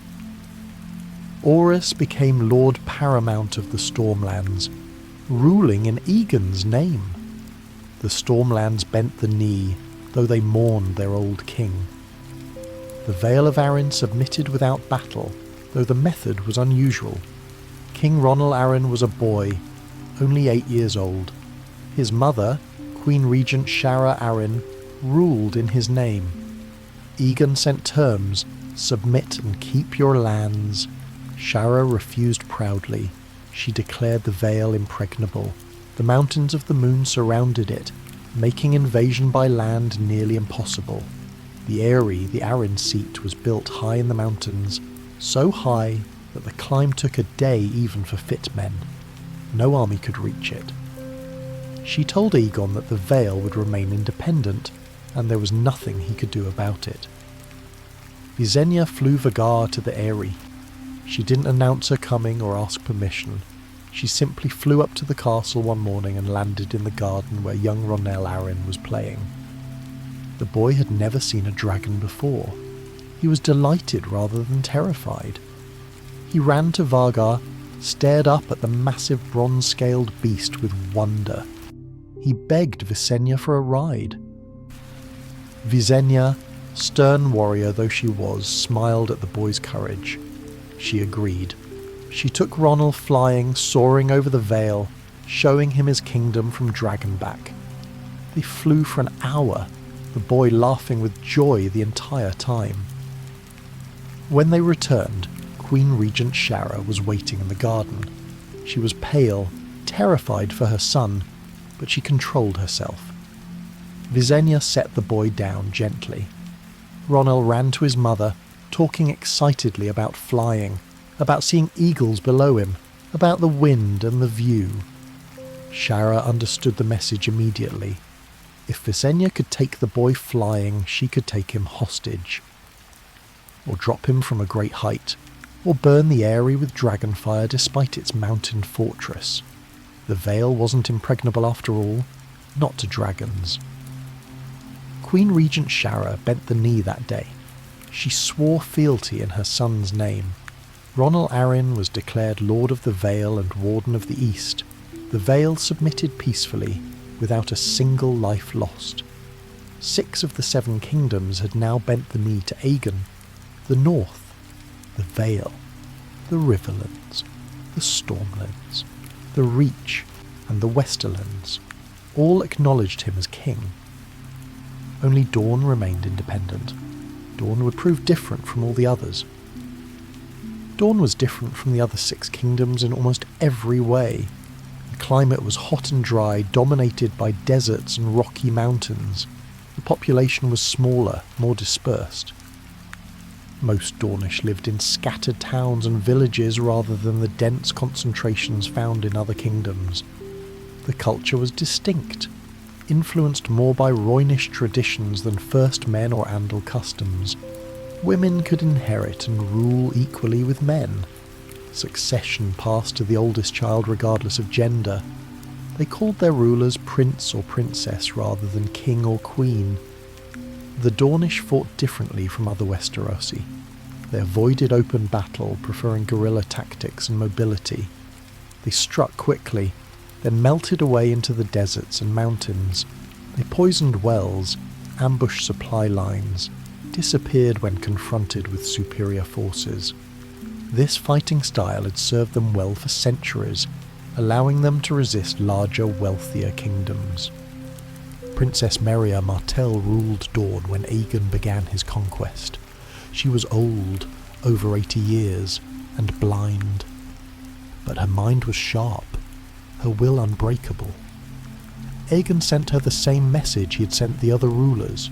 Orys became Lord Paramount of the Stormlands, ruling in Aegon's name. The Stormlands bent the knee, though they mourned their old king. The Vale of Arryn submitted without battle, though the method was unusual. King Ronal Arryn was a boy, only 8 years old. His mother, Queen Regent Shara Arryn, ruled in his name. Aegon sent terms: submit and keep your lands. Shara refused proudly. She declared the Vale impregnable. The mountains of the moon surrounded it, making invasion by land nearly impossible. The Eyrie, the Arryn seat, was built high in the mountains, so high that the climb took a day even for fit men. No army could reach it. She told Aegon that the Vale would remain independent, and there was nothing he could do about it. Visenya flew Vhagar to the Eyrie. She didn't announce her coming or ask permission. She simply flew up to the castle one morning and landed in the garden where young Ronal Arryn was playing. The boy had never seen a dragon before. He was delighted rather than terrified. He ran to Vhagar, stared up at the massive bronze-scaled beast with wonder. He begged Visenya for a ride. Visenya, stern warrior though she was, smiled at the boy's courage. She agreed. She took Ronal flying, soaring over the Vale, showing him his kingdom from Dragonback. They flew for an hour, the boy laughing with joy the entire time. When they returned, Queen Regent Shara was waiting in the garden. She was pale, terrified for her son, but she controlled herself. Visenya set the boy down gently. Ronal ran to his mother, talking excitedly about flying, about seeing eagles below him, about the wind and the view. Shara understood the message immediately. If Visenya could take the boy flying, she could take him hostage. Or drop him from a great height, or burn the Eyrie with dragonfire despite its mountain fortress. The Vale wasn't impregnable after all, not to dragons. Queen Regent Shara bent the knee that day. She swore fealty in her son's name. Ronal Arryn was declared Lord of the Vale and Warden of the East. The Vale submitted peacefully, without a single life lost. 6 of the 7 kingdoms had now bent the knee to Aegon. The North, the Vale, the Riverlands, the Stormlands, the Reach, and the Westerlands all acknowledged him as king. Only Dorne remained independent. Dorne would prove different from all the others. Dorne was different from the other 6 kingdoms in almost every way. The climate was hot and dry, dominated by deserts and rocky mountains. The population was smaller, more dispersed. Most Dornish lived in scattered towns and villages rather than the dense concentrations found in other kingdoms. The culture was distinct, influenced more by Rhoynish traditions than First Men or Andal customs. Women could inherit and rule equally with men. Succession passed to the oldest child regardless of gender. They called their rulers prince or princess rather than king or queen. The Dornish fought differently from other Westerosi. They avoided open battle, preferring guerrilla tactics and mobility. They struck quickly, then melted away into the deserts and mountains. They poisoned wells, ambushed supply lines, disappeared when confronted with superior forces. This fighting style had served them well for centuries, allowing them to resist larger, wealthier kingdoms. Princess Meria Martell ruled Dorne when Aegon began his conquest. She was old, over 80 years, and blind. But her mind was sharp, her will unbreakable. Aegon sent her the same message he had sent the other rulers: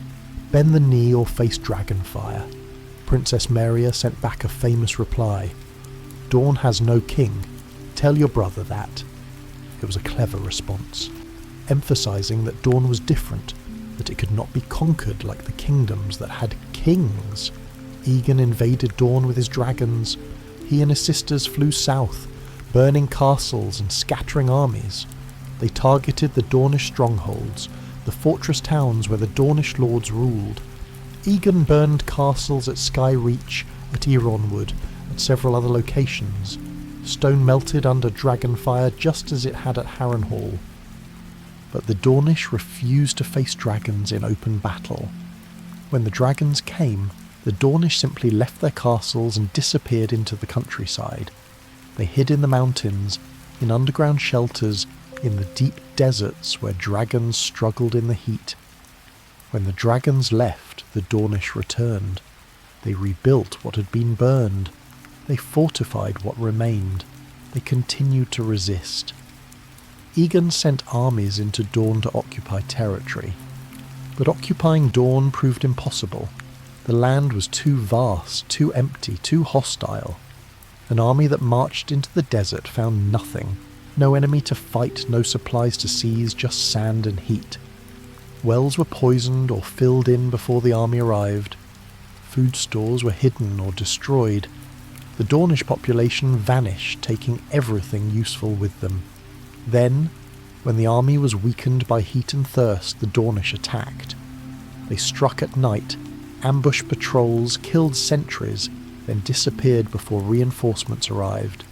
bend the knee or face dragonfire. Princess Meria sent back a famous reply: Dorne has no king. Tell your brother that. It was a clever response, emphasizing that Dorne was different, that it could not be conquered like the kingdoms that had kings. Aegon invaded Dorne with his dragons. He and his sisters flew south, burning castles and scattering armies. They targeted the Dornish strongholds, the fortress towns where the Dornish lords ruled. Aegon burned castles at Sky Reach, at Ironwood, and several other locations. Stone melted under dragonfire just as it had at Harrenhal. But the Dornish refused to face dragons in open battle. When the dragons came, the Dornish simply left their castles and disappeared into the countryside. They hid in the mountains, in underground shelters, in the deep deserts where dragons struggled in the heat. When the dragons left, the Dornish returned. They rebuilt what had been burned. They fortified what remained. They continued to resist. Aegon sent armies into Dorne to occupy territory. But occupying Dorne proved impossible. The land was too vast, too empty, too hostile. An army that marched into the desert found nothing. No enemy to fight, no supplies to seize, just sand and heat. Wells were poisoned or filled in before the army arrived. Food stores were hidden or destroyed. The Dornish population vanished, taking everything useful with them. Then, when the army was weakened by heat and thirst, the Dornish attacked. They struck at night, ambushed patrols, killed sentries, then disappeared before reinforcements arrived.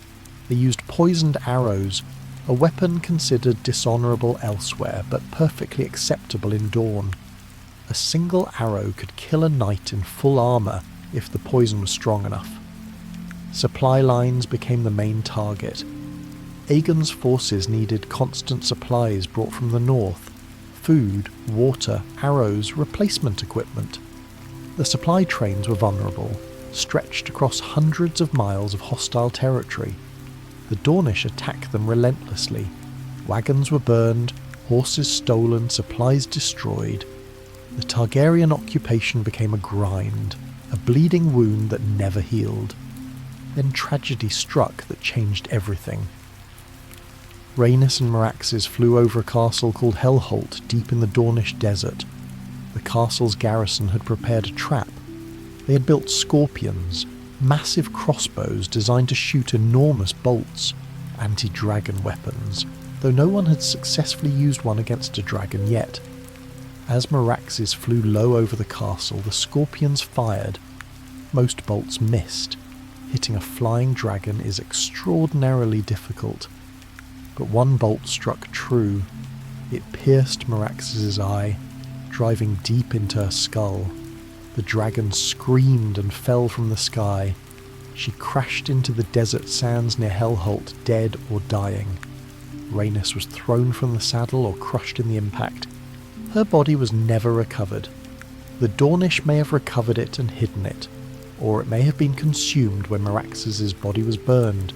They used poisoned arrows, a weapon considered dishonourable elsewhere, but perfectly acceptable in Dorne. A single arrow could kill a knight in full armour if the poison was strong enough. Supply lines became the main target. Aegon's forces needed constant supplies brought from the north: food, water, arrows, replacement equipment. The supply trains were vulnerable, stretched across hundreds of miles of hostile territory. The Dornish attacked them relentlessly. Wagons were burned, horses stolen, supplies destroyed. The Targaryen occupation became a grind, a bleeding wound that never healed. Then tragedy struck that changed everything. Rhaenys and Meraxes flew over a castle called Hellholt deep in the Dornish desert. The castle's garrison had prepared a trap. They had built scorpions, massive crossbows designed to shoot enormous bolts, anti-dragon weapons, though no one had successfully used one against a dragon yet. As Meraxes flew low over the castle, the scorpions fired. Most bolts missed. Hitting a flying dragon is extraordinarily difficult. But one bolt struck true. It pierced Meraxes' eye. driving deep into her skull. The dragon screamed and fell from the sky. She crashed into the desert sands near Hellholt, dead or dying. Rhaenys was thrown from the saddle or crushed in the impact. Her body was never recovered. The Dornish may have recovered it and hidden it, or it may have been consumed when Meraxes' body was burned.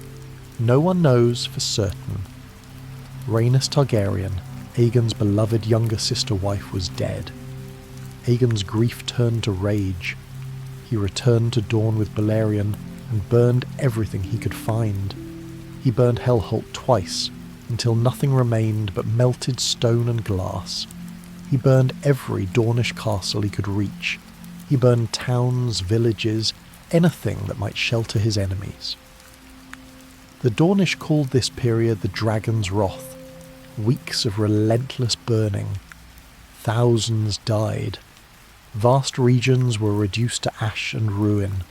No one knows for certain. Rhaenys Targaryen, Aegon's beloved younger sister-wife, was dead. Aegon's grief turned to rage. He returned to Dorne with Balerion and burned everything he could find. He burned Hellholt twice, until nothing remained but melted stone and glass. He burned every Dornish castle he could reach. He burned towns, villages, anything that might shelter his enemies. The Dornish called this period the Dragon's Wrath, weeks of relentless burning. Thousands died. Vast regions were reduced to ash and ruin,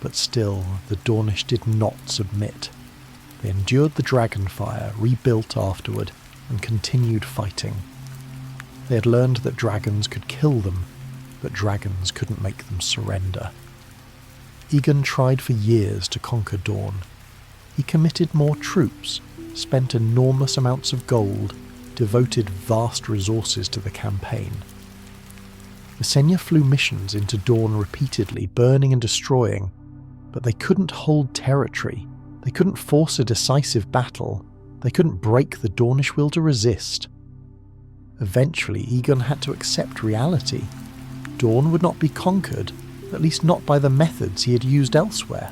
but still the Dornish did not submit. They endured the dragonfire, rebuilt afterward, and continued fighting. They had learned that dragons could kill them, but dragons couldn't make them surrender. Aegon tried for years to conquer Dorne. He committed more troops, spent enormous amounts of gold, devoted vast resources to the campaign. Visenya flew missions into Dorne repeatedly, burning and destroying, but they couldn't hold territory. They couldn't force a decisive battle. They couldn't break the Dornish will to resist. Eventually, Aegon had to accept reality. Dorne would not be conquered, at least not by the methods he had used elsewhere.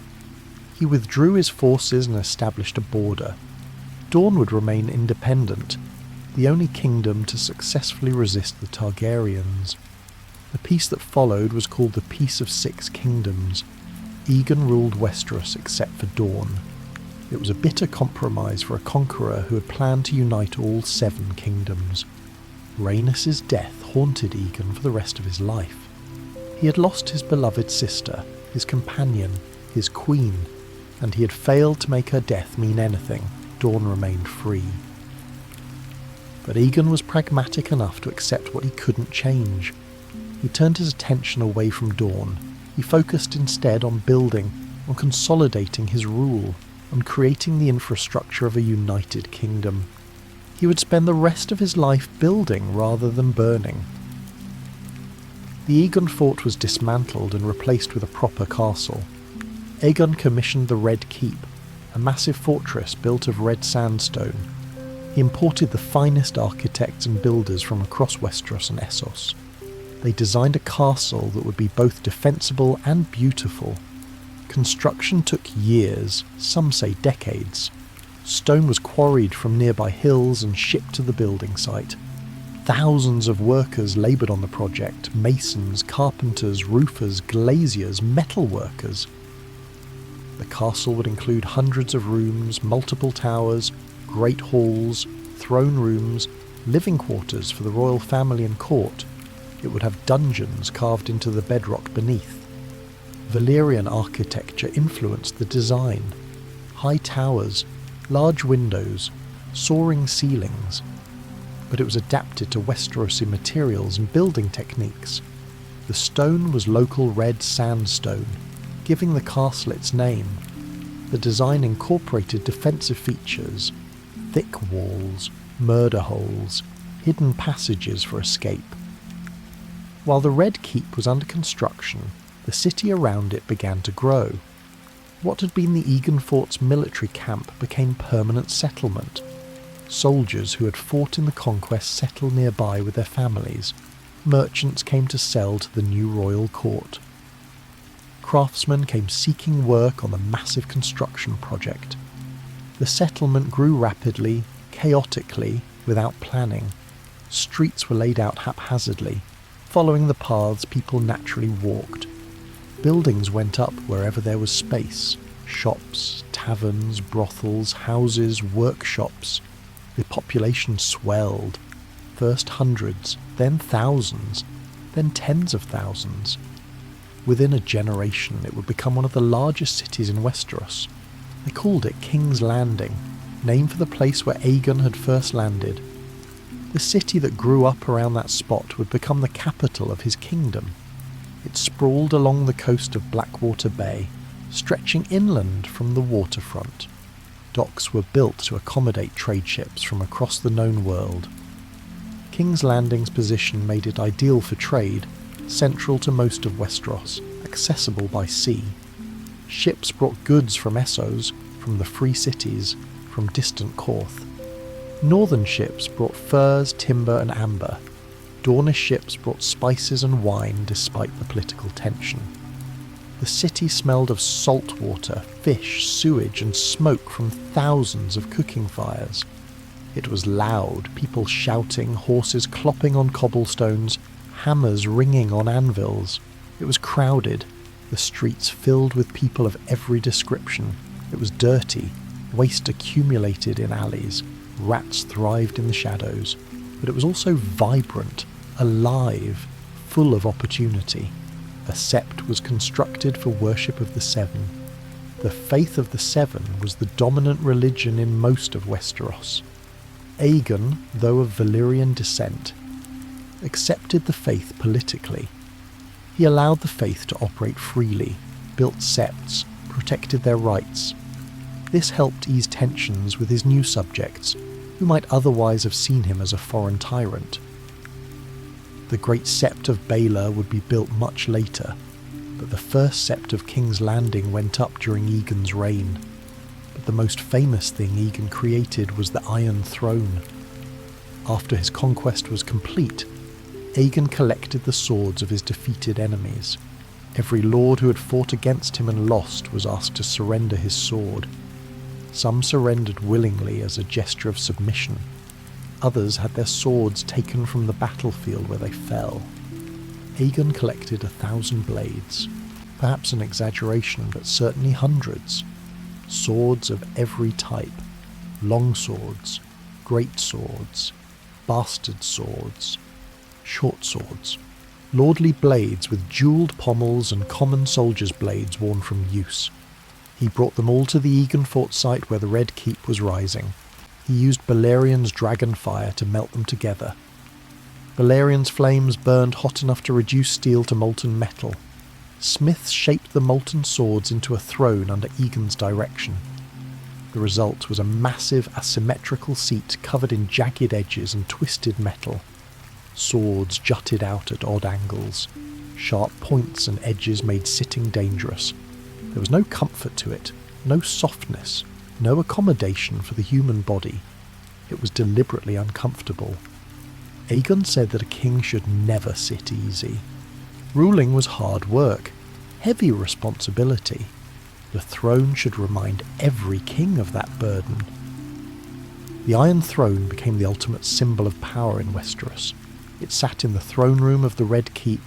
He withdrew his forces and established a border. Dorne would remain independent, the only kingdom to successfully resist the Targaryens. The peace that followed was called the Peace of Six Kingdoms. Aegon ruled Westeros except for Dorne. It was a bitter compromise for a conqueror who had planned to unite all 7 kingdoms. Rhaenys' death haunted Aegon for the rest of his life. He had lost his beloved sister, his companion, his queen, and he had failed to make her death mean anything. Dorne remained free. But Aegon was pragmatic enough to accept what he couldn't change. He turned his attention away from Dorne. He focused instead on building, on consolidating his rule, on creating the infrastructure of a united kingdom. He would spend the rest of his life building rather than burning. The Aegon fort was dismantled and replaced with a proper castle. Aegon commissioned the Red Keep, a massive fortress built of red sandstone. He imported the finest architects and builders from across Westeros and Essos. They designed a castle that would be both defensible and beautiful. Construction took years, some say decades. Stone was quarried from nearby hills and shipped to the building site. Thousands of workers laboured on the project: masons, carpenters, roofers, glaziers, metal workers. The castle would include hundreds of rooms, multiple towers, great halls, throne rooms, living quarters for the royal family and court. It would have dungeons carved into the bedrock beneath. Valyrian architecture influenced the design. High towers, large windows, soaring ceilings. But it was adapted to Westerosi materials and building techniques. The stone was local red sandstone, giving the castle its name. The design incorporated defensive features: thick walls, murder holes, hidden passages for escape. While the Red Keep was under construction, the city around it began to grow. What had been the Aegon Fort's military camp became permanent settlement. Soldiers who had fought in the conquest settled nearby with their families. Merchants came to sell to the new royal court. Craftsmen came seeking work on the massive construction project. The settlement grew rapidly, chaotically, without planning. Streets were laid out haphazardly, following the paths people naturally walked. Buildings went up wherever there was space: shops, taverns, brothels, houses, workshops. The population swelled, first hundreds, then thousands, then tens of thousands. Within a generation it would become one of the largest cities in Westeros. They called it King's Landing, named for the place where Aegon had first landed. The city that grew up around that spot would become the capital of his kingdom. It sprawled along the coast of Blackwater Bay, stretching inland from the waterfront. Docks were built to accommodate trade ships from across the known world. King's Landing's position made it ideal for trade, central to most of Westeros, accessible by sea. Ships brought goods from Essos, from the Free Cities, from distant Korth. Northern ships brought furs, timber and amber. Dornish ships brought spices and wine despite the political tension. The city smelled of salt water, fish, sewage and smoke from thousands of cooking fires. It was loud, people shouting, horses clopping on cobblestones, hammers ringing on anvils. It was crowded, the streets filled with people of every description. It was dirty, waste accumulated in alleys, rats thrived in the shadows, but it was also vibrant, alive, full of opportunity. A sept was constructed for worship of the Seven. The faith of the Seven was the dominant religion in most of Westeros. Aegon, though of Valyrian descent, accepted the faith politically. He allowed the faith to operate freely, built septs, protected their rights. This helped ease tensions with his new subjects, who might otherwise have seen him as a foreign tyrant. The Great Sept of Baelor would be built much later, but the first sept of King's Landing went up during Aegon's reign. But the most famous thing Aegon created was the Iron Throne. After his conquest was complete, Aegon collected the swords of his defeated enemies. Every lord who had fought against him and lost was asked to surrender his sword. Some surrendered willingly as a gesture of submission. Others had their swords taken from the battlefield where they fell. Aegon collected 1,000 blades, perhaps an exaggeration, but certainly hundreds. Swords of every type, long swords, great swords, bastard swords, short swords, lordly blades with jewelled pommels and common soldiers' blades worn from use. He brought them all to the Aegon fort site where the Red Keep was rising. He used Balerian's dragon fire to melt them together. Balerian's flames burned hot enough to reduce steel to molten metal. Smiths shaped the molten swords into a throne under Aegon's direction. The result was a massive asymmetrical seat covered in jagged edges and twisted metal. Swords jutted out at odd angles. Sharp points and edges made sitting dangerous. There was no comfort to it, no softness, no accommodation for the human body. It was deliberately uncomfortable. Aegon said that a king should never sit easy. Ruling was hard work, heavy responsibility. The throne should remind every king of that burden. The Iron Throne became the ultimate symbol of power in Westeros. It sat in the throne room of the Red Keep,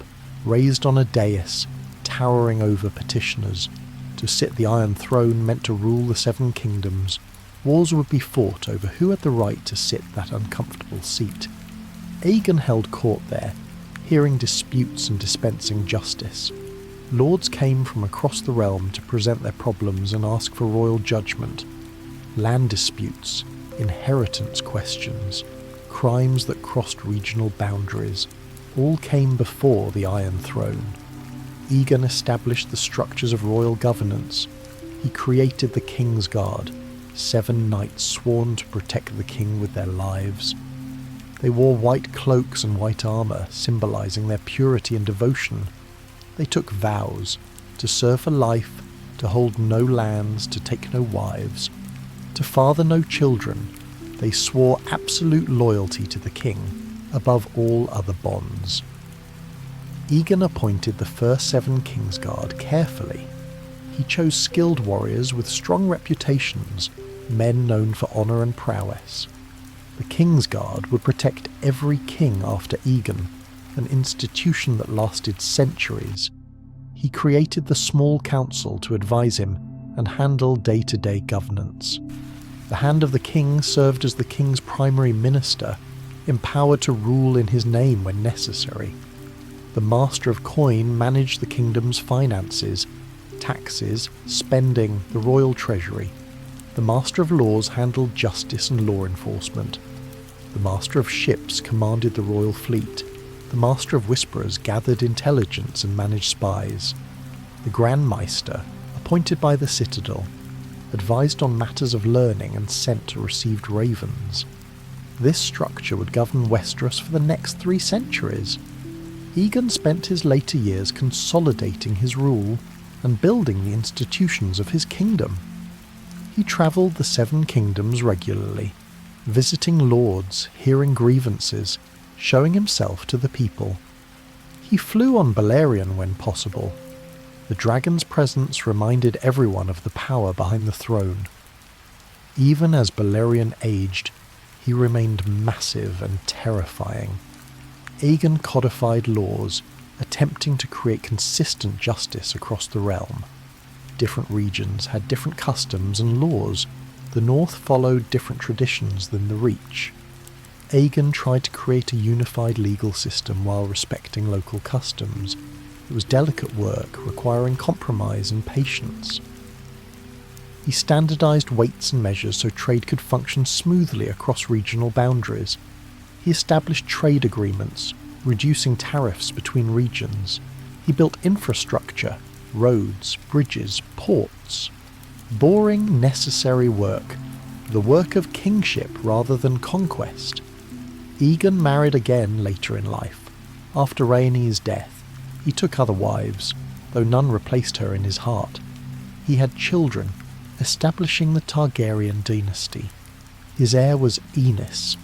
raised on a dais, towering over petitioners. To sit the Iron Throne meant to rule the Seven Kingdoms. Wars would be fought over who had the right to sit that uncomfortable seat. Aegon held court there, hearing disputes and dispensing justice. Lords came from across the realm to present their problems and ask for royal judgment. Land disputes, inheritance questions, crimes that crossed regional boundaries, all came before the Iron Throne. Aegon established the structures of royal governance. He created the King's Guard, 7 knights sworn to protect the king with their lives. They wore white cloaks and white armour, symbolising their purity and devotion. They took vows to serve for life, to hold no lands, to take no wives, to father no children. They swore absolute loyalty to the king, above all other bonds. Aegon appointed the first 7 Kingsguard carefully. He chose skilled warriors with strong reputations, men known for honour and prowess. The Kingsguard would protect every king after Aegon, an institution that lasted centuries. He created the small council to advise him and handle day-to-day governance. The Hand of the King served as the king's primary minister, empowered to rule in his name when necessary. The Master of Coin managed the kingdom's finances, taxes, spending, the royal treasury. The Master of Laws handled justice and law enforcement. The Master of Ships commanded the royal fleet. The Master of Whisperers gathered intelligence and managed spies. The Grand Maester, appointed by the Citadel, advised on matters of learning and sent received ravens. This structure would govern Westeros for the next 3 centuries. Aegon spent his later years consolidating his rule and building the institutions of his kingdom. He travelled the 7 kingdoms regularly, visiting lords, hearing grievances, showing himself to the people. He flew on Balerion when possible. The dragon's presence reminded everyone of the power behind the throne. Even as Balerion aged, he remained massive and terrifying. Aegon codified laws, attempting to create consistent justice across the realm. Different regions had different customs and laws. The North followed different traditions than the Reach. Aegon tried to create a unified legal system while respecting local customs. It was delicate work, requiring compromise and patience. He standardized weights and measures so trade could function smoothly across regional boundaries. He established trade agreements, reducing tariffs between regions. He built infrastructure, roads, bridges, ports. Boring, necessary work, the work of kingship rather than conquest. Aegon married again later in life. After Rhaenys' death, he took other wives, though none replaced her in his heart. He had children, establishing the Targaryen dynasty. His heir was Aenys,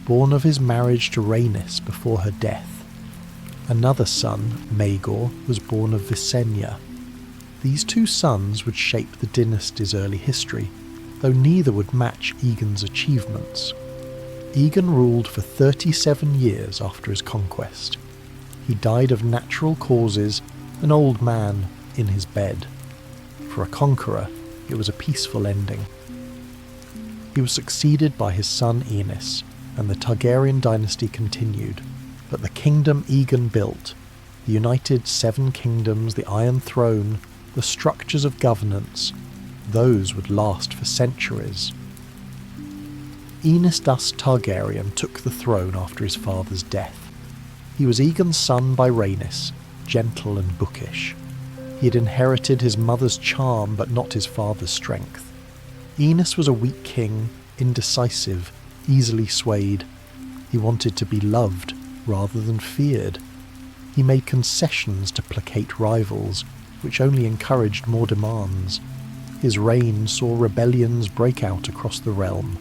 born of his marriage to Rhaenys before her death. Another son, Maegor, was born of Visenya. These 2 sons would shape the dynasty's early history, though neither would match Aegon's achievements. Aegon ruled for 37 years after his conquest. He died of natural causes, an old man, in his bed. For a conqueror, it was a peaceful ending. He was succeeded by his son Aenys, and the Targaryen dynasty continued. But the kingdom Aegon built, the united 7 kingdoms, the Iron Throne, the structures of governance, those would last for centuries. Aenys Targaryen took the throne after his father's death. He was Aegon's son by Rhaenys, gentle and bookish. He had inherited his mother's charm but not his father's strength. Aenys was a weak king, indecisive, easily swayed. He wanted to be loved rather than feared. He made concessions to placate rivals, which only encouraged more demands. His reign saw rebellions break out across the realm.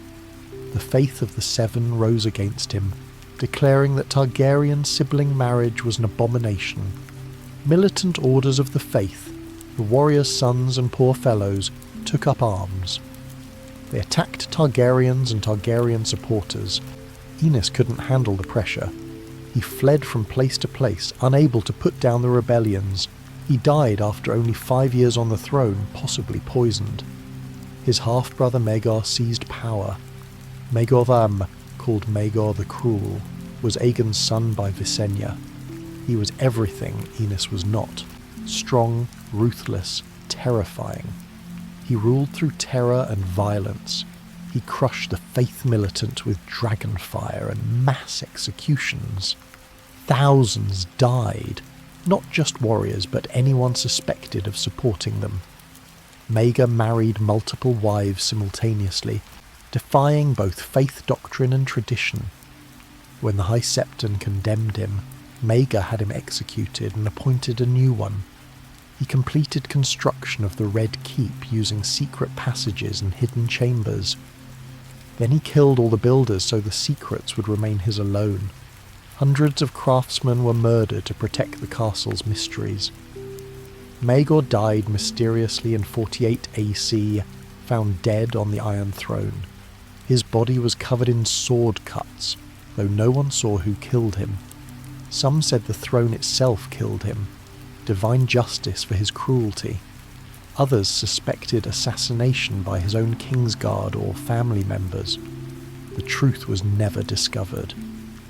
The faith of the 7 rose against him, declaring that Targaryen sibling marriage was an abomination. Militant orders of the faith, the warriors' sons and poor fellows, took up arms. They attacked Targaryens and Targaryen supporters. Aenys couldn't handle the pressure. He fled from place to place, unable to put down the rebellions. He died after only 5 years on the throne, possibly poisoned. His half-brother Maegor seized power. Maegor Tham, called Maegor the Cruel, was Aegon's son by Visenya. He was everything Aenys was not. Strong, ruthless, terrifying. He ruled through terror and violence. He crushed the faith militant with dragonfire and mass executions. Thousands died, not just warriors but anyone suspected of supporting them. Maegor married multiple wives simultaneously, defying both faith doctrine and tradition. When the High Septon condemned him, Maegor had him executed and appointed a new one. He completed construction of the Red Keep using secret passages and hidden chambers. Then he killed all the builders so the secrets would remain his alone. Hundreds of craftsmen were murdered to protect the castle's mysteries. Maegor died mysteriously in 48 AC, found dead on the Iron Throne. His body was covered in sword cuts, though no one saw who killed him. Some said the throne itself killed him, divine justice for his cruelty. Others suspected assassination by his own Kingsguard or family members. The truth was never discovered.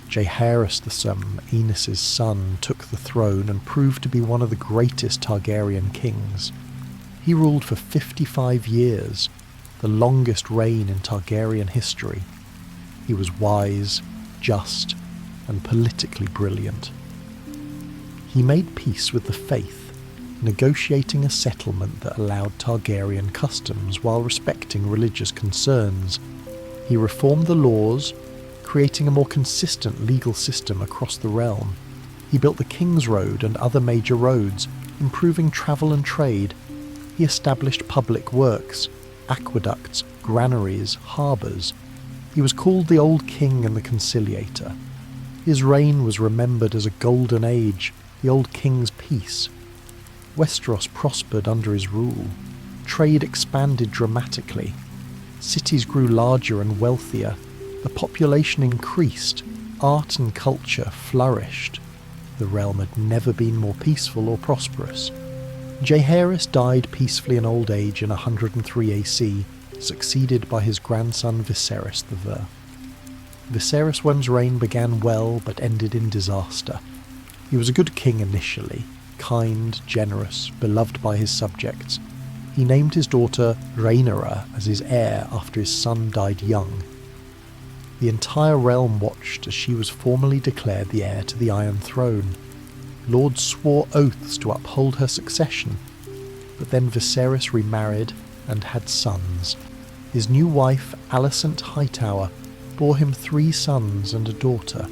Jaehaerys II, Aenys' son, took the throne and proved to be one of the greatest Targaryen kings. He ruled for 55 years, the longest reign in Targaryen history. He was wise, just, and politically brilliant. He made peace with the faith, negotiating a settlement that allowed Targaryen customs while respecting religious concerns. He reformed the laws, creating a more consistent legal system across the realm. He built the King's Road and other major roads, improving travel and trade. He established public works, aqueducts, granaries, harbours. He was called the Old King and the Conciliator. His reign was remembered as a golden age, the Old King's peace. Westeros prospered under his rule. Trade expanded dramatically. Cities grew larger and wealthier. The population increased. Art and culture flourished. The realm had never been more peaceful or prosperous. Jaehaerys died peacefully in old age in 103 AC, succeeded by his grandson Viserys I. Viserys I's reign began well but ended in disaster. He was a good king initially, kind, generous, beloved by his subjects. He named his daughter Rhaenyra as his heir after his son died young. The entire realm watched as she was formally declared the heir to the Iron Throne. Lords swore oaths to uphold her succession, but then Viserys remarried and had sons. His new wife, Alicent Hightower, bore him 3 sons and a daughter.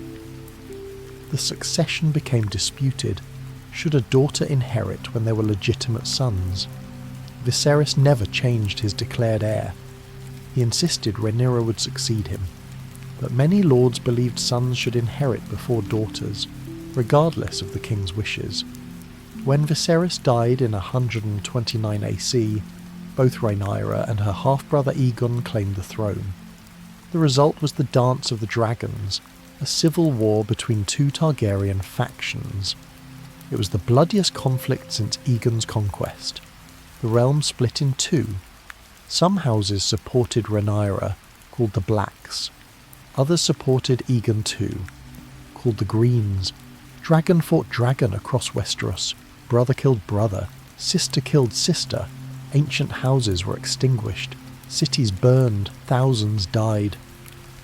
The succession became disputed. Should a daughter inherit when there were legitimate sons? Viserys never changed his declared heir. He insisted Rhaenyra would succeed him, but many lords believed sons should inherit before daughters, regardless of the king's wishes. When Viserys died in 129 AC, both Rhaenyra and her half-brother Aegon claimed the throne. The result was the Dance of the Dragons, a civil war between 2 Targaryen factions. It was the bloodiest conflict since Aegon's conquest. The realm split in 2. Some houses supported Rhaenyra, called the Blacks. Others supported Aegon II, called the Greens. Dragon fought dragon across Westeros. Brother killed brother. Sister killed sister. Ancient houses were extinguished. Cities burned. Thousands died.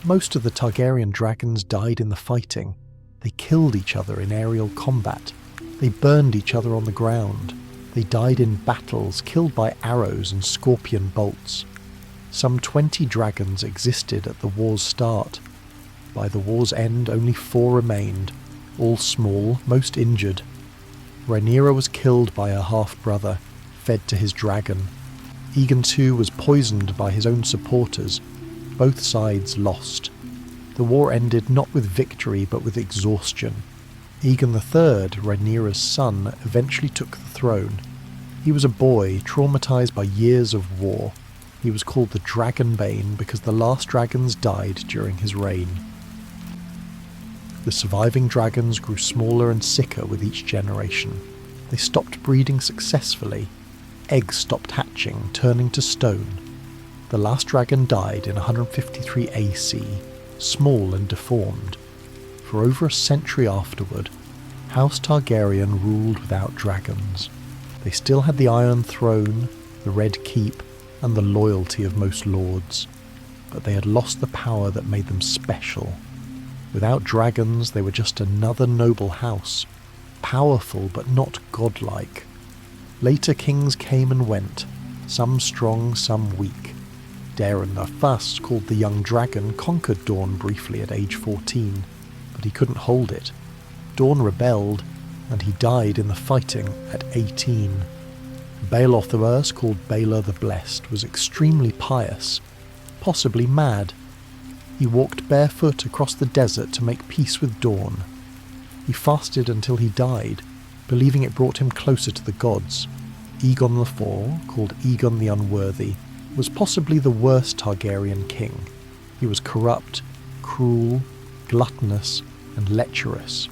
Most of the Targaryen dragons died in the fighting. They killed each other in aerial combat. They burned each other on the ground. They died in battles, killed by arrows and scorpion bolts. Some 20 dragons existed at the war's start. By the war's end, only 4 remained, all small, most injured. Rhaenyra was killed by her half-brother, fed to his dragon. Aegon II was poisoned by his own supporters. Both sides lost. The war ended not with victory but with exhaustion. Aegon III, Rhaenyra's son, eventually took the throne. He was a boy, traumatized by years of war. He was called the Dragonbane because the last dragons died during his reign. The surviving dragons grew smaller and sicker with each generation. They stopped breeding successfully. Eggs stopped hatching, turning to stone. The last dragon died in 153 AC, small and deformed. For over a century afterward, House Targaryen ruled without dragons. They still had the Iron Throne, the Red Keep, and the loyalty of most lords, but they had lost the power that made them special. Without dragons, they were just another noble house, powerful but not godlike. Later kings came and went, some strong, some weak. Daeron I, called the Young Dragon, conquered Dorne briefly at age 14, but he couldn't hold it. Dorne rebelled, and he died in the fighting at 18. Baeloth I, called Baelor the Blessed, was extremely pious, possibly mad. He walked barefoot across the desert to make peace with Dorne. He fasted until he died, believing it brought him closer to the gods. Aegon IV, called Aegon the Unworthy, was possibly the worst Targaryen king. He was corrupt, cruel, gluttonous, and lecherous.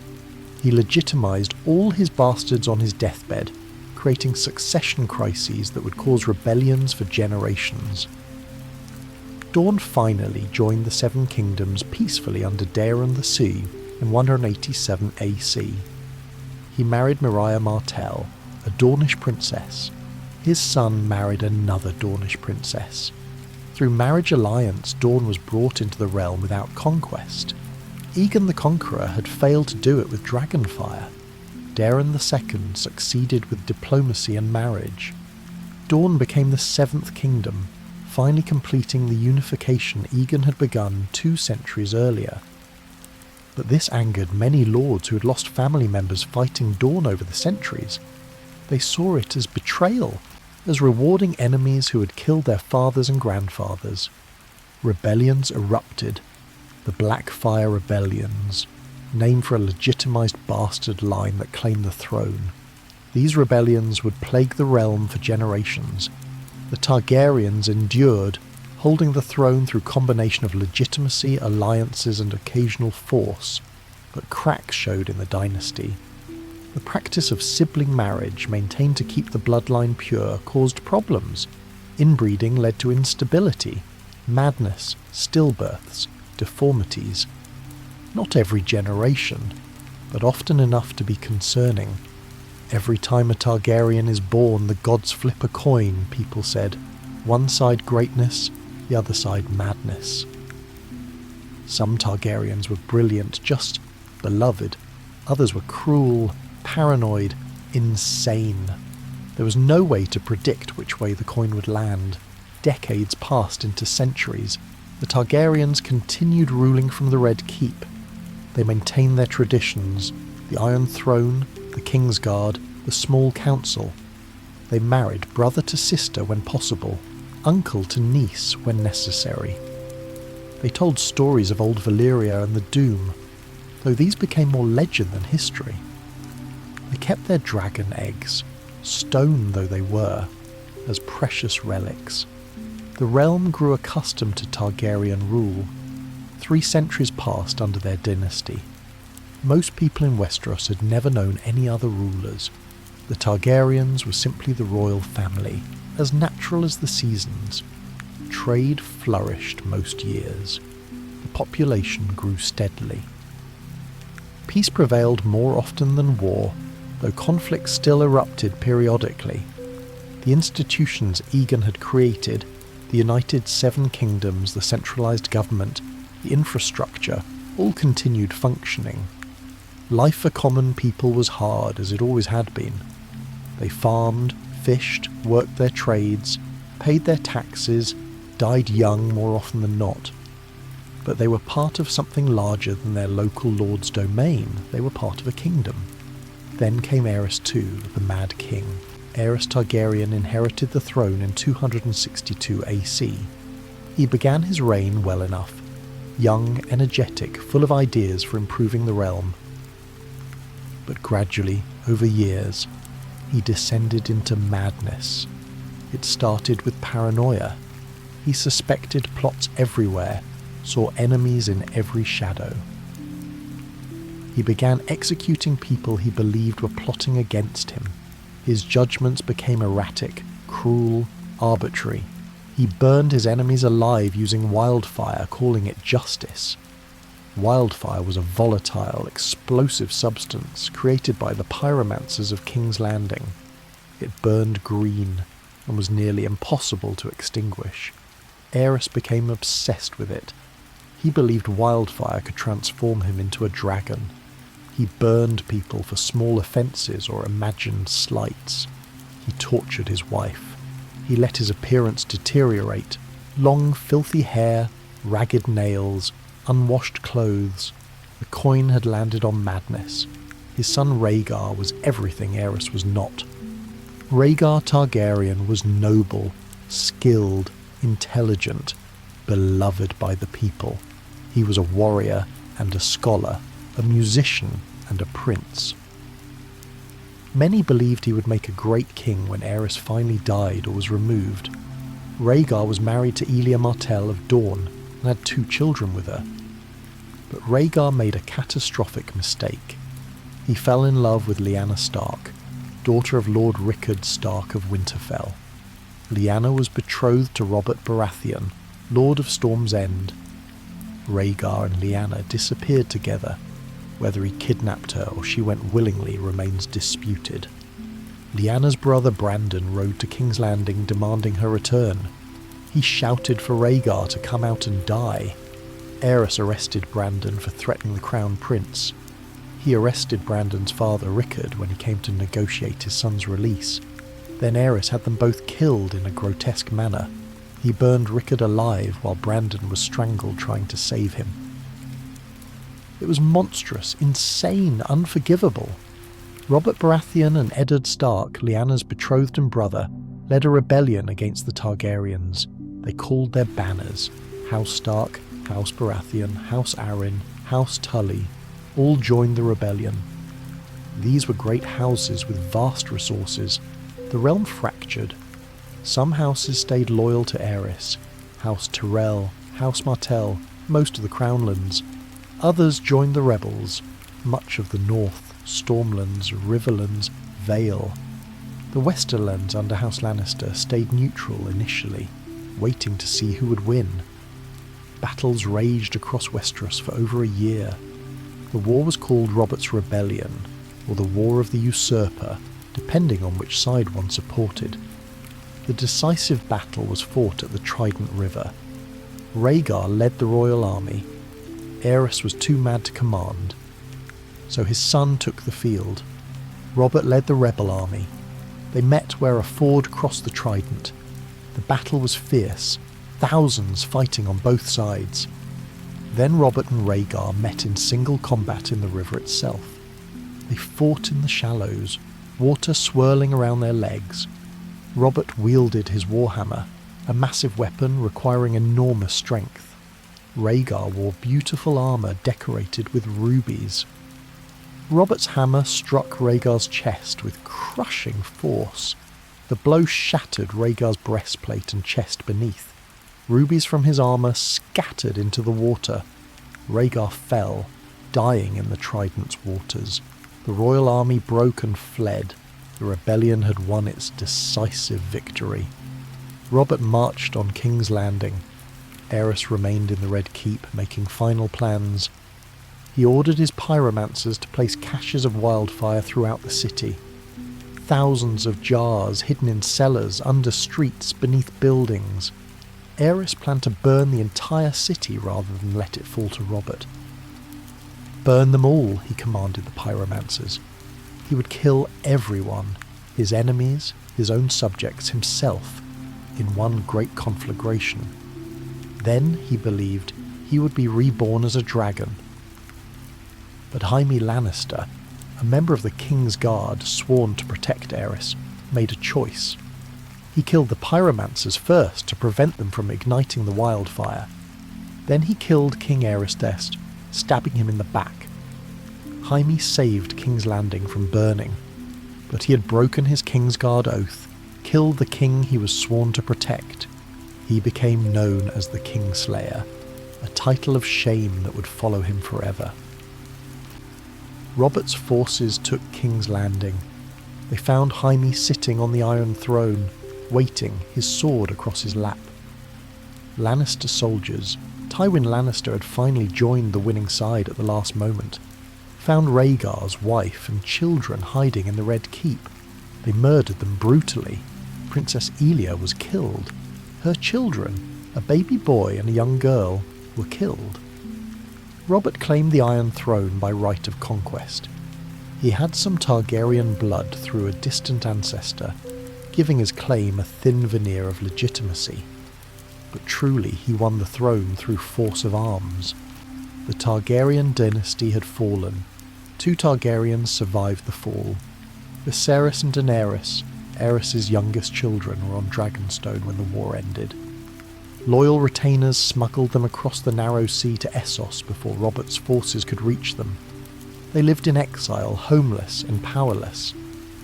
He legitimized all his bastards on his deathbed, creating succession crises that would cause rebellions for generations. Dorne finally joined the Seven Kingdoms peacefully under Daeron the Sea in 187 AC. He married Mireia Martell, a Dornish princess. His son married another Dornish princess. Through marriage alliance, Dawn was brought into the realm without conquest. Aegon the Conqueror had failed to do it with dragonfire. Daeron II succeeded with diplomacy and marriage. Dawn became the Seventh Kingdom, finally completing the unification Aegon had begun 2 centuries earlier. But this angered many lords who had lost family members fighting Dawn over the centuries. They saw it as betrayal, as rewarding enemies who had killed their fathers and grandfathers. Rebellions erupted, the Blackfire Rebellions, named for a legitimised bastard line that claimed the throne. These rebellions would plague the realm for generations. The Targaryens endured, holding the throne through combination of legitimacy, alliances and occasional force, but cracks showed in the dynasty. The practice of sibling marriage, maintained to keep the bloodline pure, caused problems. Inbreeding led to instability, madness, stillbirths, deformities. Not every generation, but often enough to be concerning. Every time a Targaryen is born, the gods flip a coin, people said. One side greatness, the other side madness. Some Targaryens were brilliant, just beloved. Others were cruel, paranoid, insane. There was no way to predict which way the coin would land. Decades passed into centuries. The Targaryens continued ruling from the Red Keep. They maintained their traditions, the Iron Throne, the Kingsguard, the Small Council. They married brother to sister when possible, uncle to niece when necessary. They told stories of old Valyria and the Doom, though these became more legend than history. They kept their dragon eggs, stone though they were, as precious relics. The realm grew accustomed to Targaryen rule. 3 centuries passed under their dynasty. Most people in Westeros had never known any other rulers. The Targaryens were simply the royal family, as natural as the seasons. Trade flourished most years. The population grew steadily. Peace prevailed more often than war, though conflict still erupted periodically. The institutions Aegon had created, the United Seven Kingdoms, the centralised government, the infrastructure, all continued functioning. Life for common people was hard, as it always had been. They farmed, fished, worked their trades, paid their taxes, died young more often than not. But they were part of something larger than their local lord's domain. They were part of a kingdom. Then came Aerys II, the Mad King. Aerys Targaryen inherited the throne in 262 AC. He began his reign well enough, young, energetic, full of ideas for improving the realm. But gradually, over years, he descended into madness. It started with paranoia. He suspected plots everywhere, saw enemies in every shadow. He began executing people he believed were plotting against him. His judgments became erratic, cruel, arbitrary. He burned his enemies alive using wildfire, calling it justice. Wildfire was a volatile, explosive substance created by the pyromancers of King's Landing. It burned green and was nearly impossible to extinguish. Aerys became obsessed with it. He believed wildfire could transform him into a dragon. He burned people for small offences or imagined slights. He tortured his wife. He let his appearance deteriorate. Long, filthy hair, ragged nails, unwashed clothes. The coin had landed on madness. His son Rhaegar was everything Aerys was not. Rhaegar Targaryen was noble, skilled, intelligent, beloved by the people. He was a warrior and a scholar, a musician and a prince. Many believed he would make a great king when Aerys finally died or was removed. Rhaegar was married to Elia Martell of Dorne and had 2 children with her. But Rhaegar made a catastrophic mistake. He fell in love with Lyanna Stark, daughter of Lord Rickard Stark of Winterfell. Lyanna was betrothed to Robert Baratheon, Lord of Storm's End. Rhaegar and Lyanna disappeared together. Whether he kidnapped her or she went willingly remains disputed. Lyanna's brother Brandon rode to King's Landing demanding her return. He shouted for Rhaegar to come out and die. Aerys arrested Brandon for threatening the Crown Prince. He arrested Brandon's father Rickard when he came to negotiate his son's release. Then Aerys had them both killed in a grotesque manner. He burned Rickard alive while Brandon was strangled trying to save him. It was monstrous, insane, unforgivable. Robert Baratheon and Eddard Stark, Lyanna's betrothed and brother, led a rebellion against the Targaryens. They called their banners House Stark, House Baratheon, House Arryn, House Tully, all joined the rebellion. These were great houses with vast resources. The realm fractured. Some houses stayed loyal to Aerys, House Tyrell, House Martell, most of the Crownlands. Others joined the rebels, much of the North, Stormlands, Riverlands, Vale. The Westerlands under House Lannister stayed neutral initially, waiting to see who would win. Battles raged across Westeros for over a year. The war was called Robert's Rebellion, or the War of the Usurper, depending on which side one supported. The decisive battle was fought at the Trident River. Rhaegar led the royal army. Aerys was too mad to command, so his son took the field. Robert led the rebel army. They met where a ford crossed the Trident. The battle was fierce, thousands fighting on both sides. Then Robert and Rhaegar met in single combat in the river itself. They fought in the shallows, water swirling around their legs. Robert wielded his warhammer, a massive weapon requiring enormous strength. Rhaegar wore beautiful armour decorated with rubies. Robert's hammer struck Rhaegar's chest with crushing force. The blow shattered Rhaegar's breastplate and chest beneath. Rubies from his armour scattered into the water. Rhaegar fell, dying in the Trident's waters. The royal army broke and fled. The rebellion had won its decisive victory. Robert marched on King's Landing. Aerys remained in the Red Keep, making final plans. He ordered his pyromancers to place caches of wildfire throughout the city. Thousands of jars hidden in cellars, under streets, beneath buildings. Aerys planned to burn the entire city rather than let it fall to Robert. Burn them all, he commanded the pyromancers. He would kill everyone, his enemies, his own subjects, himself, in one great conflagration. Then, he believed, he would be reborn as a dragon. But Jaime Lannister, a member of the King's Guard sworn to protect Aerys, made a choice. He killed the pyromancers first to prevent them from igniting the wildfire. Then he killed King Aerys, stabbing him in the back. Jaime saved King's Landing from burning, but he had broken his Kingsguard oath, killed the king he was sworn to protect. He became known as the Kingslayer, a title of shame that would follow him forever. Robert's forces took King's Landing. They found Jaime sitting on the Iron Throne, waiting, his sword across his lap. Lannister soldiers, Tywin Lannister had finally joined the winning side at the last moment, found Rhaegar's wife and children hiding in the Red Keep. They murdered them brutally. Princess Elia was killed. Her children, a baby boy and a young girl, were killed. Robert claimed the Iron Throne by right of conquest. He had some Targaryen blood through a distant ancestor, giving his claim a thin veneer of legitimacy. But truly he won the throne through force of arms. The Targaryen dynasty had fallen. 2 Targaryens survived the fall. Viserys and Daenerys, Aerys' youngest children, were on Dragonstone when the war ended. Loyal retainers smuggled them across the narrow sea to Essos before Robert's forces could reach them. They lived in exile, homeless and powerless.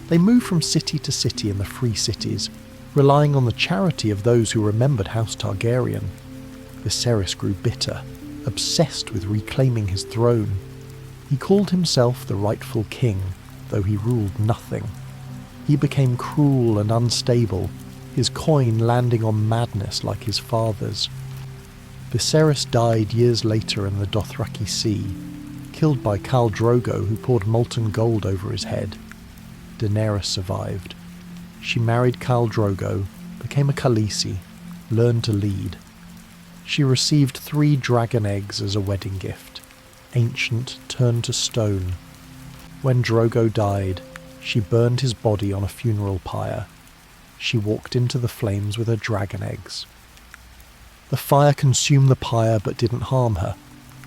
They moved from city to city in the free cities, relying on the charity of those who remembered House Targaryen. Viserys grew bitter, obsessed with reclaiming his throne. He called himself the rightful king, though he ruled nothing. He became cruel and unstable, his coin landing on madness like his father's. Viserys died years later in the Dothraki Sea, killed by Khal Drogo, who poured molten gold over his head. Daenerys survived. She married Khal Drogo, became a Khaleesi, learn to lead. She received 3 dragon eggs as a wedding gift, ancient turned to stone. When Drogo died, she burned his body on a funeral pyre. She walked into the flames with her dragon eggs. The fire consumed the pyre but didn't harm her.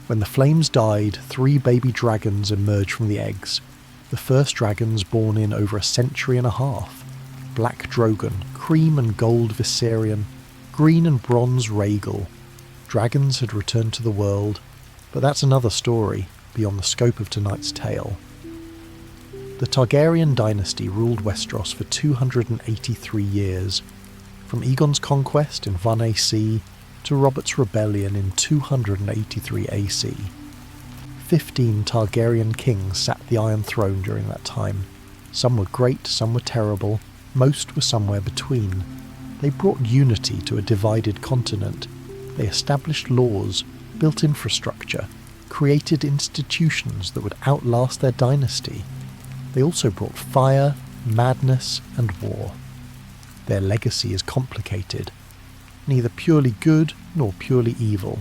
When the flames died, 3 baby dragons emerged from the eggs. The first dragons born in over a century and a half. Black Drogon, cream and gold Viserion, green and bronze Rhaegal. Dragons had returned to the world, but that's another story, beyond the scope of tonight's tale. The Targaryen dynasty ruled Westeros for 283 years, from Aegon's conquest in 1 AC to Robert's rebellion in 283 AC. 15 Targaryen kings sat the Iron Throne during that time. Some were great, some were terrible, most were somewhere between. They brought unity to a divided continent. They established laws, built infrastructure, created institutions that would outlast their dynasty. They also brought fire, madness, and war. Their legacy is complicated, neither purely good nor purely evil.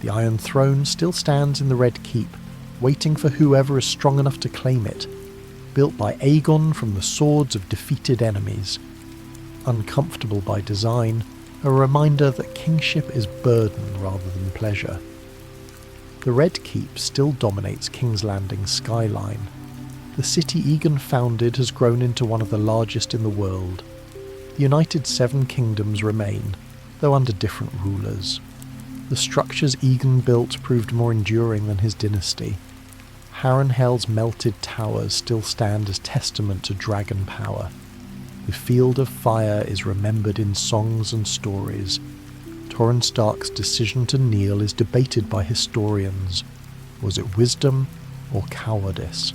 The Iron Throne still stands in the Red Keep, waiting for whoever is strong enough to claim it, built by Aegon from the swords of defeated enemies. Uncomfortable by design, a reminder that kingship is burden rather than pleasure. The Red Keep still dominates King's Landing's skyline. The city Aegon founded has grown into one of the largest in the world. The United Seven Kingdoms remain, though under different rulers. The structures Aegon built proved more enduring than his dynasty. Harrenhal's melted towers still stand as testament to dragon power. The Field of Fire is remembered in songs and stories. Torrhen Stark's decision to kneel is debated by historians. Was it wisdom or cowardice?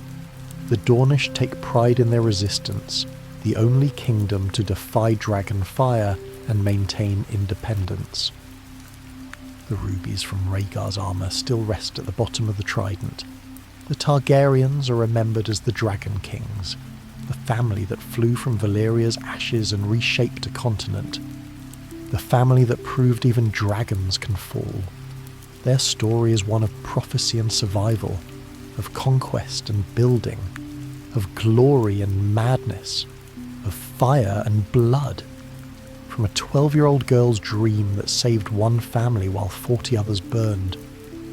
The Dornish take pride in their resistance, the only kingdom to defy dragon fire and maintain independence. The rubies from Rhaegar's armour still rest at the bottom of the trident. The Targaryens are remembered as the Dragon Kings, the family that flew from Valyria's ashes and reshaped a continent, the family that proved even dragons can fall. Their story is one of prophecy and survival, of conquest and building, of glory and madness, of fire and blood. From a 12-year-old girl's dream that saved one family while 40 others burned,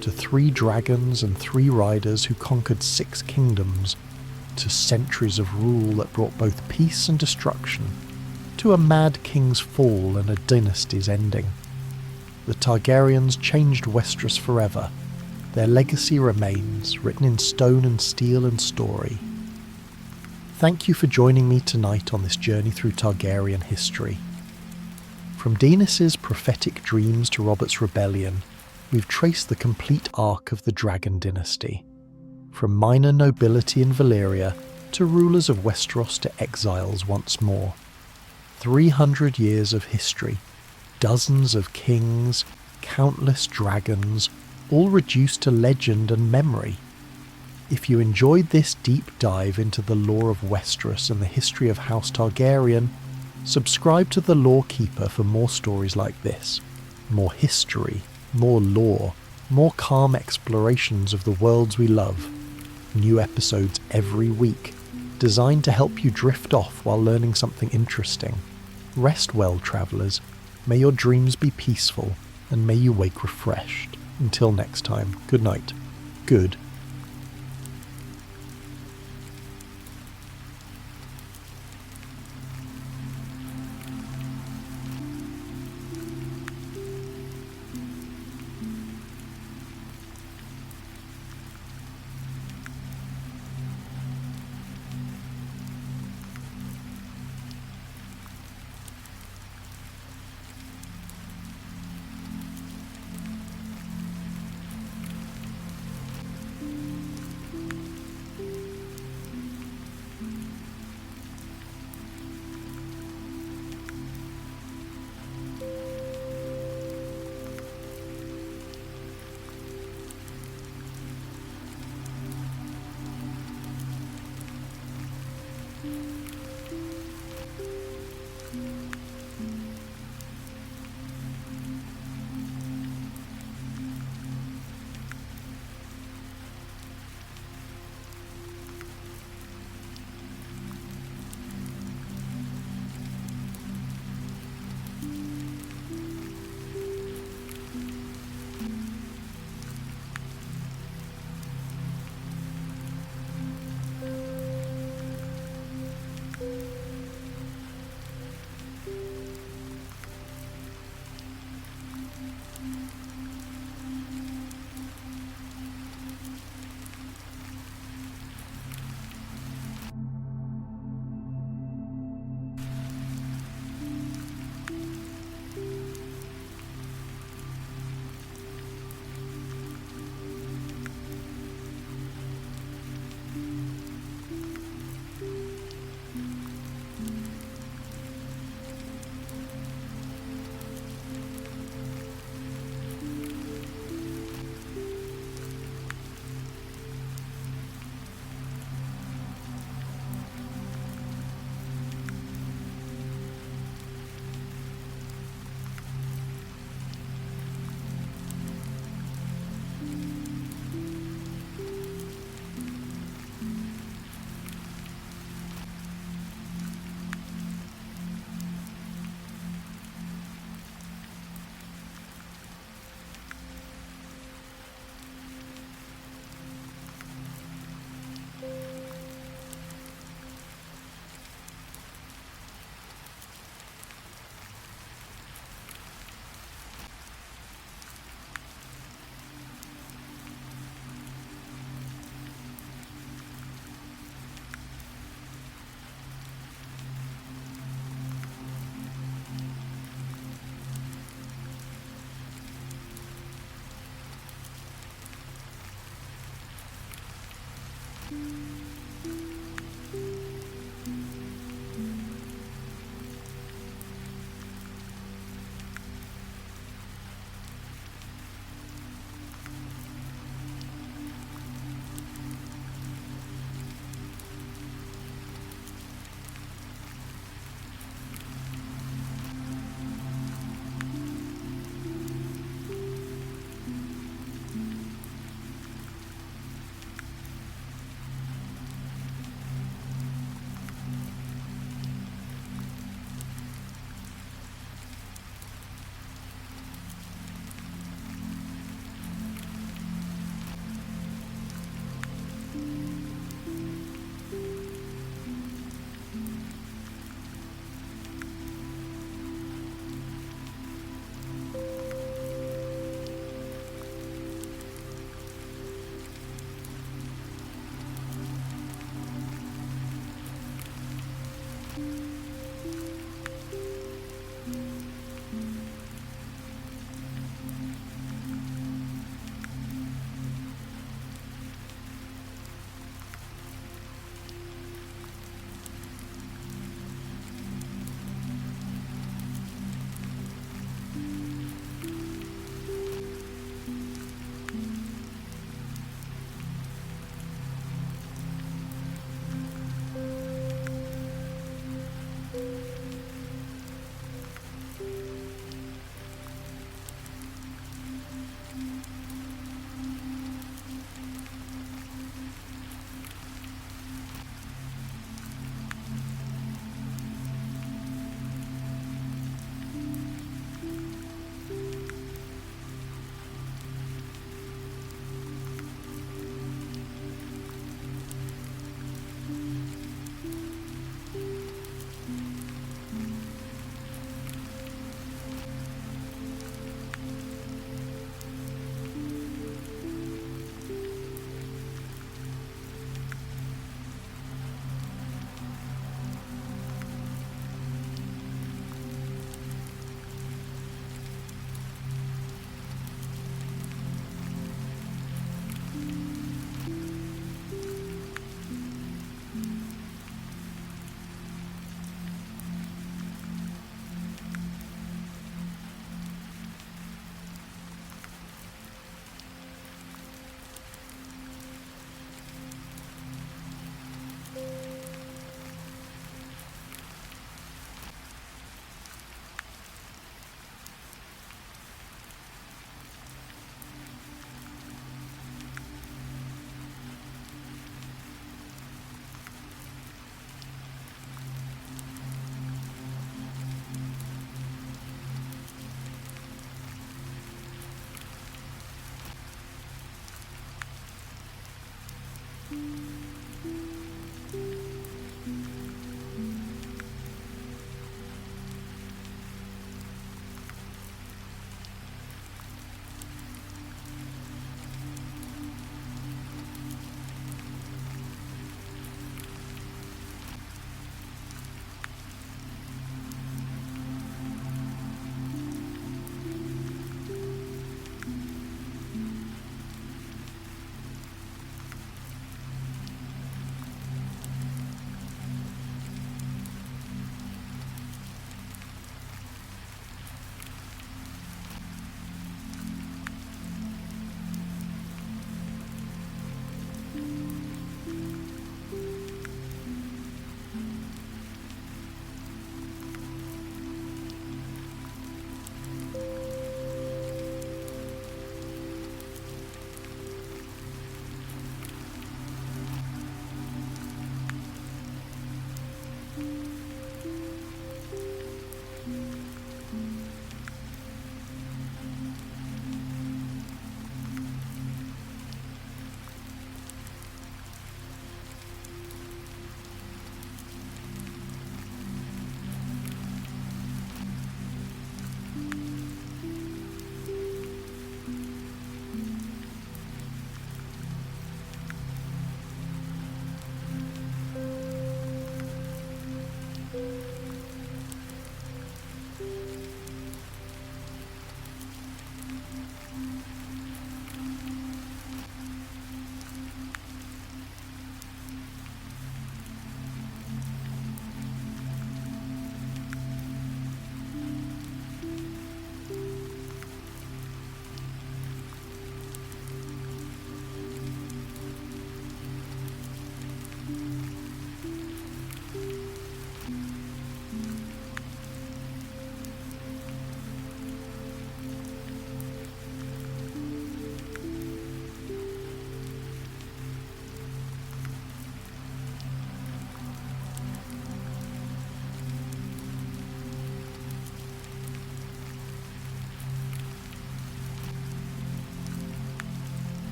to 3 dragons and 3 riders who conquered 6 kingdoms, to centuries of rule that brought both peace and destruction, to a mad king's fall and a dynasty's ending. The Targaryens changed Westeros forever. Their legacy remains, written in stone and steel and story. Thank you for joining me tonight on this journey through Targaryen history. From Daenerys' prophetic dreams to Robert's rebellion, we've traced the complete arc of the Dragon Dynasty. From minor nobility in Valyria to rulers of Westeros to exiles once more. 300 years of history, dozens of kings, countless dragons, all reduced to legend and memory. If you enjoyed this deep dive into the lore of Westeros and the history of House Targaryen, subscribe to The Lore Keeper for more stories like this. More history, more lore, more calm explorations of the worlds we love. New episodes every week, designed to help you drift off while learning something interesting. Rest well, travellers. May your dreams be peaceful, and may you wake refreshed. Until next time, good night. Good